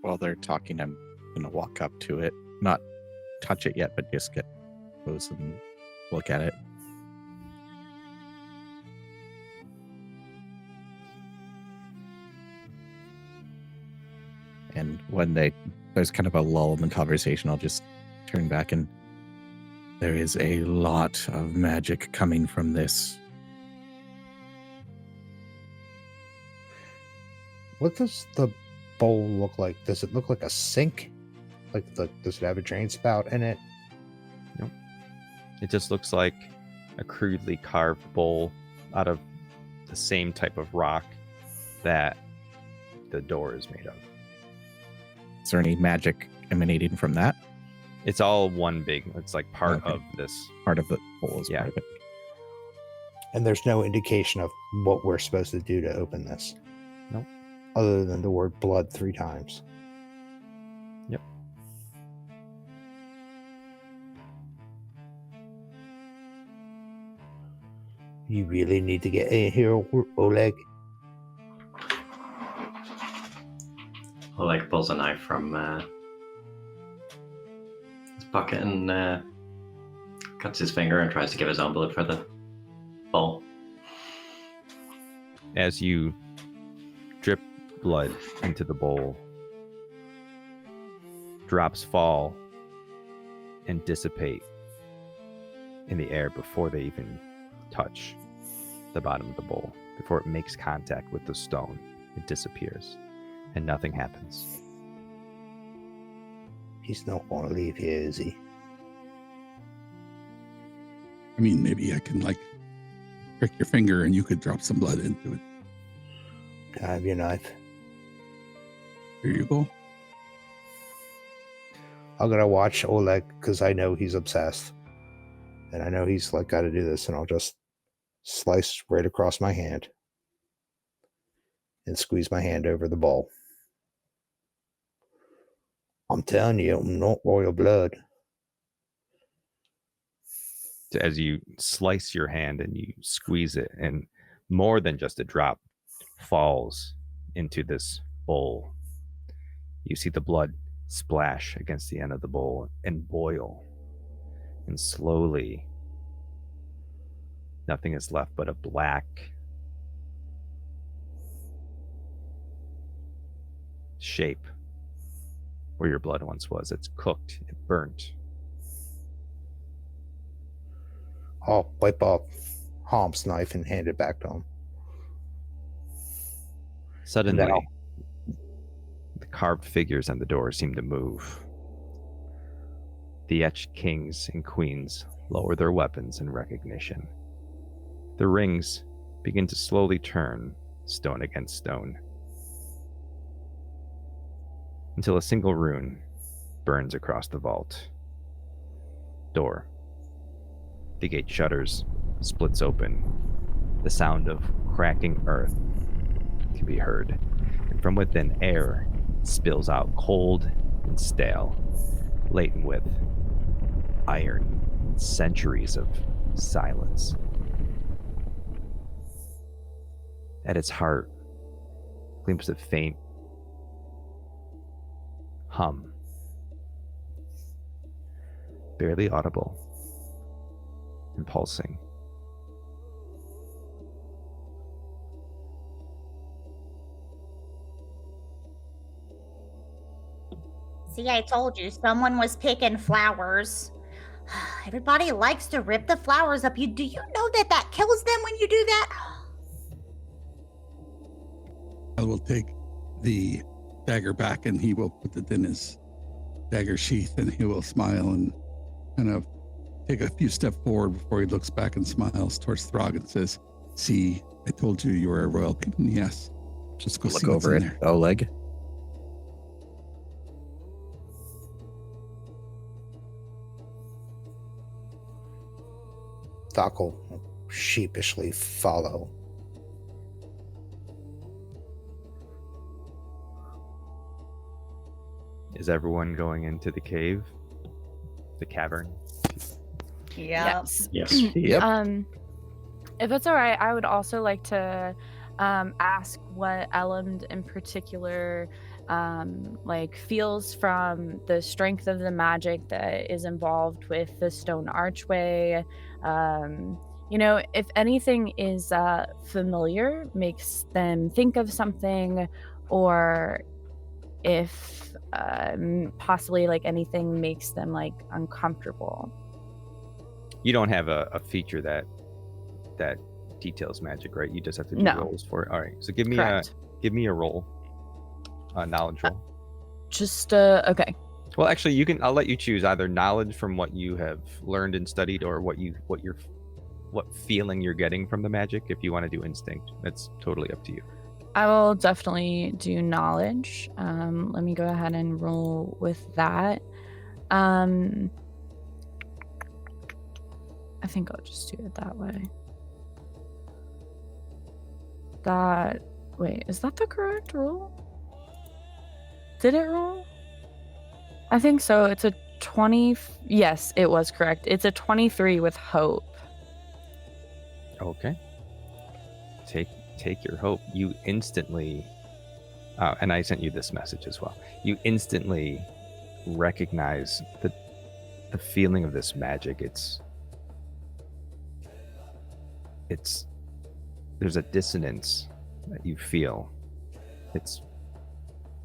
While they're talking, I'm gonna walk up to it, not touch it yet, but just get close and look at it. And when there's kind of a lull in the conversation, I'll just turn back and there is a lot of magic coming from this. What does the bowl look like? Does it look like a sink? Does it have a drain spout in it? Nope. It just looks like a crudely carved bowl out of the same type of rock that the door is made of. Is there any magic emanating from that? It's all one big, it's like part of this. Part of the bowl is part of it. And there's no indication of what we're supposed to do to open this? Nope. Other than the word blood 3 times. Yep. You really need to get in here, Oleg. Oleg pulls a knife from his pocket and cuts his finger and tries to give his own blood for the bowl. As you drip blood into the bowl, drops fall and dissipate in the air before they even touch the bottom of the bowl. Before it makes contact with the stone, it disappears and nothing happens. He's not going to leave here, is he? I mean, maybe I can prick your finger and you could drop some blood into it. Can I have your knife? Here you go. I'm going to watch Oleg because I know he's obsessed. And I know he's got to do this, and I'll just slice right across my hand and squeeze my hand over the bowl. I'm telling you, I'm not royal blood. As you slice your hand and you squeeze it, and more than just a drop falls into this bowl, you see the blood splash against the end of the bowl and boil. And slowly, nothing is left but a black shape where your blood once was. It's cooked, it burnt. I'll wipe off Homp's knife and hand it back to him. Suddenly, the carved figures on the door seem to move. The etched kings and queens lower their weapons in recognition. The rings begin to slowly turn, stone against stone, until a single rune burns across the vault. Door. The gate shutters, splits open. The sound of cracking earth can be heard, and from within, air spills out cold and stale, laden with iron and centuries of silence. At its heart, glimpse of faint hum, barely audible and pulsing. See, I told you, someone was picking flowers. Everybody likes to rip the flowers up. Do you know that kills them when you do that? I will take the dagger back and he will put it in his dagger sheath and he will smile and kind of take a few steps forward before he looks back and smiles towards Throg and says, "See, I told you you were a royal pagan. Yes. Just go Look see what's over in it, there." Oleg. Stock will sheepishly follow. Is everyone going into the cave? The cavern? Yeah. Yes. Yes. Yep. If it's all right, I would also like to ask what Elend in particular like feels from the strength of the magic that is involved with the stone archway. You know, if anything is familiar, makes them think of something, or if possibly like anything makes them like uncomfortable. You don't have a feature that details magic, right? You just have to do No. rolls for it. All right. So give me Correct. a roll, a knowledge roll. Just okay. Well, actually, I'll let you choose either knowledge from what you have learned and studied, or what feeling you're getting from the magic. If you want to do instinct, that's totally up to you. I will definitely do knowledge. Let me go ahead and roll with that. I think I'll just do it that way. Wait, is that the correct roll? Did it roll? I think so. It's a 20. Yes, it was correct. It's a 23 with hope. Okay. Take your hope. You instantly, and I sent you this message as well. You instantly recognize the feeling of this magic. There's a dissonance that you feel. It's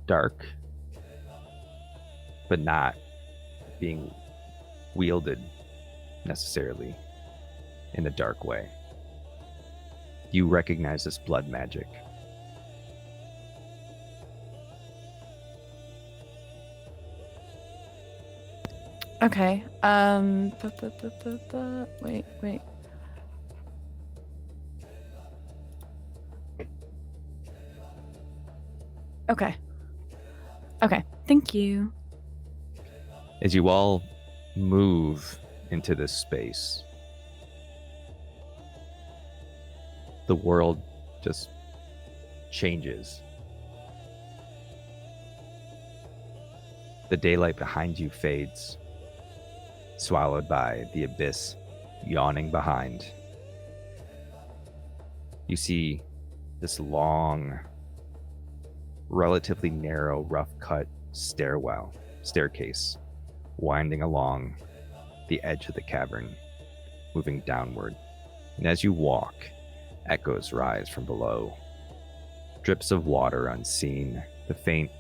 dark, but not being wielded necessarily in a dark way. You recognize this blood magic. Okay. Wait. Okay. Thank you. As you all move into this space, the world just changes. The daylight behind you fades, swallowed by the abyss yawning behind. You see this long, relatively narrow, rough-cut staircase winding along the edge of the cavern, moving downward. And as you walk, echoes rise from below. Drips of water unseen, the faint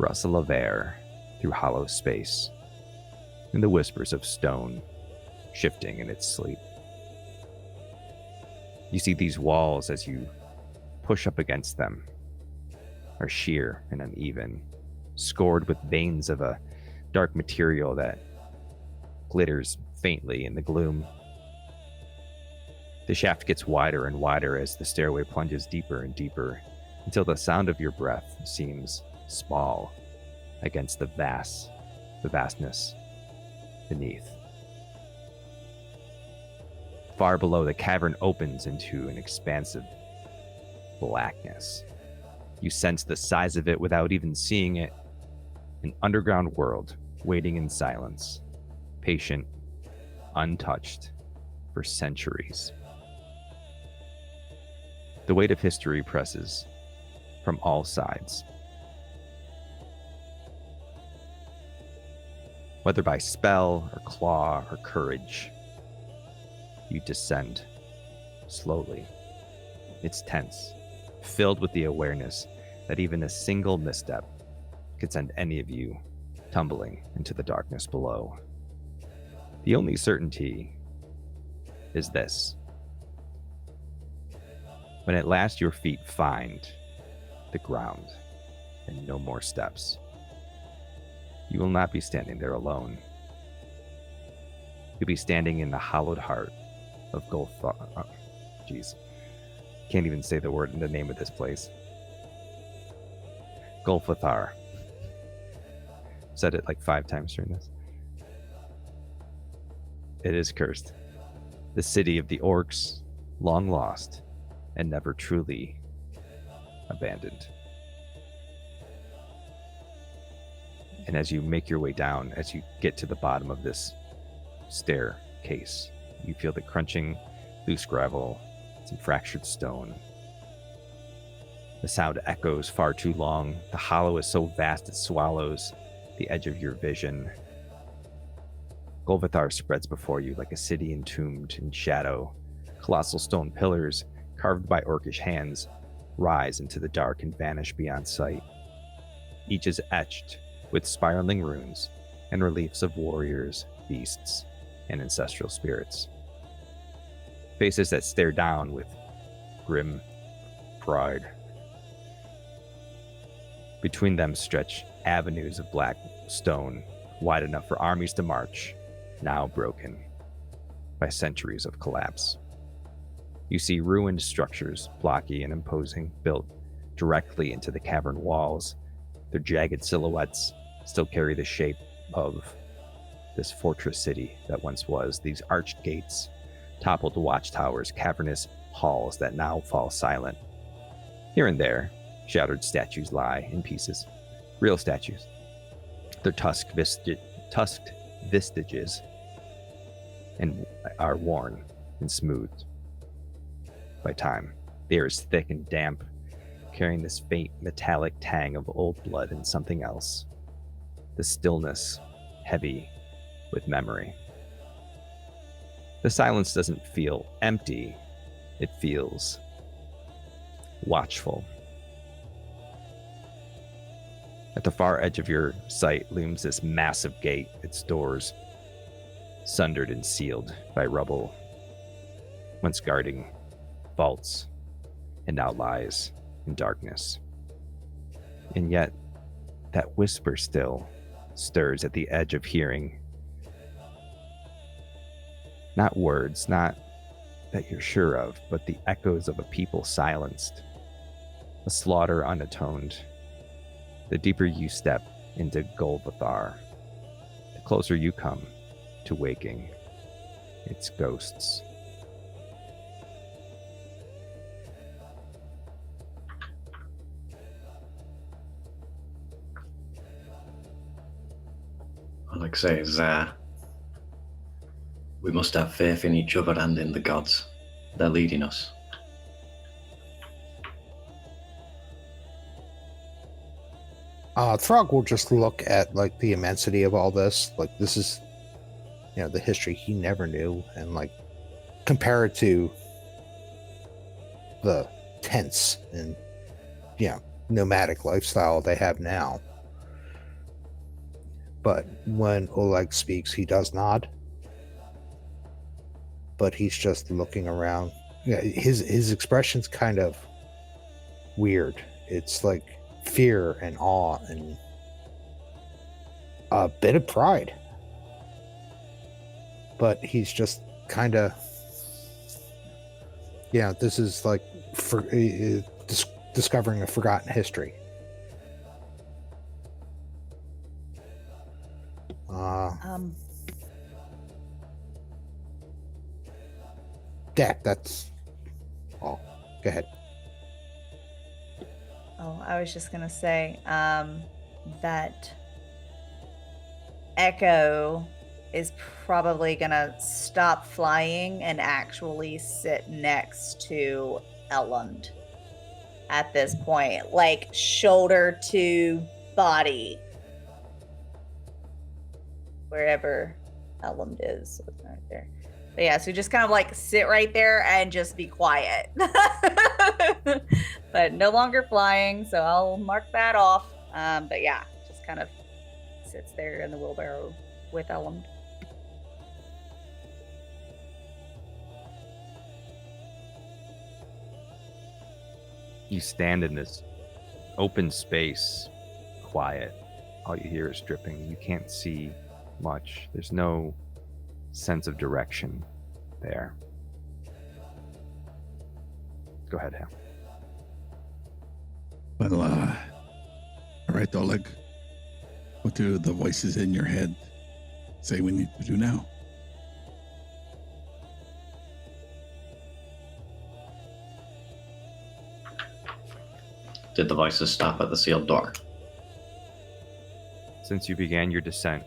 rustle of air through hollow space, and the whispers of stone shifting in its sleep. You see these walls as you push up against them are sheer and uneven, scored with veins of a dark material that glitters faintly in the gloom. The shaft gets wider and wider as the stairway plunges deeper and deeper, until the sound of your breath seems small against the vastness beneath. Far below, the cavern opens into an expansive blackness. You sense the size of it without even seeing it. An underground world waiting in silence, patient, untouched for centuries. The weight of history presses from all sides. Whether by spell or claw or courage, you descend slowly. It's tense, filled with the awareness that even a single misstep could send any of you tumbling into the darkness below. The only certainty is this: when at last your feet find the ground and no more steps, you will not be standing there alone. You'll be standing in the hollowed heart of can't even say the name of this place. Golfathar. Said it like 5 times during this. It is cursed. the city of the orcs, long lost and never truly abandoned. And as you make your way down, as you get to the bottom of this staircase, you feel the crunching loose gravel, some fractured stone. The sound echoes far too long. The hollow is so vast it swallows the edge of your vision. Golvathar spreads before you like a city entombed in shadow. Colossal stone pillars, carved by orcish hands, rise into the dark and vanish beyond sight. Each is etched with spiraling runes and reliefs of warriors, beasts, and ancestral spirits. Faces that stare down with grim pride. Between them stretch avenues of black stone, wide enough for armies to march, now broken by centuries of collapse. You see ruined structures, blocky and imposing, built directly into the cavern walls. Their jagged silhouettes still carry the shape of this fortress city that once was. These arched gates, toppled watchtowers, cavernous halls that now fall silent. Here and there, shattered statues lie in pieces. Real statues. Their tusked vestiges and are worn and smoothed by time. The air is thick and damp, carrying this faint metallic tang of old blood and something else. The stillness, heavy with memory. The silence doesn't feel empty, it feels watchful. At the far edge of your sight looms this massive gate, its doors sundered and sealed by rubble, once guarding vaults, and now lies in darkness. And yet, that whisper still stirs at the edge of hearing. Not words, not that you're sure of, but the echoes of a people silenced, a slaughter unatoned. The deeper you step into Golvathar, the closer you come to waking its ghosts. Alex says, we must have faith in each other and in the gods. They're leading us. Throg will just look at like the immensity of all this. Like this is, you know, the history he never knew, and like compare it to the tents and, you know, nomadic lifestyle they have now. But when Oleg speaks, he does nod. But he's just looking around. Yeah, his expression's kind of weird. It's like fear and awe and a bit of pride. But he's just kind of, yeah, this is like discovering a forgotten history. Dak, that's all. Go ahead. Oh, I was just gonna say that Echo is probably gonna stop flying and actually sit next to Elland at this point, like shoulder to body, wherever Elland is. It's right there. But yeah, so just kind of like sit right there and just be quiet. But no longer flying, so I'll mark that off. But yeah, just kind of sits there in the wheelbarrow with Elland. You stand in this open space, quiet. All you hear is dripping. You can't see much. There's no sense of direction there. Go ahead, Hal. Well, all right, Oleg. What do the voices in your head say we need to do now? did the voices stop at the sealed door? Since you began your descent,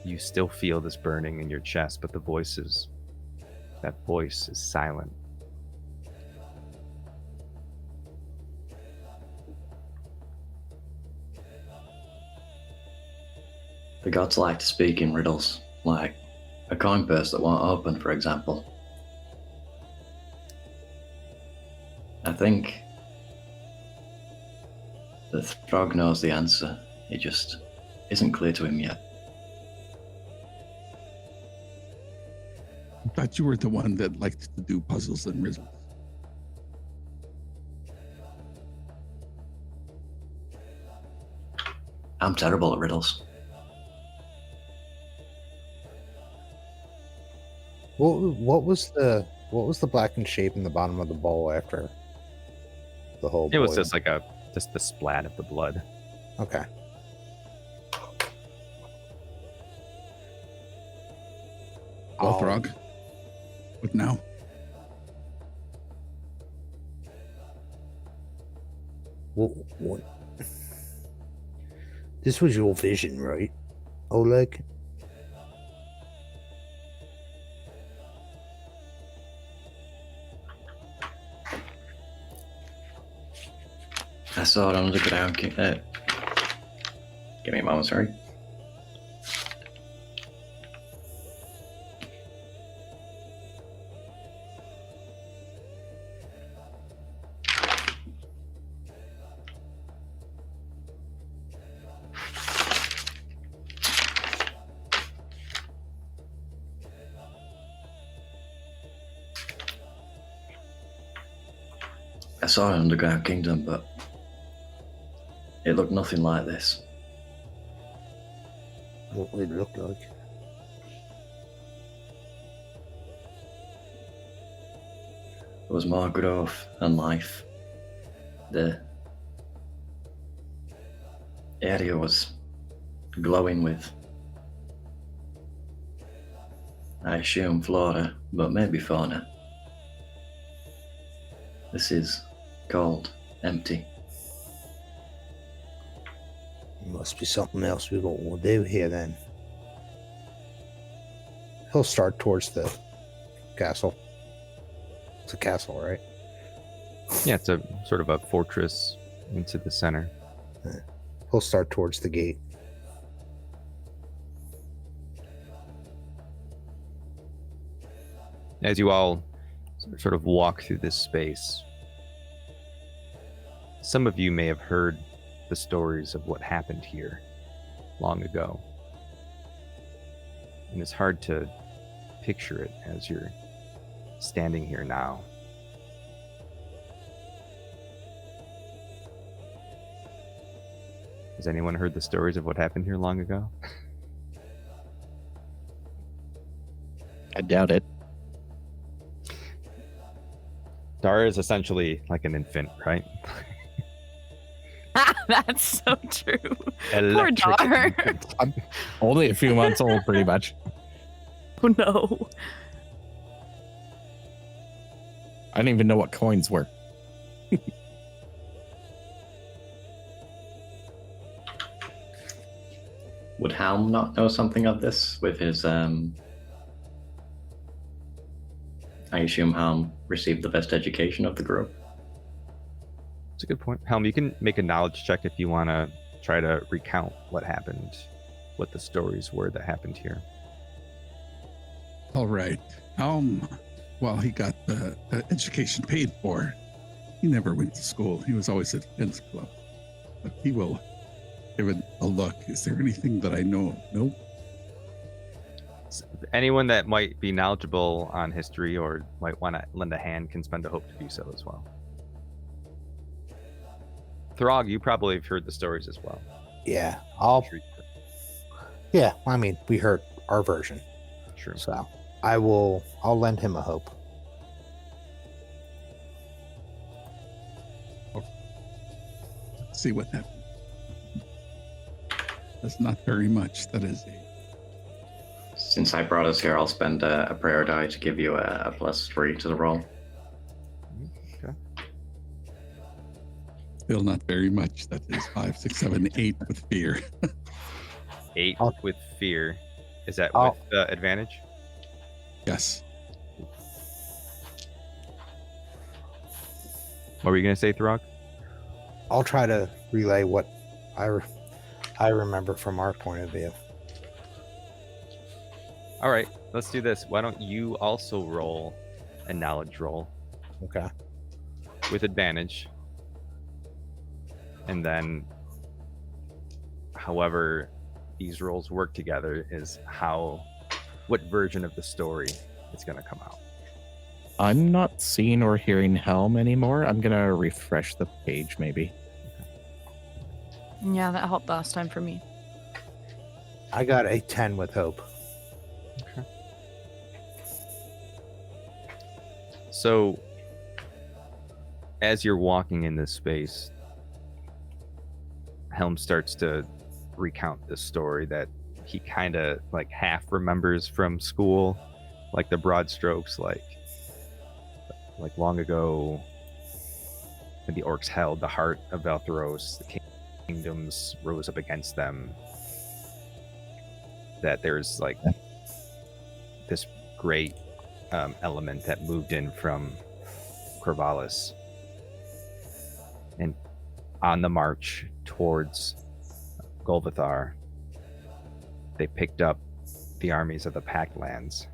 you still feel this burning in your chest, but that voice is silent. The gods like to speak in riddles, like a coin purse that won't open, for example. I think the Throg knows the answer. It just isn't clear to him yet. I thought you were the one that liked to do puzzles and riddles. I'm terrible at riddles. What was the blackened shape in the bottom of the bowl after the whole? It was boiling? just the splat of the blood. Okay. Well, Throg, what now? What? This was your vision, right, Oleg? I saw it on the ground. Give me a moment, sorry. I saw an underground kingdom, but it looked nothing like this. What would it look like? There was more growth and life. The area was glowing with, I assume, flora, but maybe fauna. This is cold, empty. Must be something else we will do here then. He'll start towards the castle. It's a castle, right? Yeah, it's a sort of a fortress into the center. He'll start towards the gate. As you all sort of walk through this space, some of you may have heard the stories of what happened here long ago. And it's hard to picture it as you're standing here now. Has anyone heard the stories of what happened here long ago? I doubt it. Dara is essentially like an infant, right? That's so true. Poor Electric Dar. infant. I'm only a few months old, pretty much. Oh no. I didn't even know what coins were. Would Helm not know something of this with his, I assume Helm received the best education of the group? That's a good point. Helm, you can make a knowledge check if you want to try to recount what happened, what the stories were that happened here. All right. Well, he got the education paid for. He never went to school. He was always at Men's Club. But he will give it a look. Is there anything that I know of? Nope. Anyone that might be knowledgeable on history or might want to lend a hand can spend a hope to do so as well. Throg, you probably have heard the stories as well. Yeah, Sure. I mean, we heard our version. True. So I'll lend him a hope. Let's see what happened. That's not very much. That is Since I brought us here, I'll spend a prayer die to give you a +3 to the roll. Okay. Still not very much. That is 5, 6, 7, 8 with fear. 8 I'll- with fear. Is that I'll- with advantage? Yes. What were you gonna say, Throg? I'll try to relay what I remember from our point of view. All right, let's do this. Why don't you also roll a knowledge roll Okay. with advantage, and then however these rolls work together is what version of the story is going to come out. I'm not seeing or hearing Helm anymore. I'm gonna refresh the page, maybe. Yeah, that helped last time for me. I got a 10 with hope. So, as you're walking in this space, Helm starts to recount this story that he kind of like half remembers from school, like the broad strokes, like long ago when the orcs held the heart of Valtheros, the kingdoms rose up against them. That there's like this great element that moved in from Corvallis, and on the march towards Golvathar, they picked up the armies of the Pact Lands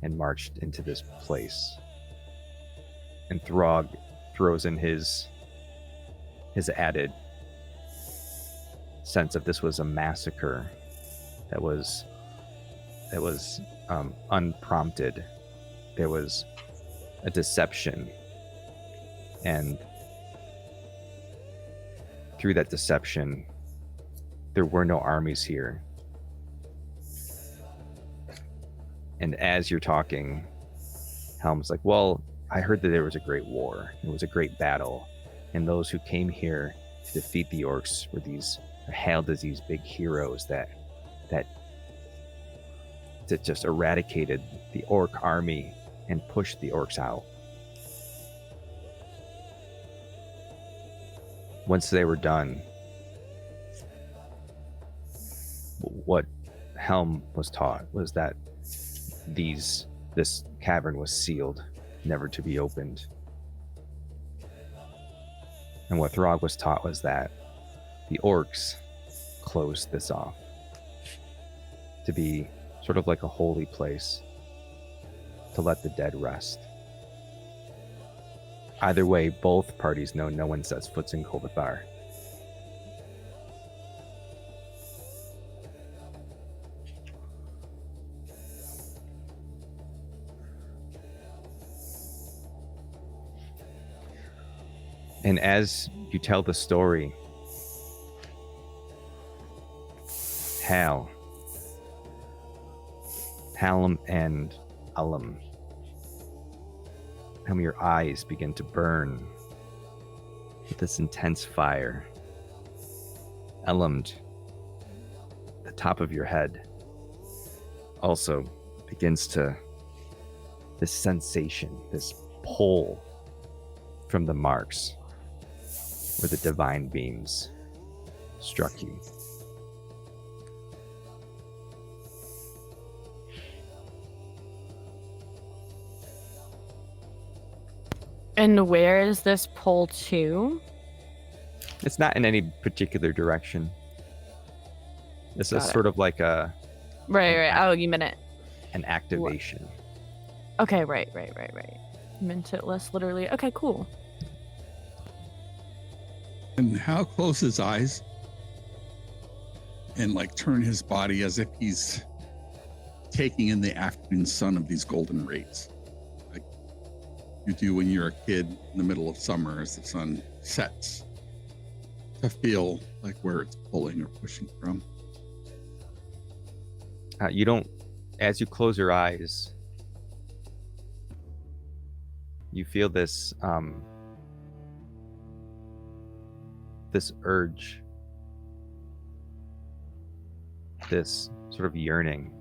and marched into this place. And Throg throws in his added sense of this was a massacre that was unprompted. There was a deception, and through that deception, there were no armies here. And as you're talking, Helm's like, well, I heard that there was a great war. It was a great battle. And those who came here to defeat the orcs were hailed as these big heroes that just eradicated the orc army and pushed the orcs out. Once they were done, what Helm was taught was that this cavern was sealed, never to be opened. And what Throg was taught was that the orcs closed this off to be sort of like a holy place to let the dead rest. Either way, both parties know no one sets foot in Golvathar. And as you tell the story, Hallam and Ullum, your eyes begin to burn with this intense fire. Ullum, the top of your head also begins to, this sensation, this pull from the marks where the divine beams struck you. And where is this pull to? It's not in any particular direction. This Got is it. sort of like Right. Oh, you meant it. an activation. Okay, right. Meant it less literally. Okay, cool. And how close his eyes and like turn his body as if he's taking in the afternoon sun of these golden rays, like you do when you're a kid in the middle of summer as the sun sets, to feel like where it's pulling or pushing from. You don't, as you close your eyes, you feel this this urge, this sort of yearning,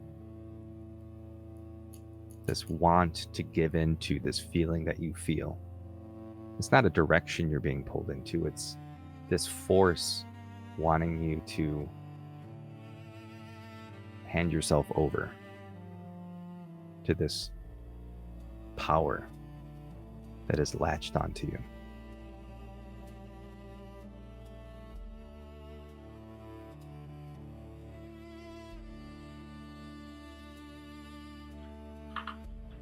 this want to give in to this feeling that you feel. It's not a direction you're being pulled into, it's this force wanting you to hand yourself over to this power that is latched onto you.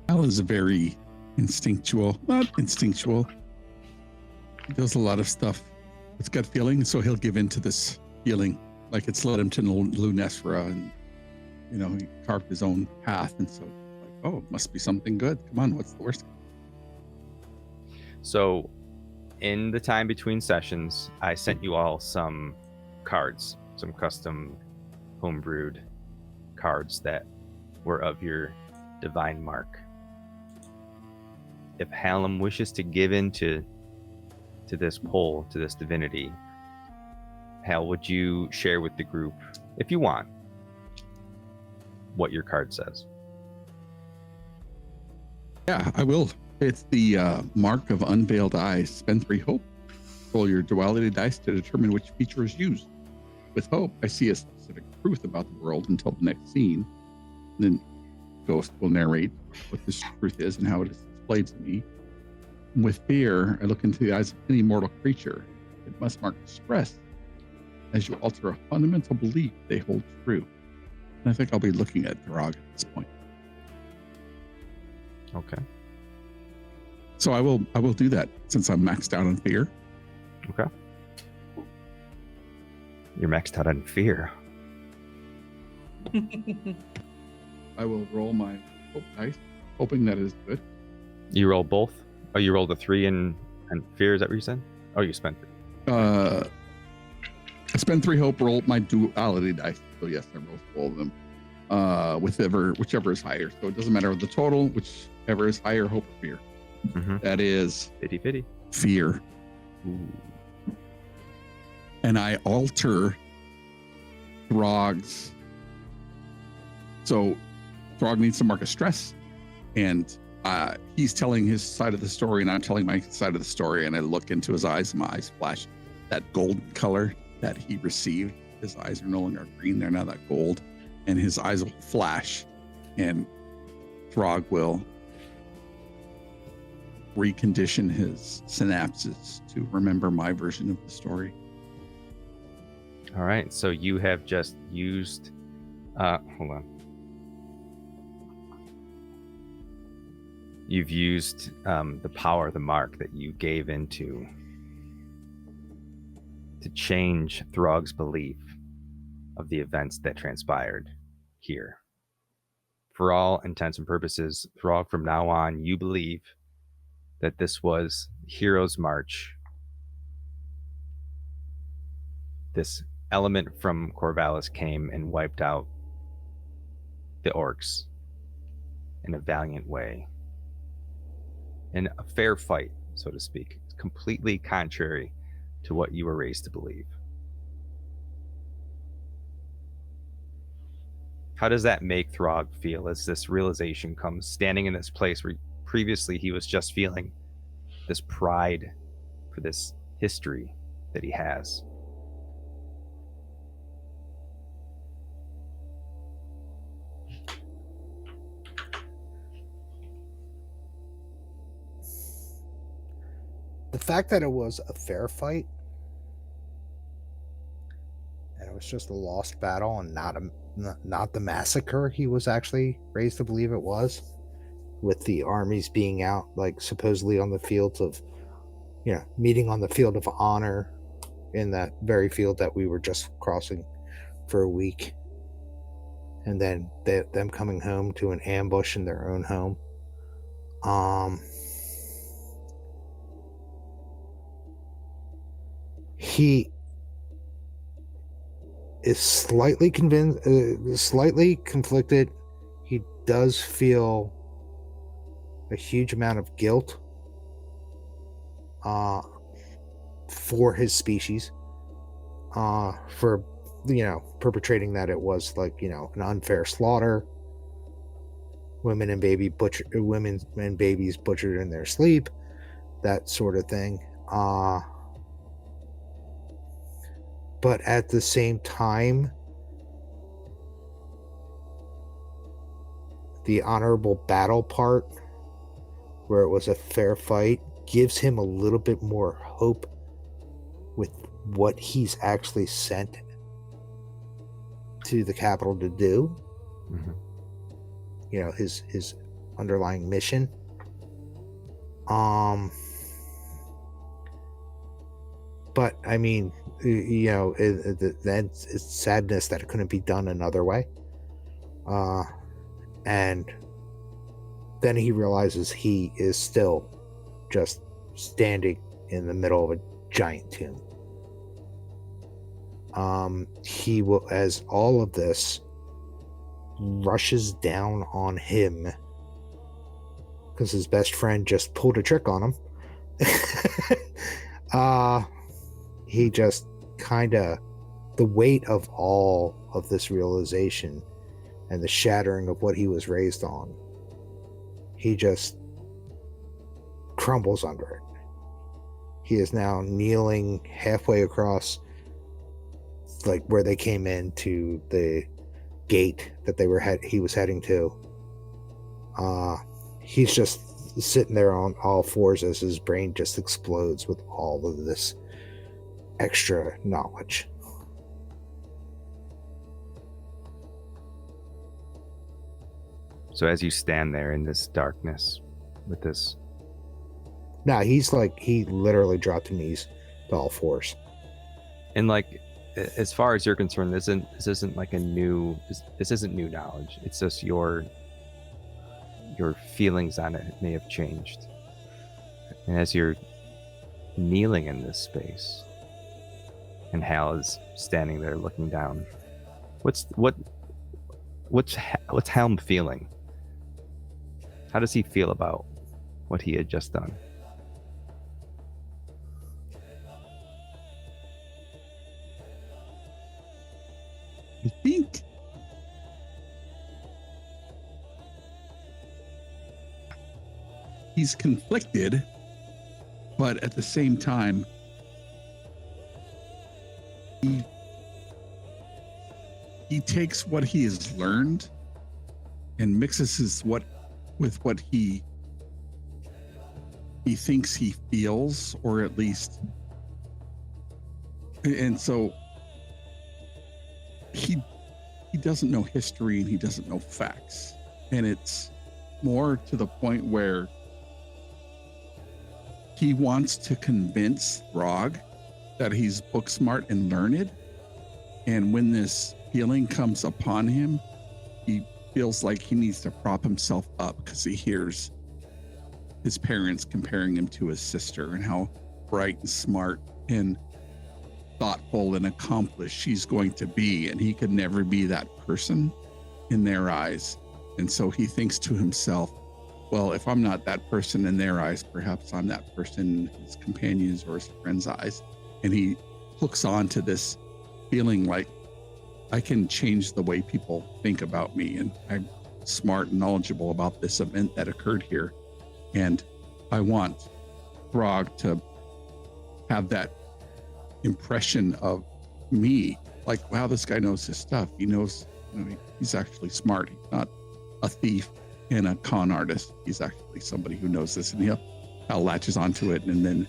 Al is very instinctual, not instinctual. He does a lot of stuff with gut feeling, so he'll give in to this feeling, like it's led him to Lunessra, and he carved his own path, and so like, oh, it must be something good. Come on, what's the worst? So, in the time between sessions, I sent you all some cards, some custom homebrewed cards that were of your divine mark. If Hallam wishes to give in to this pull, to this divinity, Hal, would you share with the group, if you want, what your card says? Yeah, I will. It's the mark of unveiled eyes. Spend 3 hope. Roll your duality dice to determine which feature is used. With hope, I see a specific truth about the world until the next scene. Then Ghost will narrate what this truth is and how it is displayed to me. And with fear, I look into the eyes of any mortal creature. It must mark distress as you alter a fundamental belief they hold true. And I think I'll be looking at Throg at this point. Okay. So I will do that since I'm maxed out on fear. Okay. You're maxed out on fear. I will roll my hope dice, hoping that is good. You roll both? Oh, you rolled a 3 and fear, is that what you said? Oh, you spent 3. I spend 3 hope, roll my duality dice. So yes, I roll all of them. Whichever is higher. So it doesn't matter the total, whichever is higher, hope or fear. Mm-hmm. That is 50-50. Fear. Ooh. And I alter Throg's. So Throg needs to mark a stress, and he's telling his side of the story, and I'm telling my side of the story. And I look into his eyes, and my eyes flash that golden color that he received. His eyes are no longer green; they're now that gold, and his eyes will flash, and Throg will recondition his synapses to remember my version of the story. All right, so you have just used hold on. You've used the power of the mark that you gave into to change Throg's belief of the events that transpired here. For all intents and purposes, Throg, from now on, you believe that this was Hero's March. This element from Corvallis came and wiped out the orcs in a valiant way. In a fair fight, so to speak, completely contrary to what you were raised to believe. How does that make Throg feel as this realization comes, standing in this place where previously he was just feeling this pride for this history that he has? The fact that it was a fair fight and it was just a lost battle and not the massacre he was actually raised to believe it was, with the armies being out, like supposedly on the fields of, meeting on the field of honor in that very field that we were just crossing for a week, and then them coming home to an ambush in their own home. He is slightly slightly conflicted. He does feel a huge amount of guilt for his species, for perpetrating that. It was like an unfair slaughter, women and babies butchered in their sleep, that sort of thing. but at the same time, the honorable battle part, where it was a fair fight, gives him a little bit more hope with what he's actually sent to the capital to do. Mm-hmm. You know, his underlying mission. But I mean, you know, then it's sadness that it couldn't be done another way. And then he realizes he is still just standing in the middle of a giant tomb. He will, as all of this rushes down on him, because his best friend just pulled a trick on him. He just kind of, the weight of all of this realization and the shattering of what he was raised on, he just crumbles under it. He is now kneeling halfway across, like where they came into the gate that he was heading to. He's just sitting there on all fours as his brain just explodes with all of this extra knowledge. So as you stand there in this darkness with this... Nah, he literally dropped to knees to all fours. And like, as far as you're concerned, this isn't like this isn't new knowledge. It's just your feelings on it may have changed. And as you're kneeling in this space, and Hal is standing there looking down, what's Helm feeling? How does he feel about what he had just done? I think he's conflicted, but at the same time, he takes what he has learned and mixes with what he thinks he feels, or at least, and so he doesn't know history and he doesn't know facts, and it's more to the point where he wants to convince Throg that he's book smart and learned, and when this feeling comes upon him, he feels like he needs to prop himself up because he hears his parents comparing him to his sister and how bright and smart and thoughtful and accomplished she's going to be, and he could never be that person in their eyes. And so he thinks to himself, well, if I'm not that person in their eyes, perhaps I'm that person in his companions or his friends' eyes. And he hooks on to this feeling like, I can change the way people think about me, and I'm smart and knowledgeable about this event that occurred here, and I want Throg to have that impression of me, like, wow, this guy knows his stuff. He knows, he's actually smart. He's not a thief and a con artist. He's actually somebody who knows this, and he'll latches onto it. And then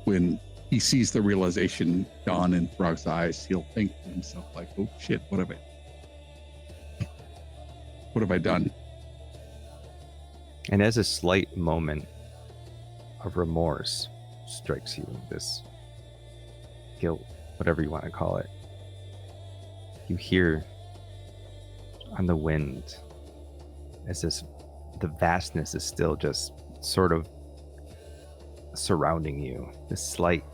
when he sees the realization dawn in Throg's eyes, he'll think to himself like, oh shit, what have I done? And as a slight moment of remorse strikes you, this guilt, whatever you want to call it, you hear on the wind, as the vastness is still just sort of surrounding you, this slight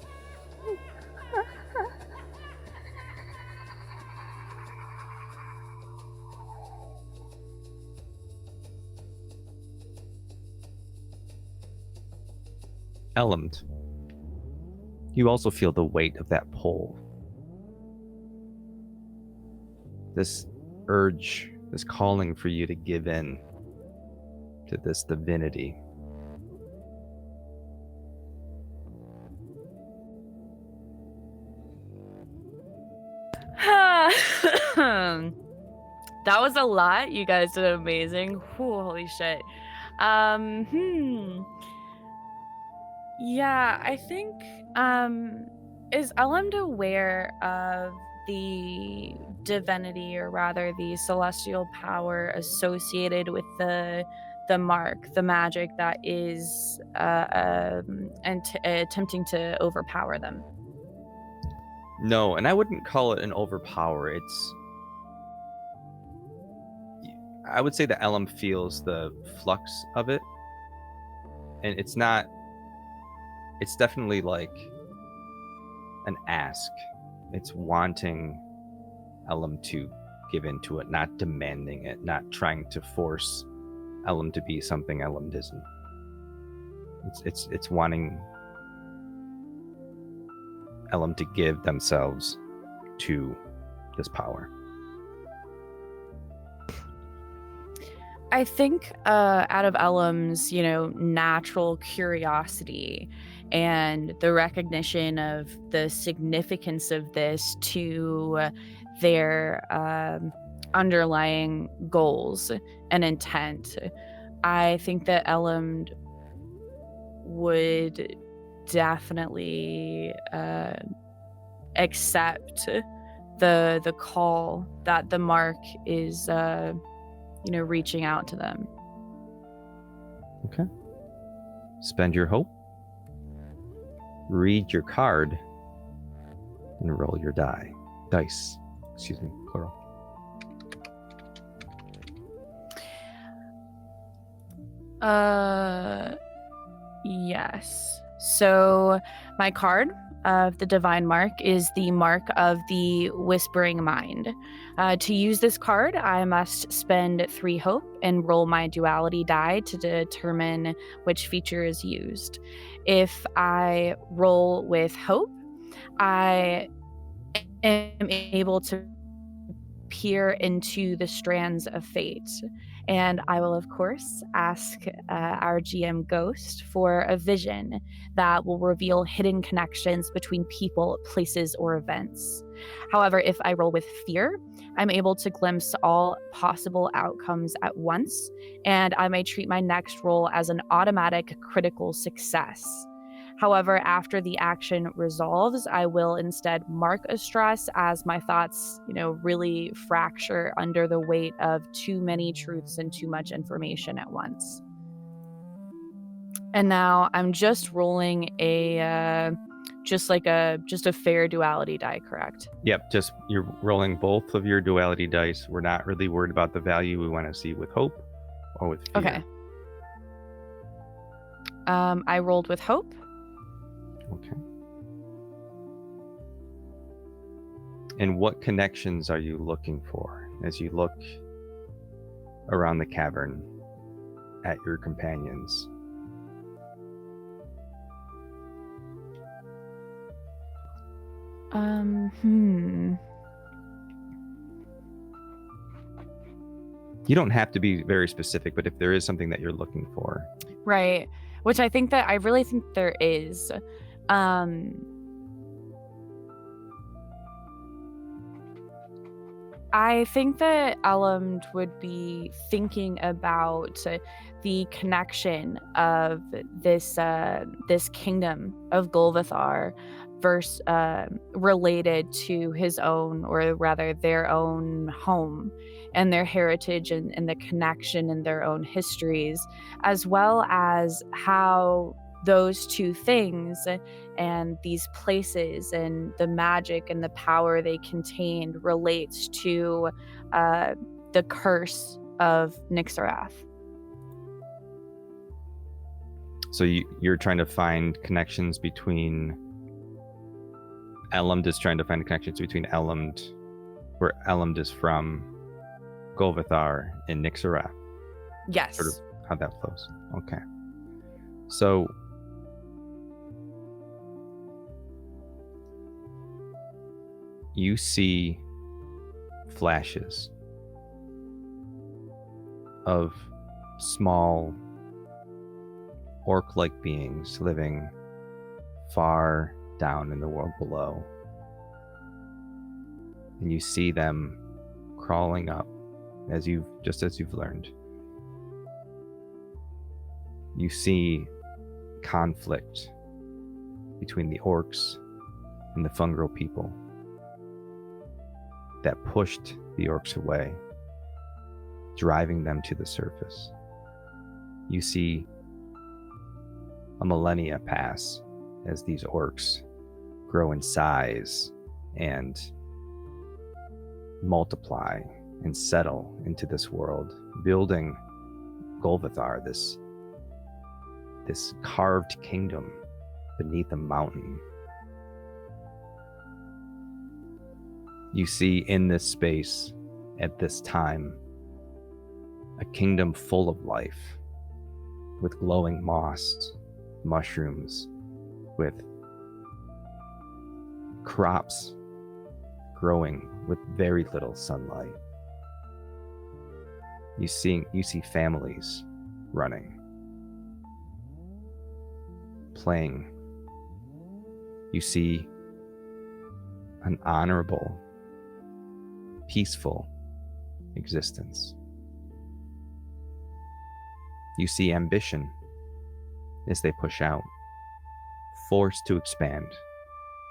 Elland, you also feel the weight of that pull. This urge, this calling for you to give in to this divinity. That was a lot. You guys did amazing. Whew, holy shit. Yeah, I think is Elend aware of the divinity, or rather the celestial power associated with the mark, the magic that is attempting to overpower them? No, and I wouldn't call it an overpower. I would say the Elm feels the flux of it, and it's definitely like an ask. It's wanting Elm to give into it, not demanding it, not trying to force Elm to be something Elm isn't. It's wanting Elm to give themselves to this power. I think out of Elm's, natural curiosity and the recognition of the significance of this to their underlying goals and intent, I think that Elm would definitely accept the call that the mark is reaching out to them. Okay. Spend your hope. Read your card. And roll your dice. Excuse me, plural. Yes. So my card of the divine mark is the mark of the whispering mind. To use this card, I must spend 3 hope and roll my duality die to determine which feature is used. If I roll with hope, I am able to peer into the strands of fate. And I will, of course, ask our GM Ghost for a vision that will reveal hidden connections between people, places, or events. However, if I roll with fear, I'm able to glimpse all possible outcomes at once, and I may treat my next roll as an automatic critical success. However, after the action resolves, I will instead mark a stress as my thoughts, really fracture under the weight of too many truths and too much information at once. And now I'm just rolling just a fair duality die, correct? Yep, just you're rolling both of your duality dice. We're not really worried about the value. We want to see with hope or with fear. Okay. I rolled with hope. Okay. And what connections are you looking for as you look around the cavern at your companions? You don't have to be very specific, but if there is something that you're looking for. Right. Which I really think there is. I think that Elend would be thinking about the connection of this kingdom of Golvathar versus related to his own, or rather their own home and their heritage and the connection in their own histories, as well as how those two things and these places and the magic and the power they contained relates to the curse of Nixarath. So you're trying to find connections between Elend is trying to find connections between Elend, where Elend is from, Golvathar, and Nixarath. Yes. Sort of how that flows. Okay. So you see flashes of small orc-like beings living far down in the world below. And you see them crawling up, as you've learned. You see conflict between the orcs and the fungal people that pushed the orcs away, driving them to the surface. You see a millennia pass as these orcs grow in size and multiply and settle into this world, building Golvathar, this carved kingdom beneath a mountain. You see in this space, at this time, a kingdom full of life, with glowing moss, mushrooms, with crops growing with very little sunlight. You see families running, playing. You see an honorable, peaceful existence. You see ambition as they push out, forced to expand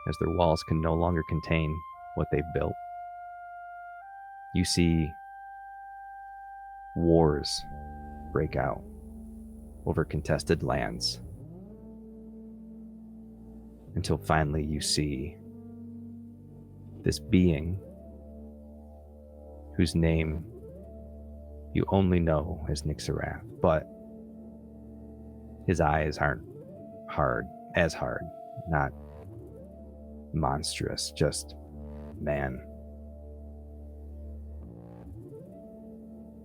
as their walls can no longer contain what they've built. You see wars break out over contested lands, until finally you see this being whose name you only know as Nixarath, but his eyes aren't as hard, not monstrous, just man.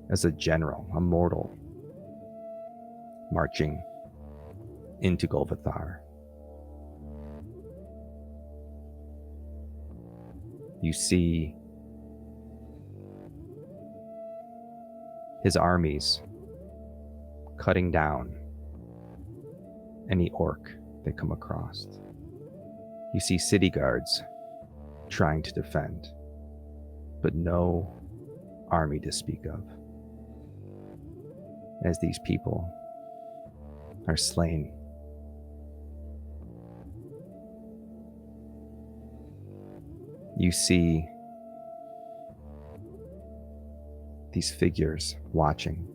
As a general, a mortal, marching into Golvathar. You see his armies cutting down any orc they come across. You see city guards trying to defend, but no army to speak of, as these people are slain. You see these figures watching,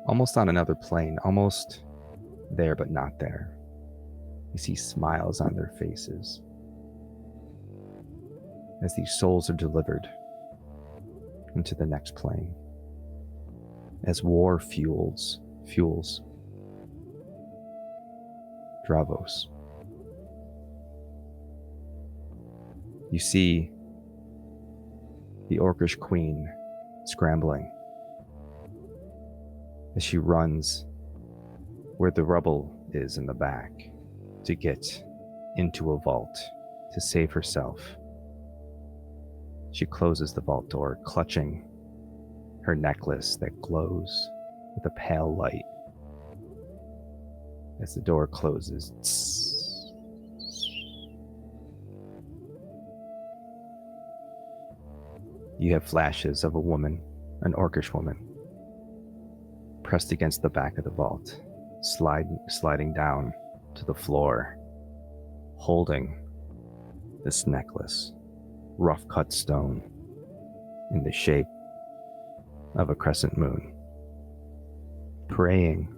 almost on another plane, almost there but not there. You see smiles on their faces as these souls are delivered into the next plane, as war fuels Dravos. You see the Orcish queen scrambling as she runs where the rubble is in the back to get into a vault to save herself. She closes the vault door, clutching her necklace that glows with a pale light. As the door closes, you have flashes of a woman, an Orcish woman, pressed against the back of the vault, sliding down to the floor, holding this necklace, rough cut stone in the shape of a crescent moon, praying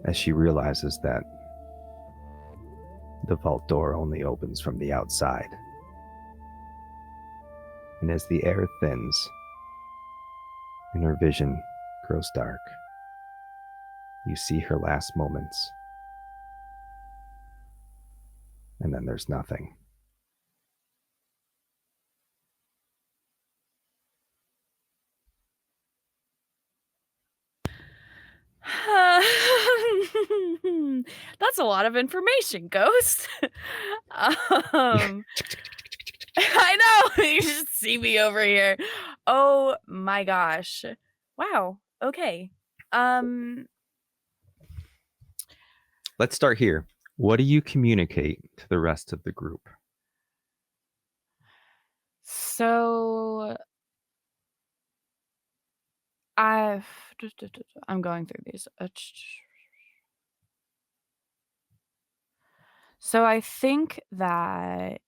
as she realizes that the vault door only opens from the outside. And as the air thins and her vision grows dark, you see her last moments. And then there's nothing. That's a lot of information, Ghost. I know. You just see me over here. Oh my gosh. Wow. Okay. Let's start here. What do you communicate to the rest of the group? So I'm going through these. So I think that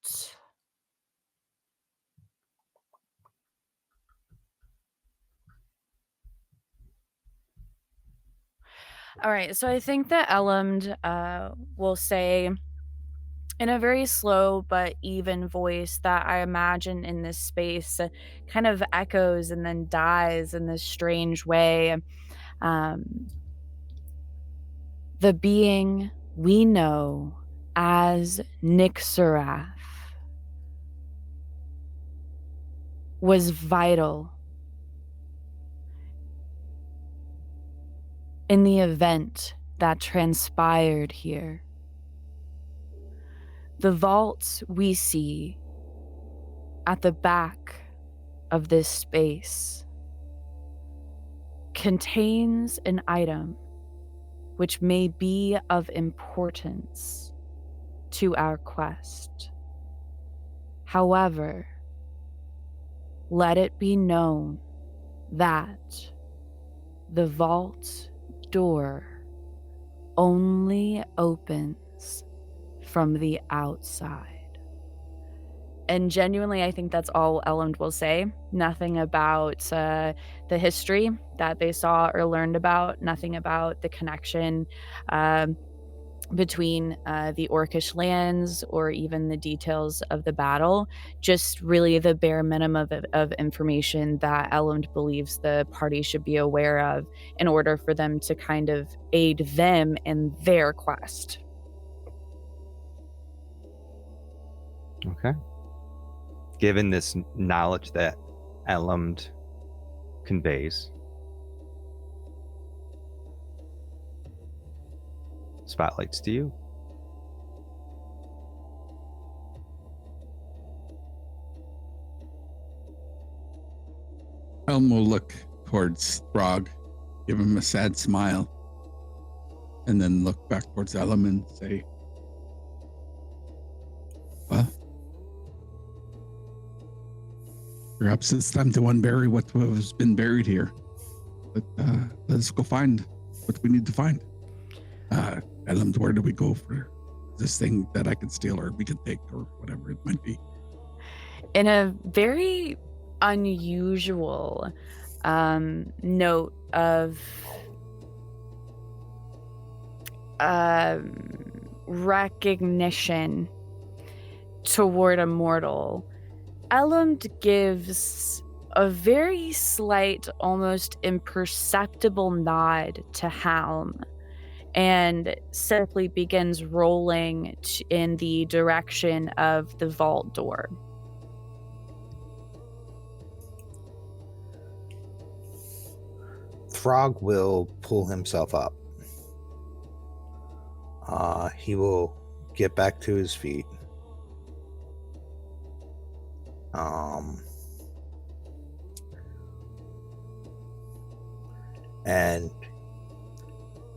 all right, so I think that Elland will say in a very slow but even voice that I imagine in this space kind of echoes and then dies in this strange way. The being we know as Nixarath was vital in the event that transpired here. The vault we see at the back of this space contains an item which may be of importance to our quest. However, let it be known that the vault door only opens from the outside. And genuinely, I think that's all Elland will say. Nothing about the history that they saw or learned about, nothing about the connection between the Orcish lands or even the details of the battle. Just really the bare minimum of information that Elland believes the party should be aware of in order for them to kind of aid them in their quest. Okay. Given this knowledge that Elland conveys, spotlights to you. Elm will look towards Throg, give him a sad smile, and then look back towards Elm and say, well, perhaps it's time to unbury what has been buried here. But let's go find what we need to find. Elm, where do we go for this thing that I can steal or we can take or whatever it might be? In a very unusual note of recognition toward a mortal, Elland gives a very slight, almost imperceptible nod to Halm and simply begins rolling in the direction of the vault door. Throg will pull himself up. He will get back to his feet. And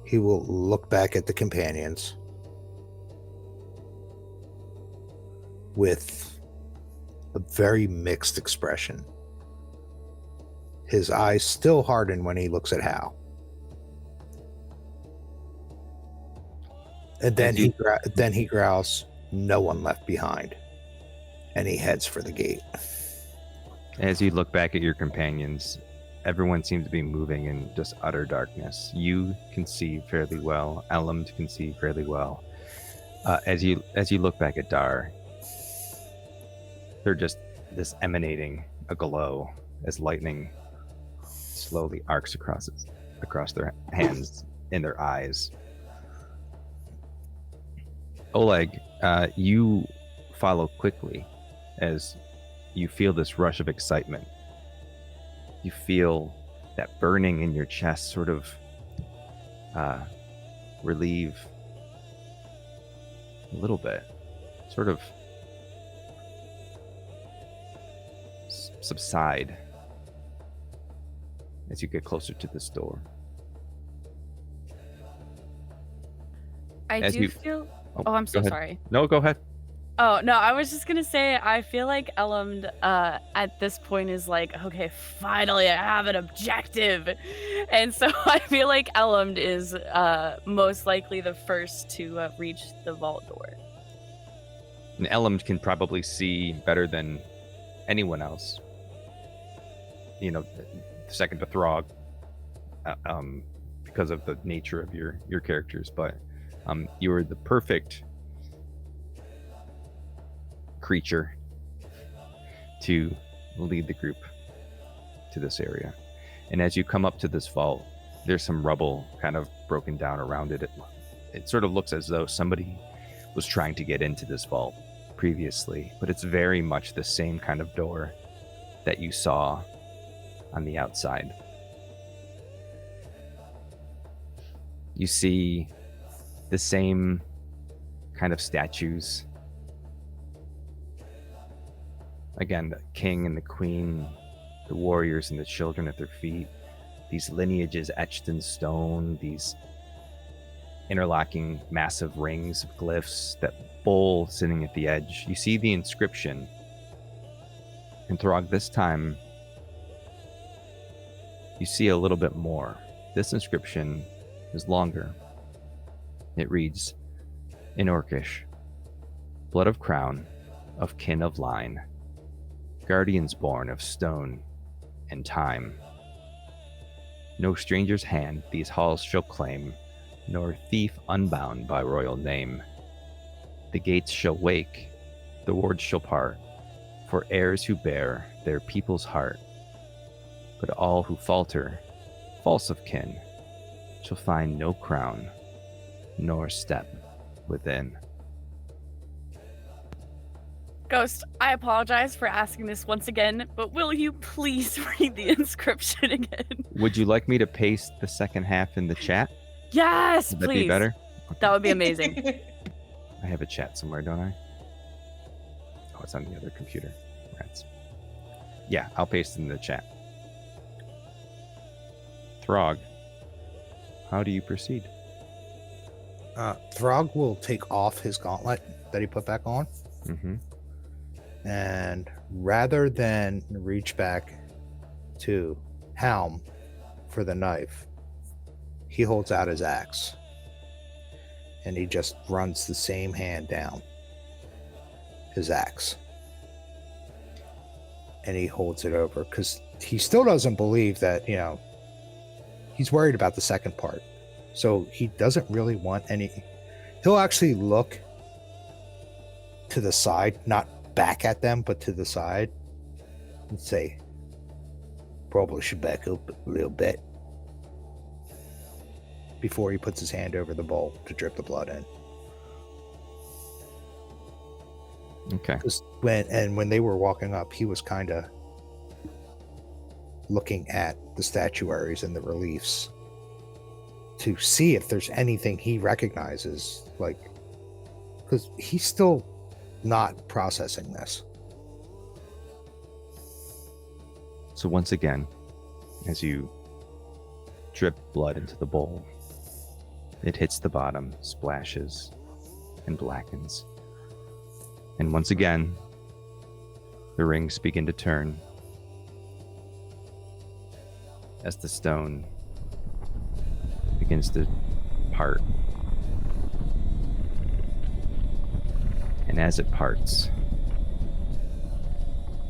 he will look back at the companions with a very mixed expression. His eyes still harden when he looks at Hal. And then he growls, "No one left behind." And he heads for the gate. As you look back at your companions, everyone seems to be moving in just utter darkness. You can see fairly well. Elland can see fairly well. As you look back at Dar, they're just this emanating a glow as lightning slowly arcs across their hands and their eyes. Oleg, you follow quickly as you feel this rush of excitement. You feel that burning in your chest sort of relieve a little bit, sort of subside as you get closer to this door. I do feel Oh, I'm go so ahead. sorry. No, go ahead. Oh, no, I was just gonna say, I feel like Elmd at this point is like, okay, finally I have an objective. And so I feel like Elmd is most likely the first to reach the vault door. And Elam can probably see better than anyone else. You know, second to Throg, because of the nature of your characters. But you are the perfect creature to lead the group to this area. And as you come up to this vault, there's some rubble kind of broken down around it. It sort of looks as though somebody was trying to get into this vault previously, but it's very much the same kind of door that you saw on the outside. You see the same kind of statues. Again, the king and the queen, the warriors and the children at their feet, these lineages etched in stone, these interlocking massive rings of glyphs, that bowl sitting at the edge. You see the inscription. And Throg, this time, you see a little bit more. This inscription is longer. It reads, in Orcish, blood of crown, of kin of line, guardians born of stone and time. No stranger's hand these halls shall claim, nor thief unbound by royal name. The gates shall wake, the wards shall part, for heirs who bear their people's heart. But all who falter, false of kin, shall find no crown, nor step within. Ghost, I apologize for asking this once again, but will you please read the inscription again? Would you like me to paste the second half in the chat? Yes, Would that please. be better? That would be amazing. I have a chat somewhere, don't I? Oh, it's on the other computer. Rats. Yeah, I'll paste it in the chat. Throg, how do you proceed? Throg will take off his gauntlet that he put back on. Mm-hmm. And rather than reach back to Helm for the knife, he holds out his axe. And he just runs the same hand down his axe. And he holds it over because he still doesn't believe that, he's worried about the second part. So he doesn't really want any. He'll actually look to the side, not back at them, but to the side, and say, probably should back up a little bit, before he puts his hand over the bowl to drip the blood in. Okay. When they were walking up, he was kind of looking at the statuaries and the reliefs to see if there's anything he recognizes, because he's still not processing this. So once again, as you drip blood into the bowl, it hits the bottom, splashes, and blackens. And once again, the rings begin to turn as the stone begins to part. And as it parts,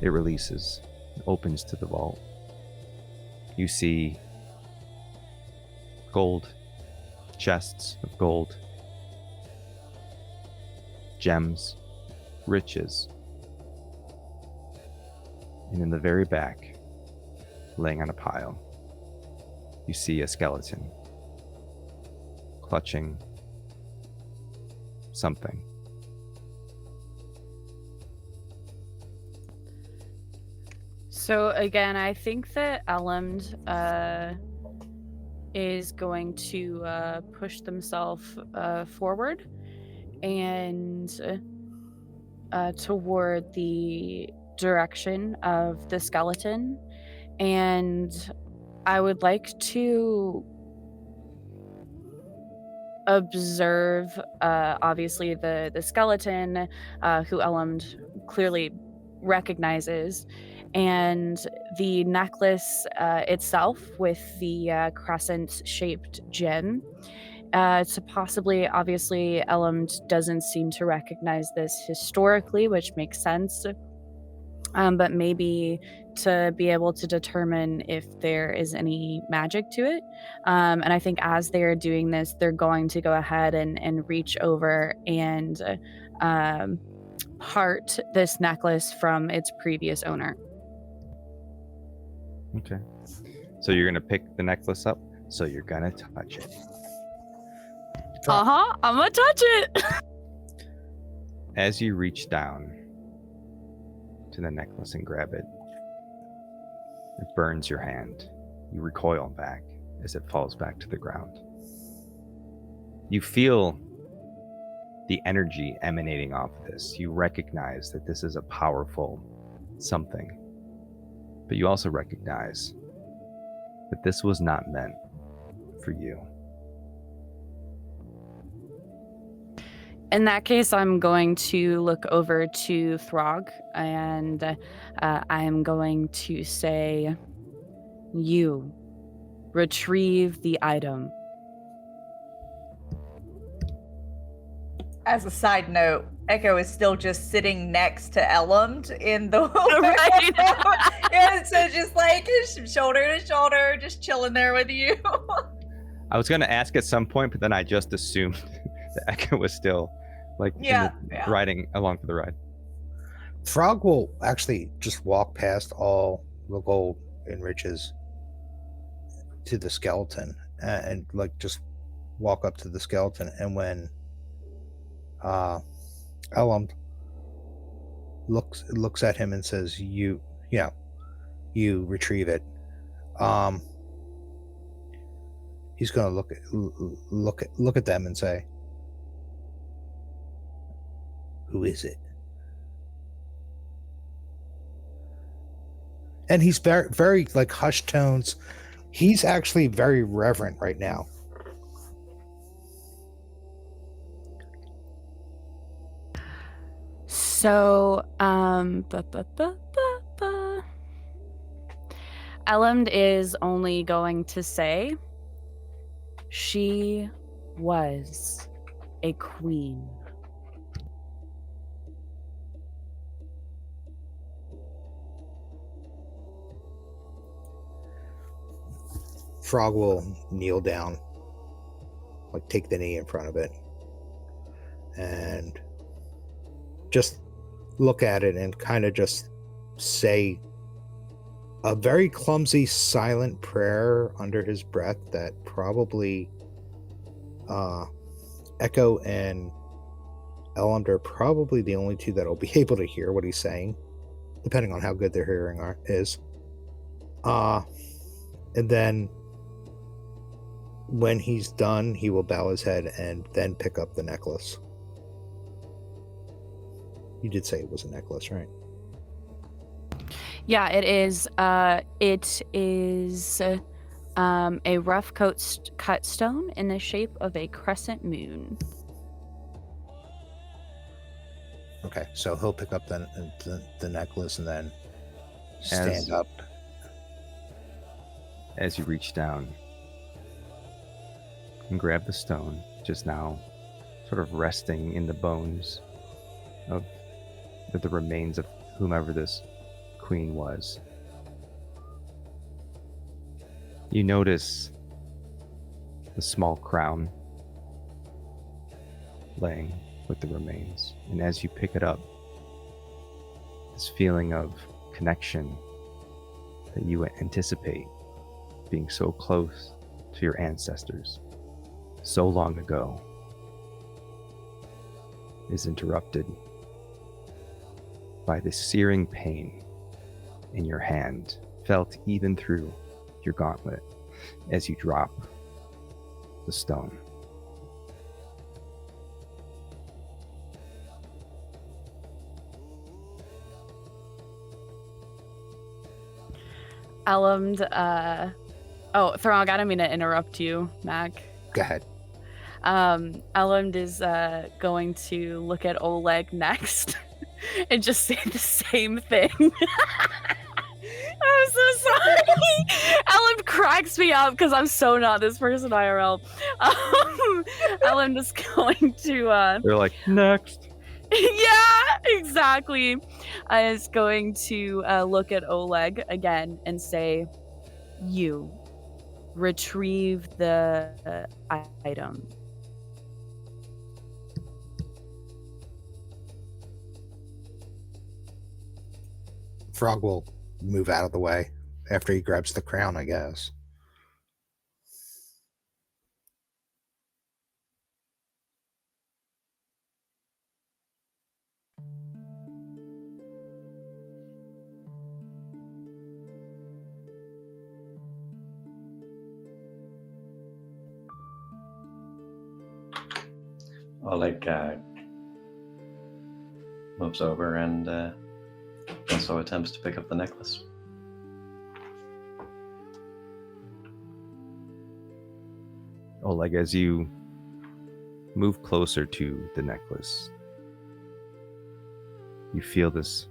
it releases, opens to the vault. You see gold, chests of gold, gems, riches. And in the very back, laying on a pile, you see a skeleton clutching something. So again, I think that Elmd is going to push themselves forward and toward the direction of the skeleton, and I would like to observe, obviously, the skeleton who Elmd clearly recognizes, and the necklace itself with the crescent-shaped gem. To possibly, obviously, Elmd doesn't seem to recognize this historically, which makes sense. But maybe to be able to determine if there is any magic to it. And I think as they're doing this, they're going to go ahead and reach over and part this necklace from its previous owner. Okay. So you're gonna pick the necklace up. So you're gonna touch it. I'm gonna touch it. As you reach down to the necklace and grab it, it burns your hand. You recoil back as it falls back to the ground. You feel the energy emanating off this. You recognize that this is a powerful something, but you also recognize that this was not meant for you. In that case, I'm going to look over to Throg, and I'm going to say, you retrieve the item. As a side note, Echo is still just sitting next to Elmd in the Right. yeah, so just like shoulder to shoulder, just chilling there with you. I was going to ask at some point, but then I just assumed that Echo was still like riding along for the ride. Frog will actually just walk past all the gold and riches to the skeleton and like just walk up to the skeleton, and when Elmd looks at him and says, you retrieve it. He's gonna look at them and say, who is it? And he's very, very like hushed tones. He's actually very reverent right now. So, Elmd is only going to say, she was a queen. Frog will kneel down, like take the knee in front of it, and just look at it and kind of just say a very clumsy silent prayer under his breath that probably Echo and Elmd are probably the only two that'll be able to hear what he's saying, depending on how good their hearing is. And then when he's done, he will bow his head and then pick up the necklace. You did say it was a necklace, right? Yeah, it is. It is a rough cut stone in the shape of a crescent moon. Okay, so he'll pick up the necklace and then stand up. As you reach down and grab the stone, just now sort of resting in the bones of the remains of whomever this queen was. You notice the small crown laying with the remains, and as you pick it up, this feeling of connection that you anticipate being so close to your ancestors so long ago is interrupted by the searing pain in your hand, felt even through your gauntlet as you drop the stone. Elmd, Throg, I don't mean to interrupt you, Mac. Go ahead. Elend is going to look at Oleg next and just say the same thing. I'm so sorry. Ellen cracks me up because I'm so not this person IRL. Ellen is going to They're like, next. yeah, exactly. Is going to look at Oleg again and say, you retrieve the item. Frog will move out of the way after he grabs the crown, I guess. Oleg moves over and also attempts to pick up the necklace. Oleg, as you move closer to the necklace, you feel this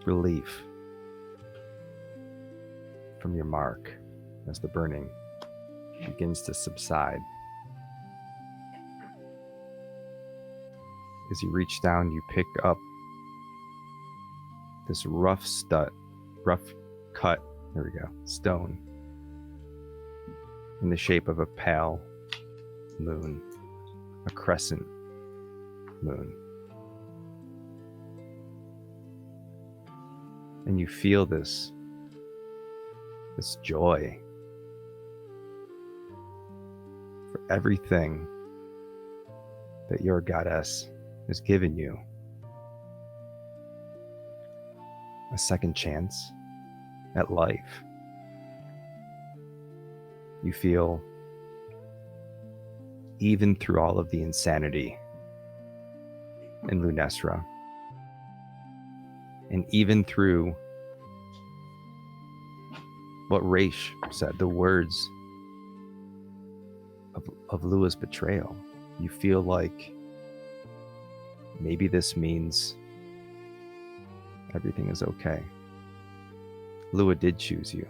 relief from your mark as the burning begins to subside. As you reach down, you pick up this rough cut, there we go, stone in the shape of a pale moon, a crescent moon. And you feel this joy for everything that your goddess has given you. A second chance at life. You feel, even through all of the insanity in Lunessra, and even through what Raish said, the words of Lua's betrayal, you feel like maybe this means everything is okay. Lua did choose you.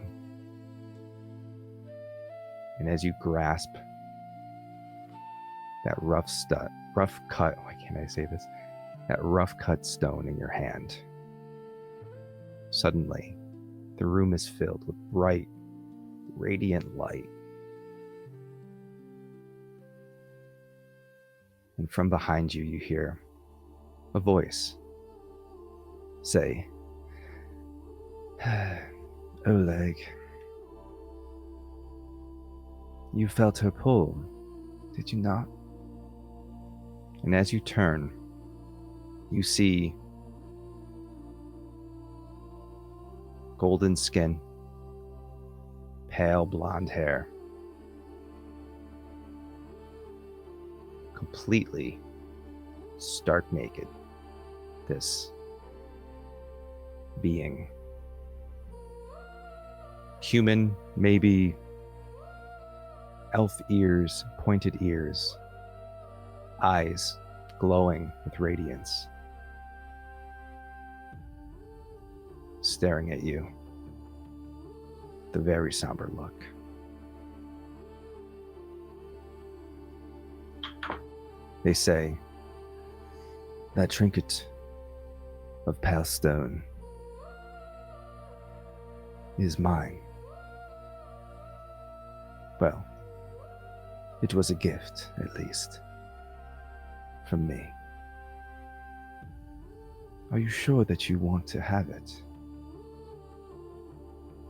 And as you grasp that rough cut, why can't I say this? That rough cut stone in your hand, suddenly the room is filled with bright, radiant light. And from behind you, you hear a voice say, Oleg, you felt her pull, did you not? And as you turn, you see golden skin, pale blonde hair, completely stark naked. This being, human, maybe elf ears, pointed ears, eyes glowing with radiance, staring at you, the very somber look. They say that trinket of pale stone is mine. Well, it was a gift, at least, from me. Are you sure that you want to have it?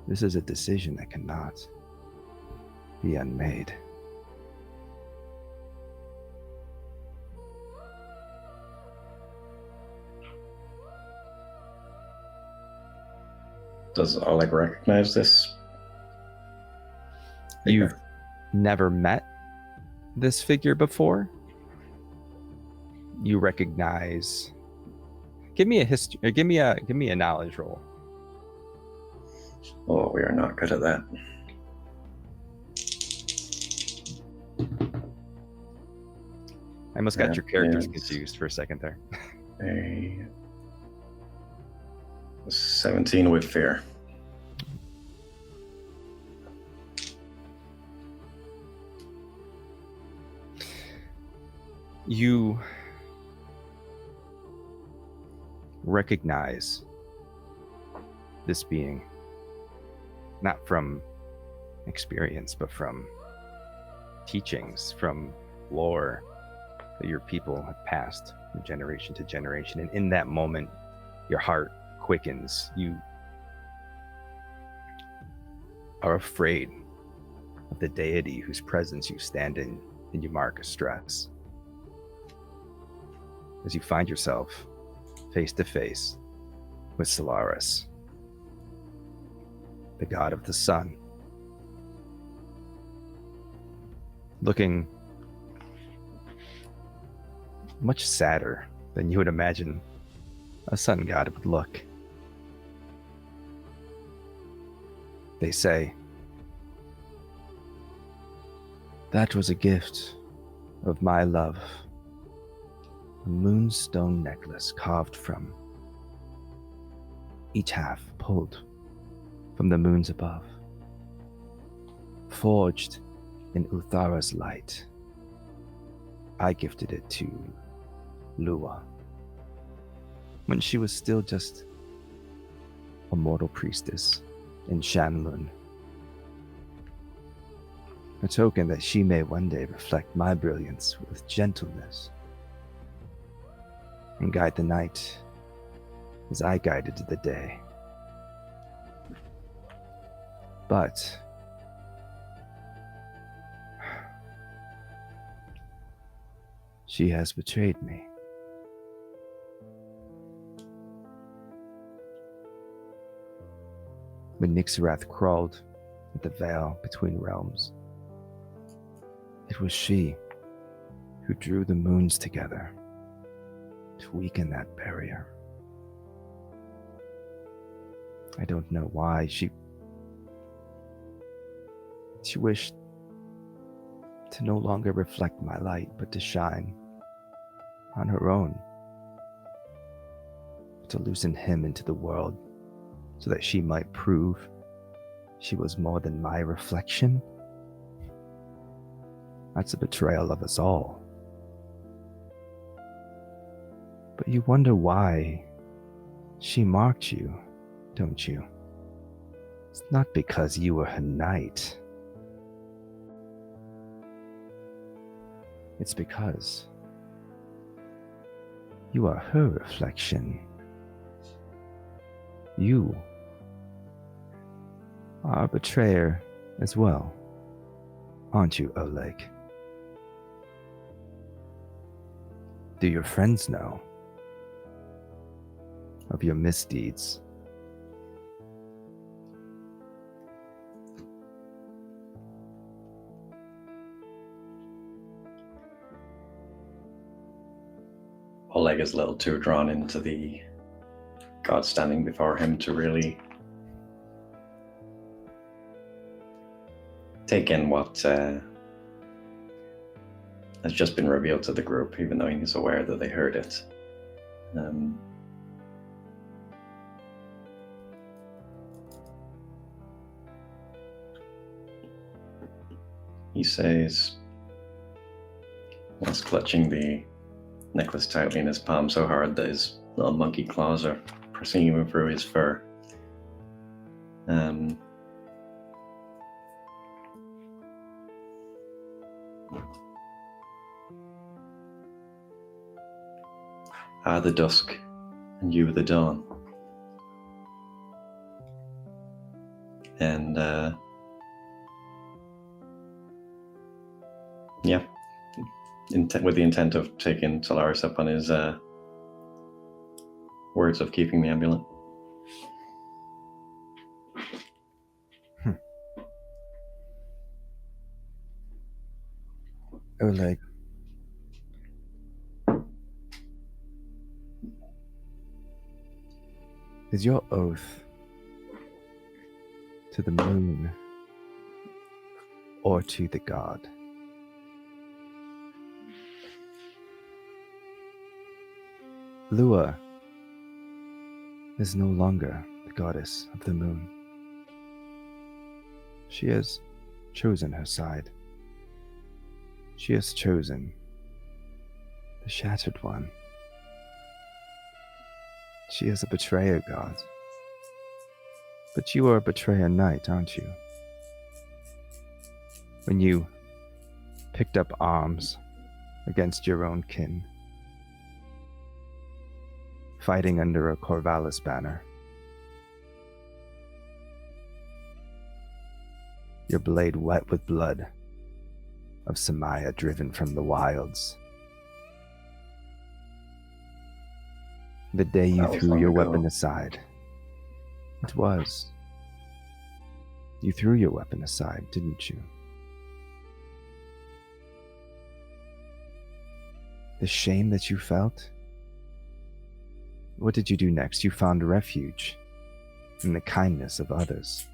This is a decision that cannot be unmade. Does Oleg recognize this? You've never met this figure before? You recognize. Give me a history. Give me a knowledge roll. Oh, we are not good at that. I almost got That your characters is confused for a second there. a 17 with fear. You recognize this being not from experience, but from teachings, from lore that your people have passed from generation to generation. And in that moment, your heart quickens. You are afraid of the deity whose presence you stand in, and you mark a stress. As you find yourself face to face with Solaris, the god of the sun, looking much sadder than you would imagine a sun god would look. They say, "That was a gift of my love, a moonstone necklace carved from, each half pulled from the moons above, forged in Uthara's light. I gifted it to Lua when she was still just a mortal priestess in Shanlun. A token that she may one day reflect my brilliance with gentleness and guide the night as I guided the day. But she has betrayed me. When Nixarath crawled at the veil between realms, it was she who drew the moons together to weaken that barrier. I don't know why she wished to no longer reflect my light, but to shine on her own, to loosen him into the world so that she might prove she was more than my reflection. That's a betrayal of us all. But you wonder why she marked you, don't you? It's not because you were her knight. It's because you are her reflection. You are a betrayer as well, aren't you, Oleg? Do your friends know of your misdeeds? Oleg is a little too drawn into the god standing before him to really take in what has just been revealed to the group, even though he's aware that they heard it. He says, whilst clutching the necklace tightly in his palm so hard that his little monkey claws are pressing even through his fur. I the dusk, and you the dawn. And yeah, with the intent of taking Solaris up on his words of keeping the amulet. Oleg, is your oath to the moon or to the god? Lua is no longer the goddess of the moon. She has chosen her side. She has chosen the Shattered One. She is a betrayer god. But you are a betrayer knight, aren't you? When you picked up arms against your own kin, fighting under a Corvallis banner, your blade wet with blood of Samaya driven from the wilds. The day you That was threw long your ago. weapon aside. It was. You threw your weapon aside, didn't you? The shame that you felt? What did you do next? You found refuge in the kindness of others.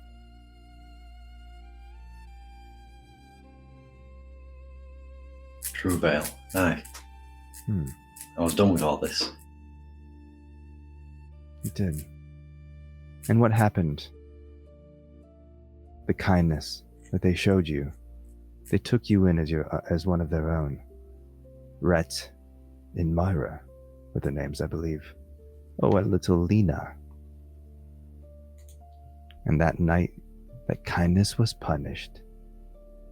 True, Vale. Aye. I was done with all this. You did. And what happened? The kindness that they showed you. They took you in as one of their own. Rhett and Myra were the names, I believe. Oh, and little Lena. And that night, that kindness was punished.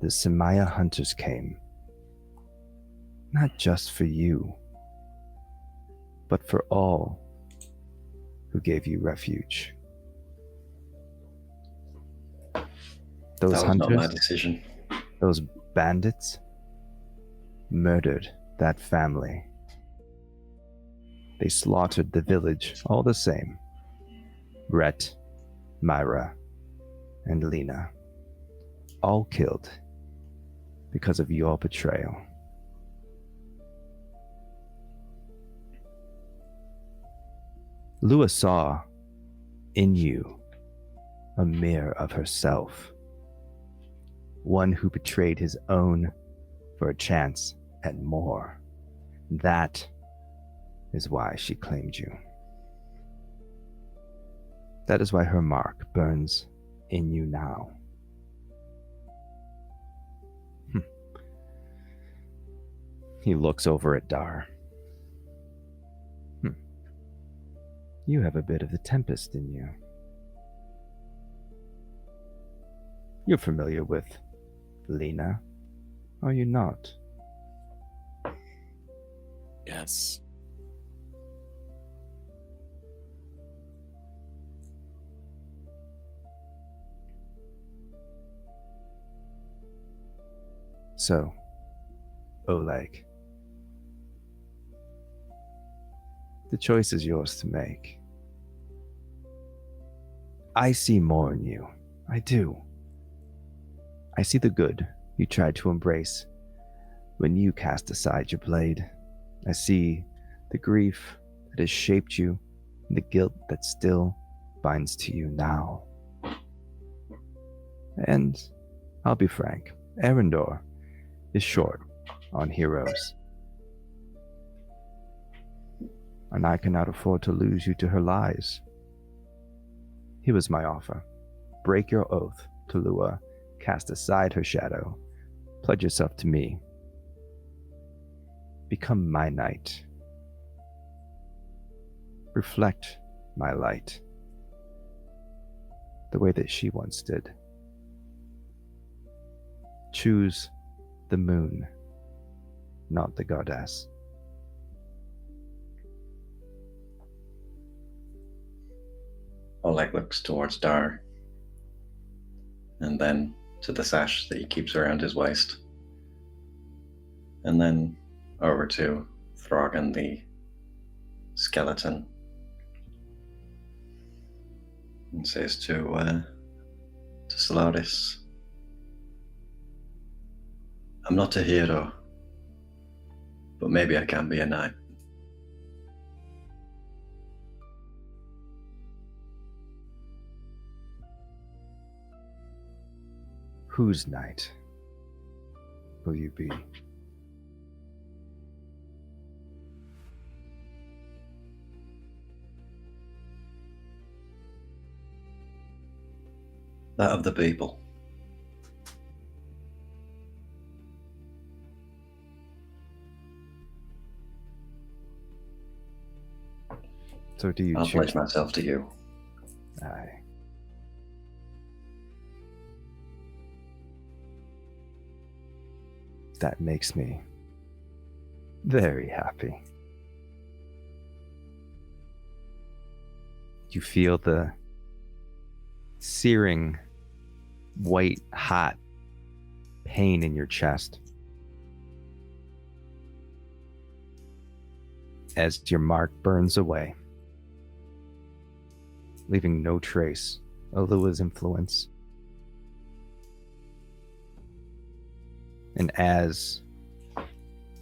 The Samaya hunters came. Not just for you, but for all who gave you refuge. Those That was not my hunters, decision. those bandits, murdered that family. They slaughtered the village all the same. Rhett, Myra, and Lena, all killed because of your betrayal. Lua saw in you a mirror of herself, one who betrayed his own for a chance at more. That is why she claimed you. That is why her mark burns in you now. He looks over at Dar. You have a bit of the Tempest in you. You're familiar with Lena, are you not? Yes. So, Oleg, the choice is yours to make. I see more in you. I do. I see the good you tried to embrace when you cast aside your blade. I see the grief that has shaped you and the guilt that still binds to you now. And I'll be frank, Arendor is short on heroes. And I cannot afford to lose you to her lies. Here was my offer. Break your oath to Lua, cast aside her shadow, pledge yourself to me. Become my knight. Reflect my light, the way that she once did. Choose the moon, not the goddess. Oleg looks towards Dar, and then to the sash that he keeps around his waist, and then over to Throgan the skeleton, and says to Solaris, I'm not a hero, but maybe I can be a knight. Whose knight will you be? That of the people. So do you I'll choose? pledge myself to you. Aye. That makes me very happy. You feel the searing, white, hot pain in your chest as your mark burns away, leaving no trace of Lua's influence. And as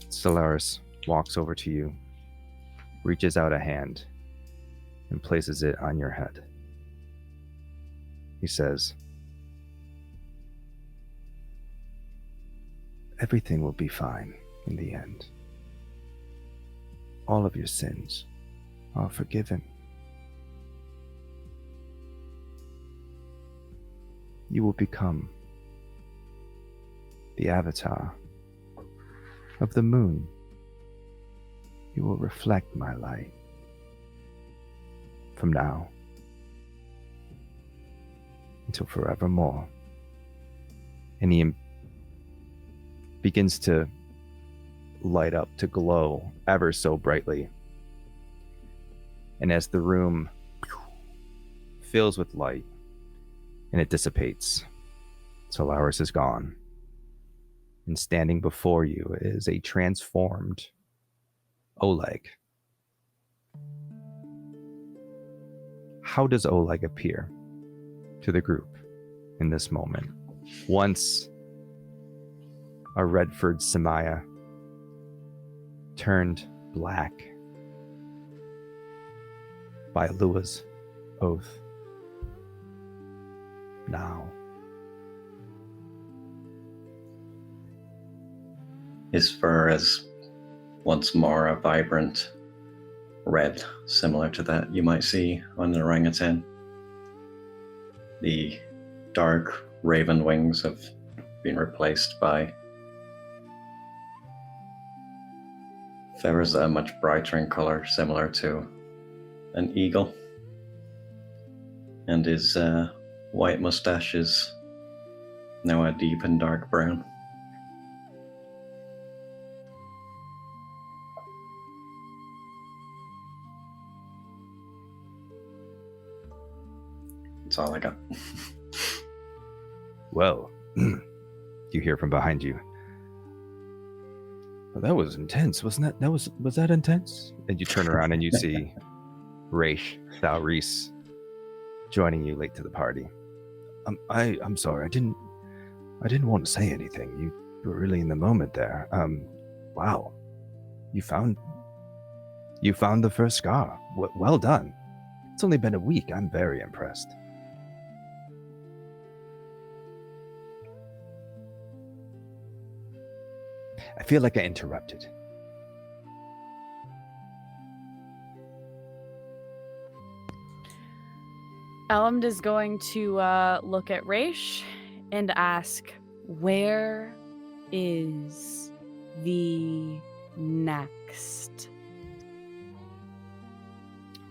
Stellaris walks over to you, reaches out a hand, and places it on your head, he says, "Everything will be fine in the end. All of your sins are forgiven. You will become the avatar of the moon. You will reflect my light from now until forevermore." And he begins to light up, to glow ever so brightly. And as the room fills with light and it dissipates, Solaris is gone. And standing before you is a transformed Oleg. How does Oleg appear to the group in this moment? Once a Redford Samaya turned black by Lua's oath. Now His fur is once more a vibrant red, similar to that you might see on an orangutan. The dark raven wings have been replaced by feathers that are much brighter in color, similar to an eagle. And his white mustache is now a deep and dark brown. That's all I got. Well, you hear from behind you. Well, that was intense, wasn't that? Was that intense? And you turn around and you see Thal Reese joining you late to the party. I'm sorry, I didn't want to say anything. You were really in the moment there. Wow, you found the first scar. Well done. It's only been a week. I'm very impressed. I feel like I interrupted. Elmd is going to look at Raish and ask, where is the next?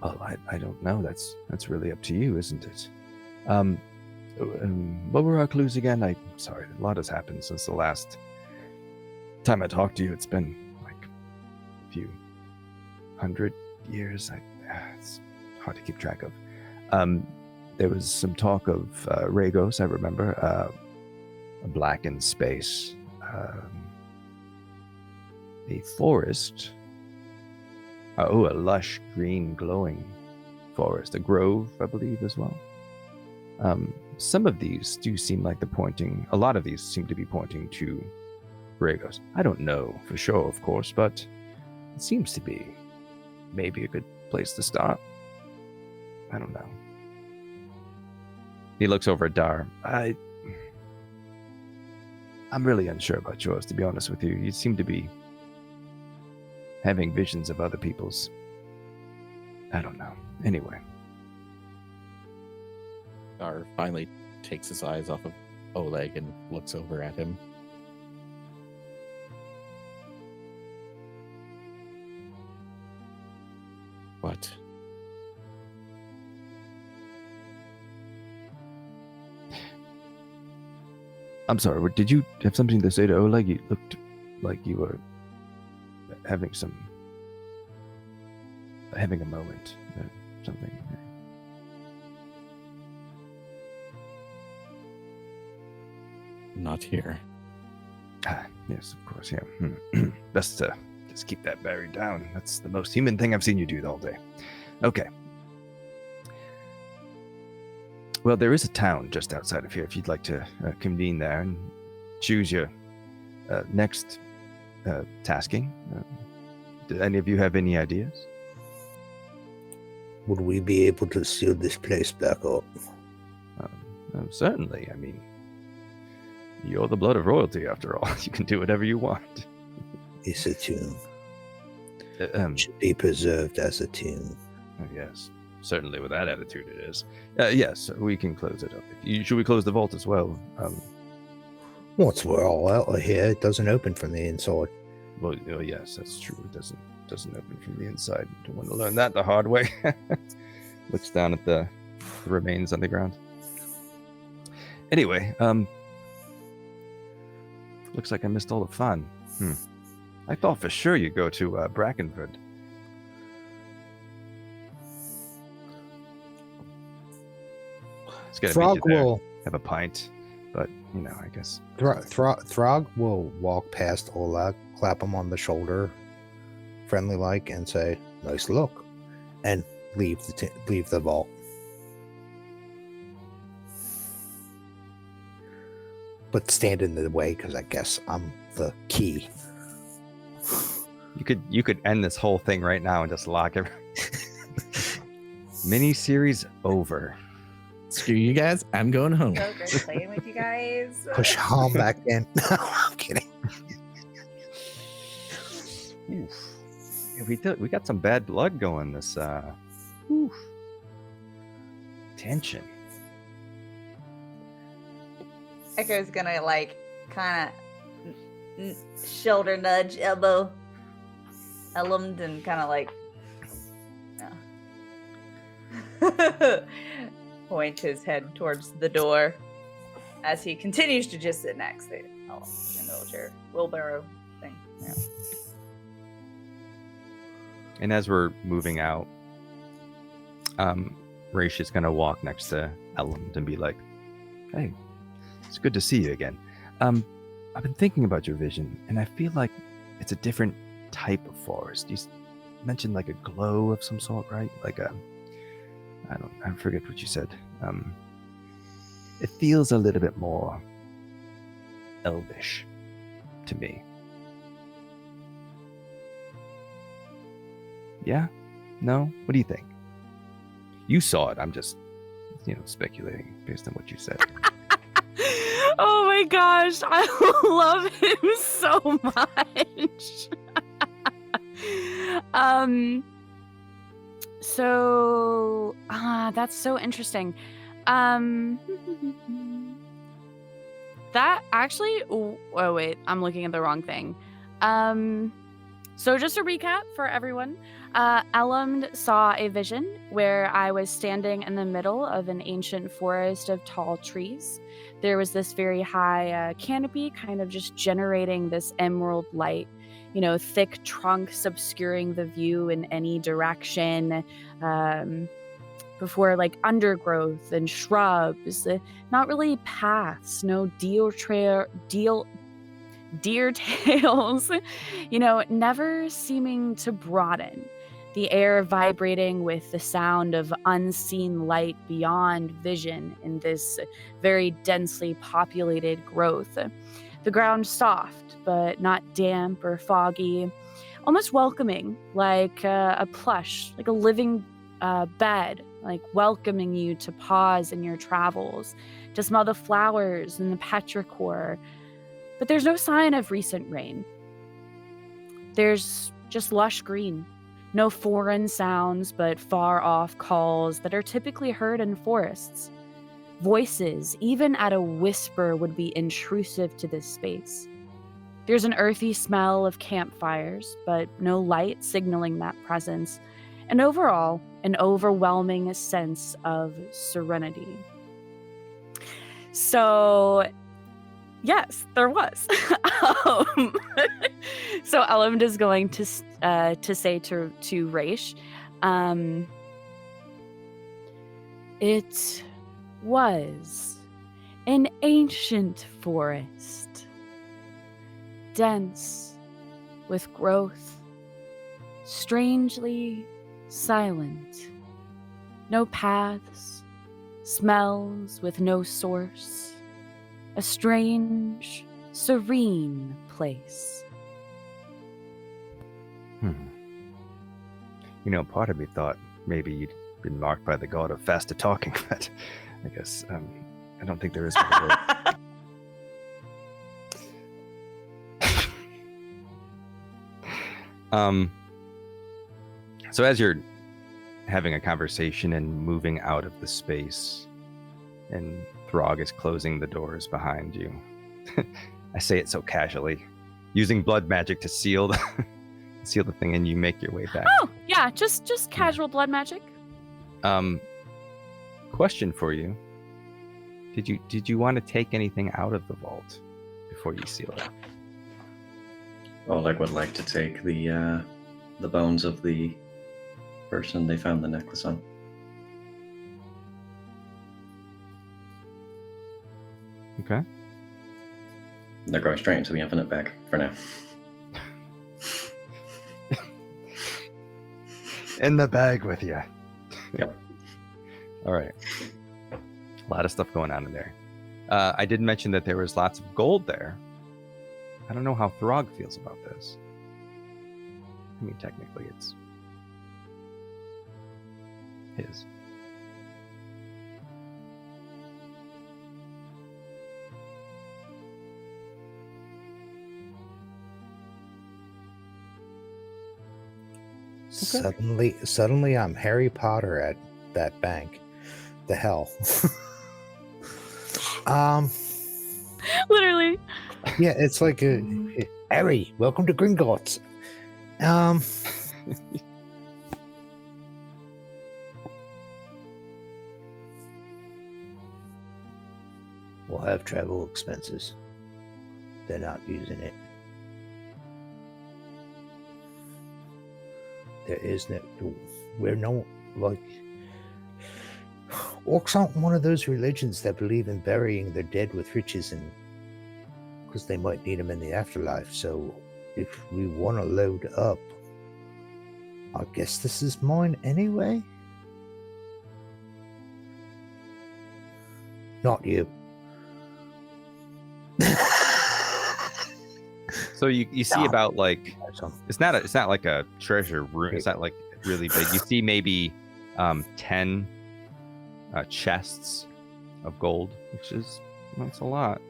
Well, I don't know. That's really up to you, isn't it? What were our clues again? I'm sorry, a lot has happened since the last time I talked to you. It's been like a few 100 years. It's hard to keep track of. There was some talk of Ragos, I remember, a blackened space, a forest, a lush green glowing forest, a grove, I believe, as well. Some of these do seem like a lot of these seem to be pointing to Ragos. I don't know for sure, of course, but it seems to be maybe a good place to start. I don't know. He looks over at Dar. I'm really unsure about yours, to be honest with you. You seem to be having visions of other people's. I don't know. Anyway. Dar finally takes his eyes off of Oleg and looks over at him. What? I'm sorry, did you have something to say to Oleg? You looked like you were having a moment. Something. Not here. Ah, yes, of course, yeah. Best to just keep that buried down. That's the most human thing I've seen you do all day. Okay. Well, there is a town just outside of here if you'd like to convene there and choose your next tasking. Do any of you have any ideas? Would we be able to seal this place back up? Certainly. I mean, you're the blood of royalty, after all. You can do whatever you want. It's a tomb. Should be preserved as a tomb. Yes, certainly with that attitude it is. Yes, we can close it up. Should we close the vault as well? Once we're all out of here, it doesn't open from the inside. Well, yes, that's true. It doesn't open from the inside. Don't want to learn that the hard way. Looks down at the remains on the ground. Anyway, looks like I missed all the fun. I thought for sure you'd go to Brackenford. It's gonna Throg meet you there. will Have a pint, but I guess. Throg will walk past Oleg, clap him on the shoulder, friendly like, and say, "Nice look," and leave the vault. But stand in the way because I guess I'm the key. You could end this whole thing right now and just lock it. Mini-series over. Screw you guys, I'm going home. So great playing with you guys. Push Hom back in. No, I'm kidding. Oof. We got some bad blood going this tension. Echo's gonna kind of shoulder nudge, elbow Elumd, and kind of point his head towards the door as he continues to just sit next to in the wheelchair, wheelbarrow thing. Yeah. And as we're moving out, Raish is gonna walk next to Elumd and be like, "Hey, it's good to see you again. I've been thinking about your vision, and I feel like it's a different type of forest. You mentioned like a glow of some sort, right? Like I forget what you said. It feels a little bit more elvish to me. Yeah? No? What do you think? You saw it. I'm just, speculating based on what you said." Oh my gosh, I love him so much. So that's so interesting. That actually, oh wait, I'm looking at the wrong thing. So just a recap for everyone. Elumd saw a vision where I was standing in the middle of an ancient forest of tall trees. There was this very high canopy kind of just generating this emerald light, thick trunks obscuring the view in any direction, before undergrowth and shrubs, not really paths, no deer tails, never seeming to broaden. The air vibrating with the sound of unseen light beyond vision in this very densely populated growth. The ground soft, but not damp or foggy, almost welcoming, like a plush, like a living bed, like welcoming you to pause in your travels, to smell the flowers and the petrichor. But there's no sign of recent rain. There's just lush green. No foreign sounds, but far-off calls that are typically heard in forests. Voices, even at a whisper, would be intrusive to this space. There's an earthy smell of campfires, but no light signaling that presence, and overall, an overwhelming sense of serenity. So, yes, there was. So Elmond is going to say to Raish, it was an ancient forest, dense with growth, strangely silent. No paths, smells with no source. A strange, serene place. You know, part of me thought maybe you'd been marked by the god of faster talking, but I guess I don't think there is. So as you're having a conversation and moving out of the space, and Throg is closing the doors behind you, I say it so casually, using blood magic to seal the thing, and you make your way back. Oh, yeah, just casual blood magic. Question for you. Did you want to take anything out of the vault before you seal it? Oleg would like to take the bones of the person they found the necklace on. Okay. They're going straight into the infinite bag for now. In the bag with you. Yep. All right. A lot of stuff going on in there. I did mention that there was lots of gold there. I don't know how Throg feels about this. I mean, technically it's his. Suddenly I'm Harry Potter at that bank. The hell. Literally. Yeah, it's like Harry, welcome to Gringotts. We'll have travel expenses. They're not using it. There is no, we're no, like, orcs aren't one of those religions that believe in burying their dead with riches, and because they might need them in the afterlife. So if we want to load up, I guess this is mine anyway. Not you. So you see about like it's not like a treasure room. It's not like really big. You see maybe 10 chests of gold, which is that's a lot.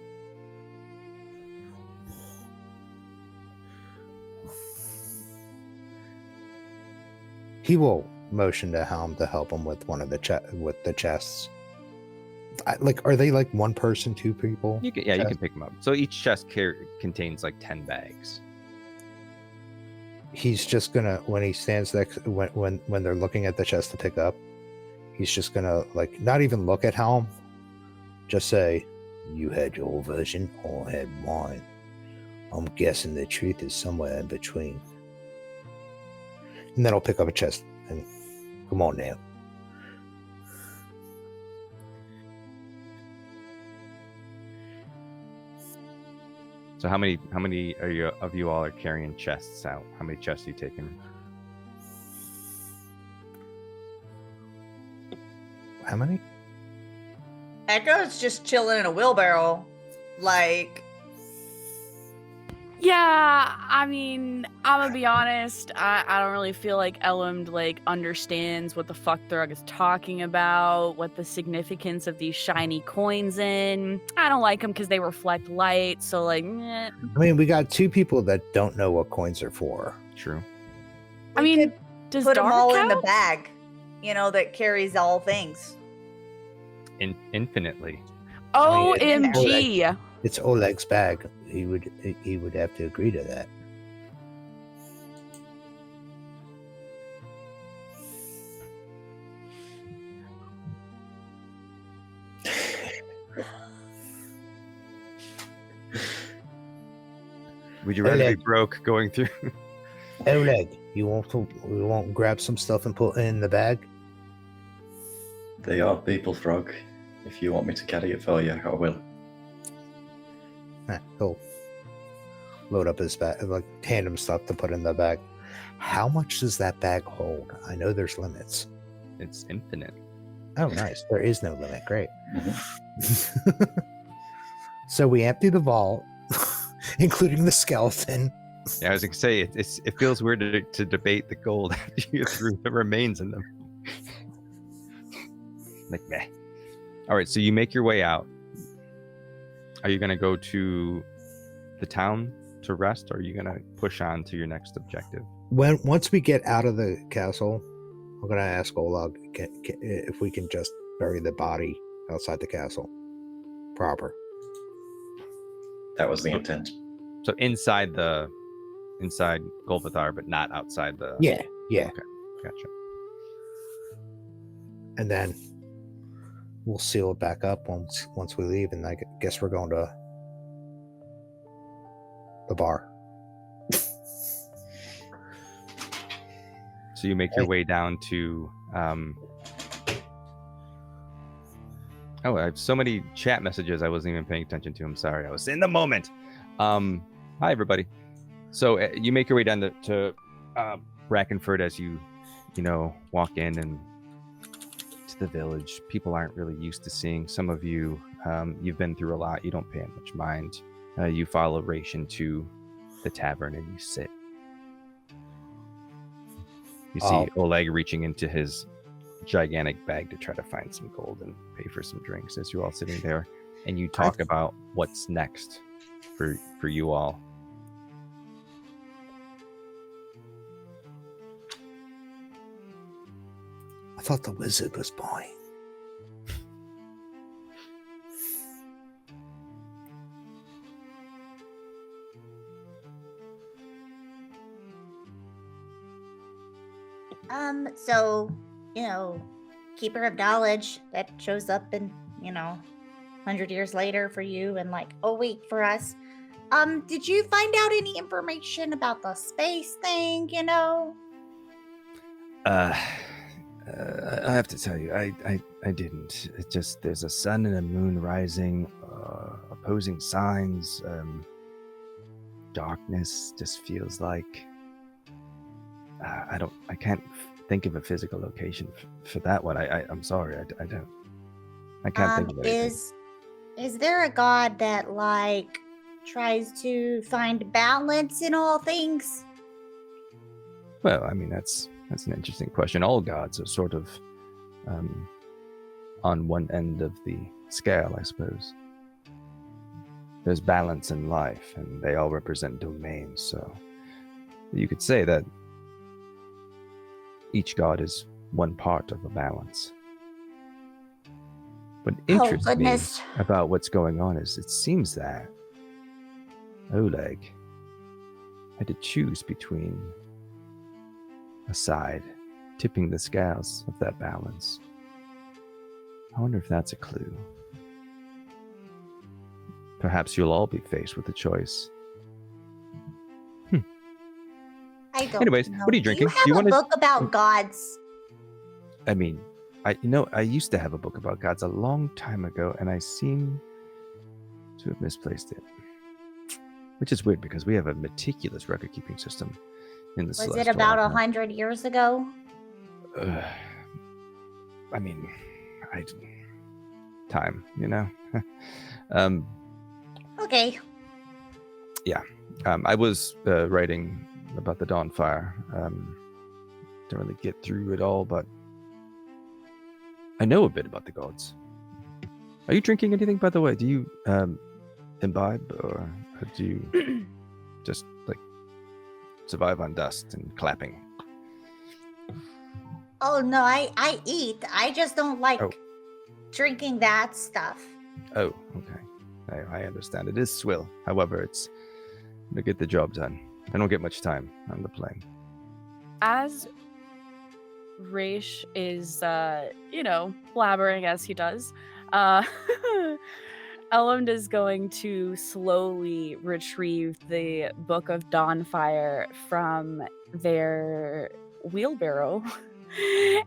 He will motion to Helm to help him with one of the chests. Like, are they like one person, two people? You can pick them up. So each chest contains like 10 bags. He's just gonna, when he stands next, when they're looking at the chest to pick up, he's just gonna like not even look at Helm, just say, "You had your version, I had mine. I'm guessing the truth is somewhere in between." And then I'll pick up a chest and come on now. So how many of you all are carrying chests out? How many chests are you taking? How many? Echo's just chilling in a wheelbarrow. Like, Yeah, I mean, I'm gonna be honest. I don't really feel like Elmond like understands what the fuck Thrug is talking about, what the significance of these shiny coins in. I don't like them because they reflect light. So like, meh. I mean, we got two people that don't know what coins are for. True. I we mean, could does put them Dark all in the count? bag, that carries all things. infinitely. OMG. It's Oleg's bag. He would have to agree to that. Would you rather be Oleg. broke going through? Oleg, you won't grab some stuff and put it in the bag? They are people, Frog. If you want me to carry it for you, I will. He'll load up his bag, like hand him stuff to put in the bag. How much does that bag hold? I know there's limits. It's infinite. Oh, nice. There is no limit. Great. So we empty the vault, including the skeleton. Yeah, I was gonna say it feels weird to debate the gold after you threw the remains in them. Like meh. All right, so you make your way out. Are you gonna go to the town to rest, or are you gonna push on to your next objective? Once we get out of the castle, I'm gonna ask Oleg if we can just bury the body outside the castle proper. That was the intent. So inside Golvathar, but not outside the. Yeah. Okay, gotcha. And then we'll seal it back up once we leave, and I guess we're going to the bar. So you make your way down to. Oh, I have so many chat messages I wasn't even paying attention to. I'm sorry, I was in the moment. Hi everybody. So you make your way down to Brackenford as you walk in and to the village. People aren't really used to seeing. Some of you, you've been through a lot. You don't pay much mind. You follow Ration to the tavern and you sit. You see Oleg reaching into his gigantic bag to try to find some gold and pay for some drinks as you're all sitting there, and you talk about what's next for you all. I thought the wizard was buying. So, Keeper of Knowledge that shows up in, 100 years later for you and like a week for us. Did you find out any information about the space thing, I have to tell you, I didn't. It's just there's a sun and a moon rising, opposing signs, darkness just feels like I can't think of a physical location for that one. I'm sorry, I can't think of anything. Is there a god that tries to find balance in all things? Well, I mean that's an interesting question. All gods are sort of on one end of the scale, I suppose. There's balance in life, and they all represent domains. So you could say that each god is one part of a balance. What interests me about what's going on is it seems that Oleg had to choose between a side, tipping the scales of that balance. I wonder if that's a clue. Perhaps you'll all be faced with a choice. I don't Anyways, know. what are you drinking? Do you have a book about gods? I mean, I used to have a book about gods a long time ago, and I seem to have misplaced it. Which is weird because we have a meticulous record-keeping system in the Was it about 100 years ago? I mean, time, Okay. Yeah. I was writing about the Dawnfire. Don't really get through it all, but I know a bit about the gods. Are you drinking anything, by the way? Do you imbibe, or do you just survive on dust and clapping? Oh no, I eat. I just don't like drinking that stuff. Oh, okay. I understand. It is swill. However, it's to get the job done. I don't get much time on the plane. As Raish is, blabbering as he does, Elrond is going to slowly retrieve the Book of Dawnfire from their wheelbarrow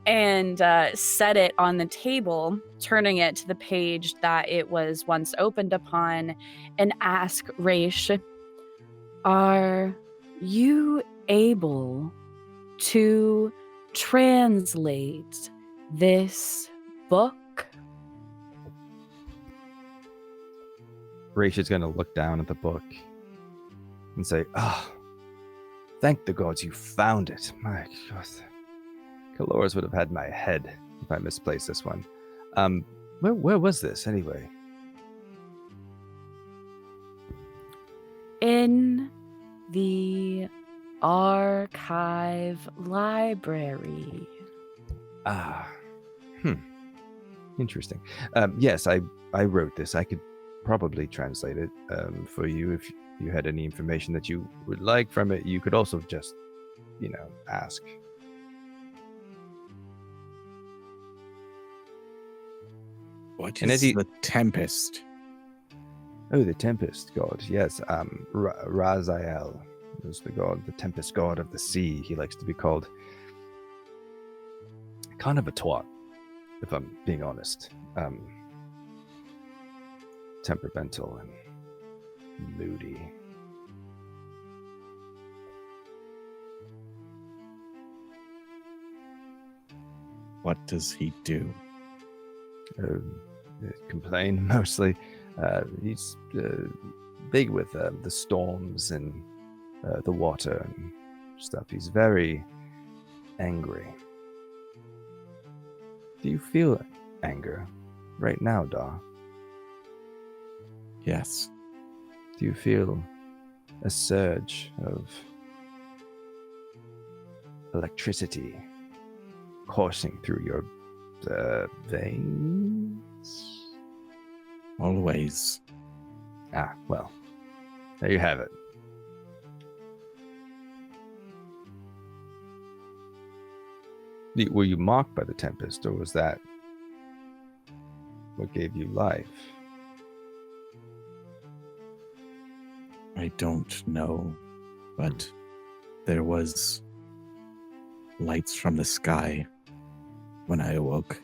and set it on the table, turning it to the page that it was once opened upon, and ask Raish, are you able to translate this book? Raish is going to look down at the book and say, thank the gods you found it. My God. Kaloris would have had my head if I misplaced this one. Where was this anyway? In the archive library. Interesting. Yes, I wrote this. I could probably translate it for you if you had any information that you would like from it. You could also just, ask. What And is as he- the Tempest? Oh, the Tempest god. Yes, Raziel is the god, the Tempest god of the sea. He likes to be called. Kind of a twat, if I'm being honest. Temperamental and moody. What does he do? Complain mostly. He's big with the storms and the water and stuff. He's very angry. Do you feel anger right now, Da? Yes. Do you feel a surge of electricity coursing through your veins? Always. Well, there you have it. Were you mocked by the Tempest, or was that what gave you life? I don't know, but there was lights from the sky when I awoke.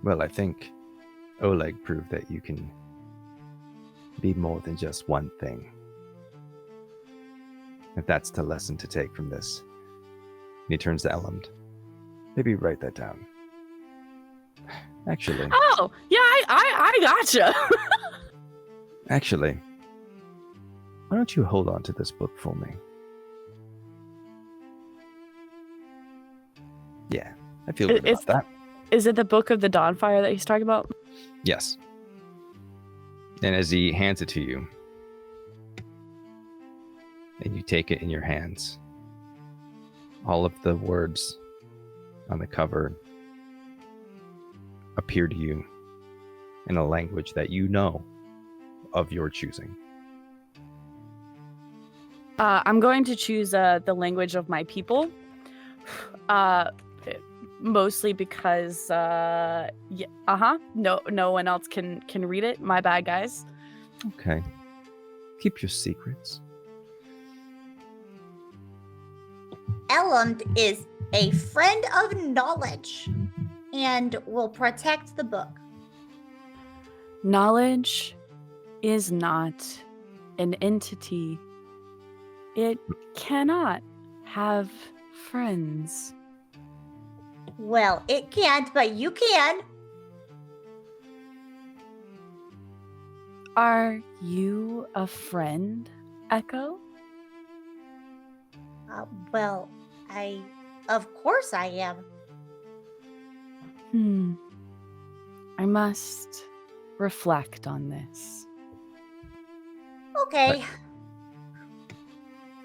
Well, I think Oleg proved that you can be more than just one thing. If that's the lesson to take from this. And he turns to Elrond. Maybe write that down. Actually. Oh, yeah, I gotcha. Actually, why don't you hold on to this book for me? Yeah, I feel good about that. Is it the Book of the Dawnfire that he's talking about? Yes. And as he hands it to you, and you take it in your hands, all of the words on the cover appear to you in a language that you know of your choosing. I'm going to choose the language of my people. Mostly because no one else can read it. My bad, guys. Okay. Keep your secrets. Elrond is a friend of knowledge and will protect the book. Knowledge is not an entity. It cannot have friends. Well, it can't, but you can. Are you a friend, Echo? Well, of course I am. I must reflect on this. Okay.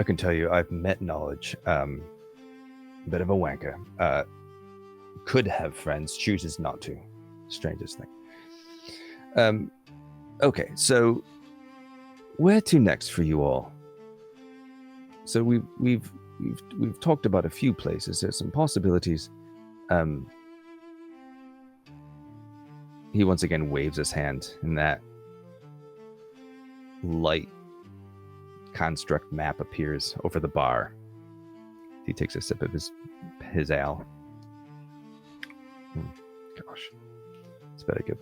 I can tell you, I've met knowledge. Bit of a wanker. Could have friends, chooses not to. Strangest thing. Okay, so where to next for you all? So we've talked about a few places. There's some possibilities. He once again waves his hand, and that light construct map appears over the bar. He takes a sip of his ale. Gosh, it's better get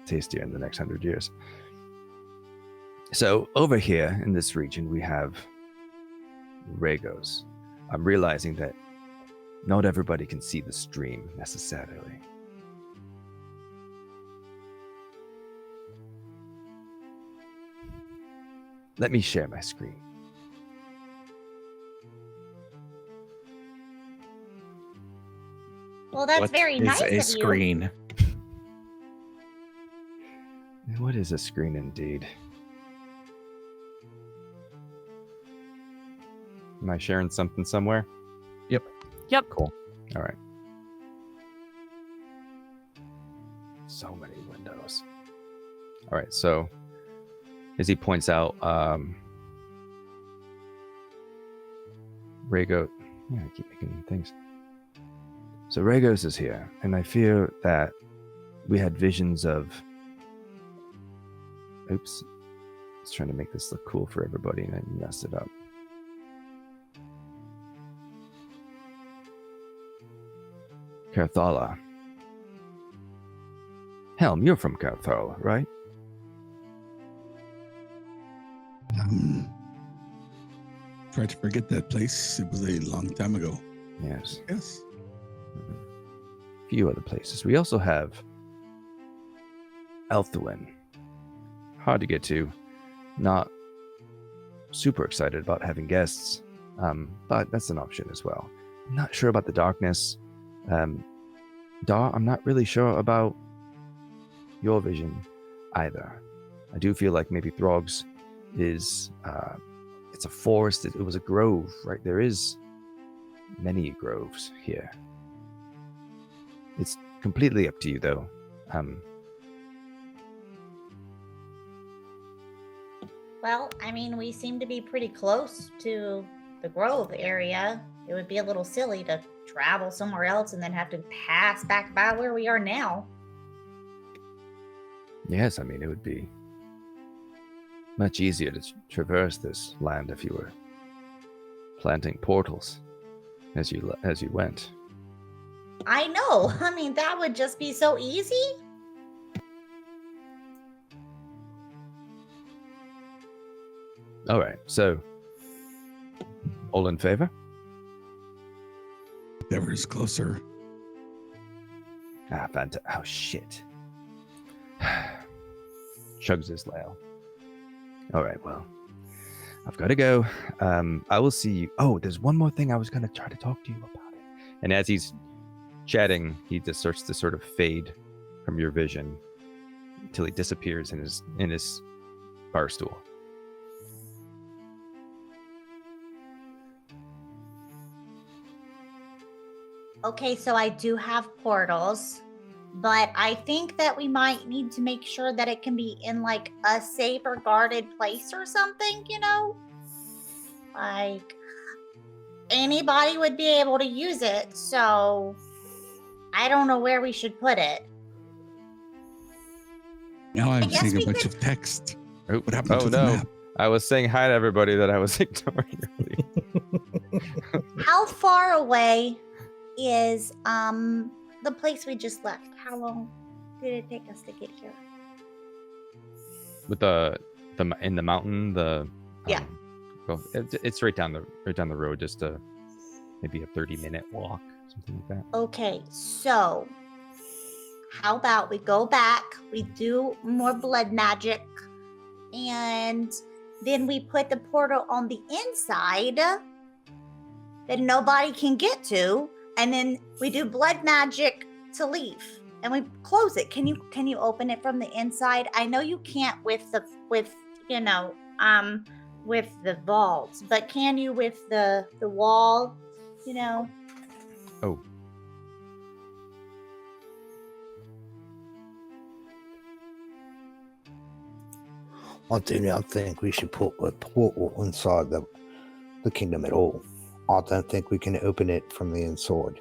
tastier in the next 100 years. So over here in this region, we have Regos. I'm realizing that not everybody can see the stream necessarily. Let me share my screen. Well, that's What very is nice a of you. screen? What is a screen indeed? Am I sharing something somewhere? Yep. Cool. All right. So many windows. All right, so as he points out, Rego, yeah, I keep making things. So Regos is here, and I fear that we had visions of. Oops, I was trying to make this look cool for everybody, and I messed it up. Carthala. Helm, you're from Carthala, right? Tried to forget that place. It was a long time ago. Yes. Yes. A few other places. We also have Elthuin. Hard to get to. Not super excited about having guests, but that's an option as well. I'm not sure about the darkness. I'm not really sure about your vision either. I do feel like maybe Throg's is it's a forest. It was a grove, right? There is many groves here. It's completely up to you, though. Well, I mean, we seem to be pretty close to the Grove area. It would be a little silly to travel somewhere else and then have to pass back by where we are now. Yes, I mean, it would be much easier to traverse this land if you were planting portals as you went. I know. I mean, that would just be so easy. All right, so all in favor? Whatever is closer. Fantastic. Oh, shit. Chugs his ale. All right, well, I've got to go. I will see you. Oh, there's one more thing I was going to try to talk to you about it. And as he's chatting, he just starts to sort of fade from your vision until he disappears in his bar stool. Okay, so I do have portals, but I think that we might need to make sure that it can be in like a safe or guarded place or something, you know? Like anybody would be able to use it, so I don't know where we should put it. Now I'm guess seeing we a bunch could- of text. Oh, What happened to the no. map? I was saying hi to everybody that I was ignoring earlier. How far away is the place we just left? How long did it take us to get here? With the in the mountain, Yeah. Well, it's right down the road, just maybe a 30-minute walk, something like that. Okay, so how about we go back, we do more blood magic, and then we put the portal on the inside that nobody can get to, and then we do blood magic to leave, and we close it. Can you open it from the inside? I know you can't with with the vaults, but can you with the wall, you know? Oh. I do not think we should put a portal inside the kingdom at all. I don't think we can open it from the inside.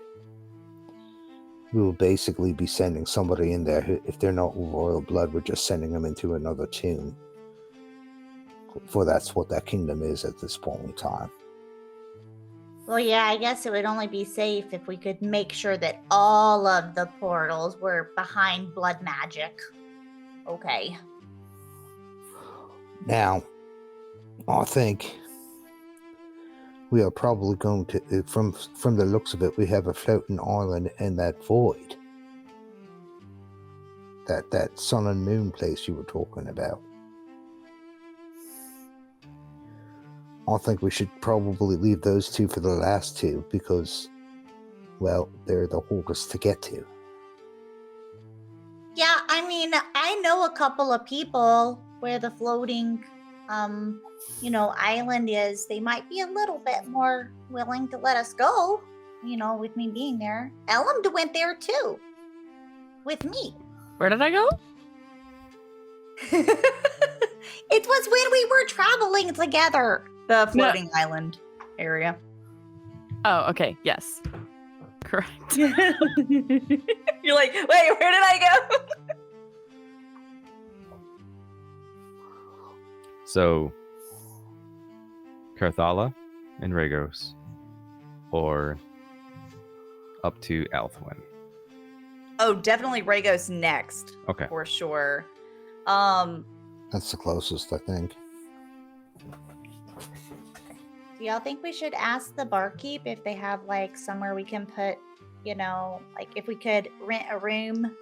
We will basically be sending somebody in there who, if they're not royal blood, we're just sending them into another tomb. For that's what that kingdom is at this point in time. Well, yeah, I guess it would only be safe if we could make sure that all of the portals were behind blood magic. Okay. Now, I think we are probably going to, from the looks of it, we have a floating island in that void. That sun and moon place you were talking about. I think we should probably leave those two for the last two because, well, they're the hardest to get to. Yeah, I mean, I know a couple of people where the floating, island is. They might be a little bit more willing to let us go, with me being there. Ellum went there too, with me. Where did I go? It was when we were traveling together. The floating island area. Oh, okay. Yes. Correct. You're like, wait, where did I go? So, Carthala and Ragos, or up to Althwin. Oh, definitely Ragos next. Okay. For sure. That's the closest, I think. Do y'all think we should ask the barkeep if they have somewhere we can put, if we could rent a room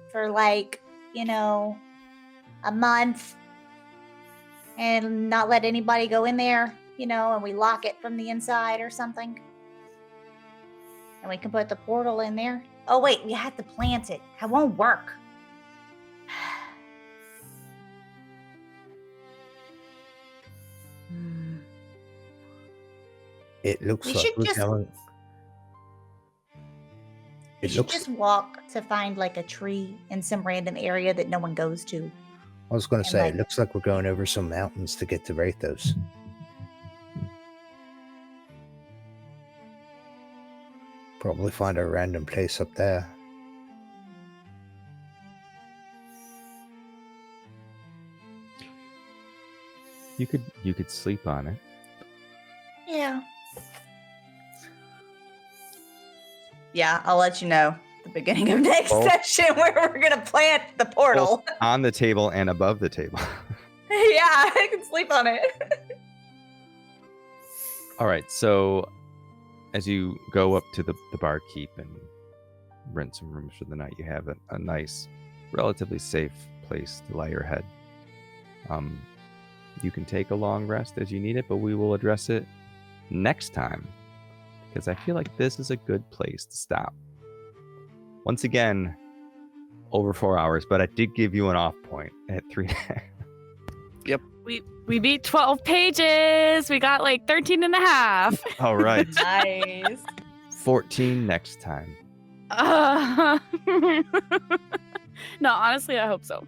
for a month and not let anybody go in there, and we lock it from the inside or something? And we can put the portal in there. Oh wait, we have to plant it. That won't work. It looks We like should we're just- going. We It should looks. just walk to find a tree in some random area that no one goes to. I was going to and, say, like- it looks like we're going over some mountains to get to Rathos. Probably find a random place up there. You could sleep on it. Yeah. Yeah, I'll let you know at the beginning of next Oh. session where we're gonna plant the portal. Both on the table and above the table. Yeah, I can sleep on it. All right. So, as you go up to the barkeep and rent some rooms for the night, you have a nice, relatively safe place to lie your head. You can take a long rest as you need it, but we will address it next time because I feel like this is a good place to stop. Once again, over 4 hours, but I did give you an off point at 3. We beat 12 pages. We got 13 and a half. All right. Nice. 14 next time. No, honestly, I hope so.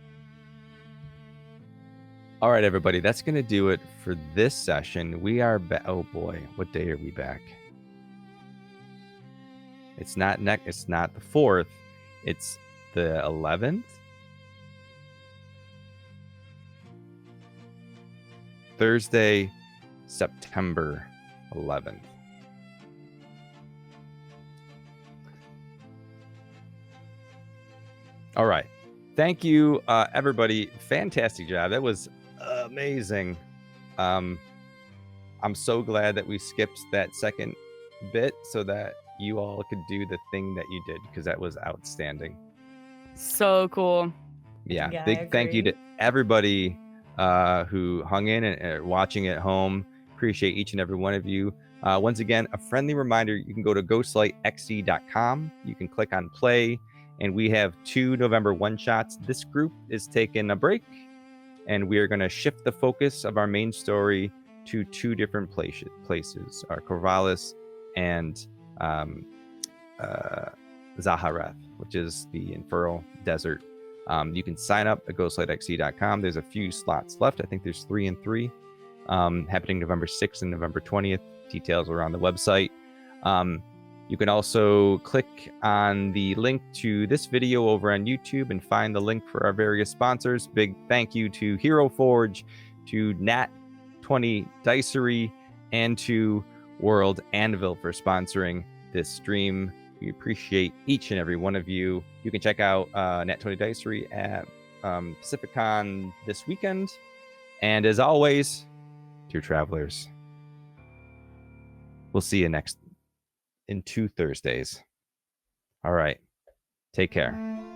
All right, everybody, that's going to do it for this session. We are back. Oh boy, what day are we back? It's not It's not the 4th. It's the 11th. Thursday, September 11th. All right. Thank you, everybody. Fantastic job. That was amazing. I'm so glad that we skipped that second bit so that you all could do the thing that you did because that was outstanding. So cool. Yeah, Yeah, I big thank you to agree. everybody who hung in and are watching at home. Appreciate each and every one of you. Once again, a friendly reminder, you can go to ghostlightxc.com. You can click on play, and we have 2 November one-shots. This group is taking a break, and we are going to shift the focus of our main story to two different places, Corvallis and Zahareth, which is the Infernal Desert. You can sign up at ghostlightxc.com. There's a few slots left. I think there's 3 and 3, happening November 6th and November 20th. Details are on the website. You can also click on the link to this video over on YouTube and find the link for our various sponsors. Big thank you to Hero Forge, to Nat20 Dicery, and to World Anvil for sponsoring this stream. We appreciate each and every one of you. You can check out Nat20 Dicery at PacificCon this weekend. And as always, dear travelers, we'll see you in 2 Thursdays. All right. Take care.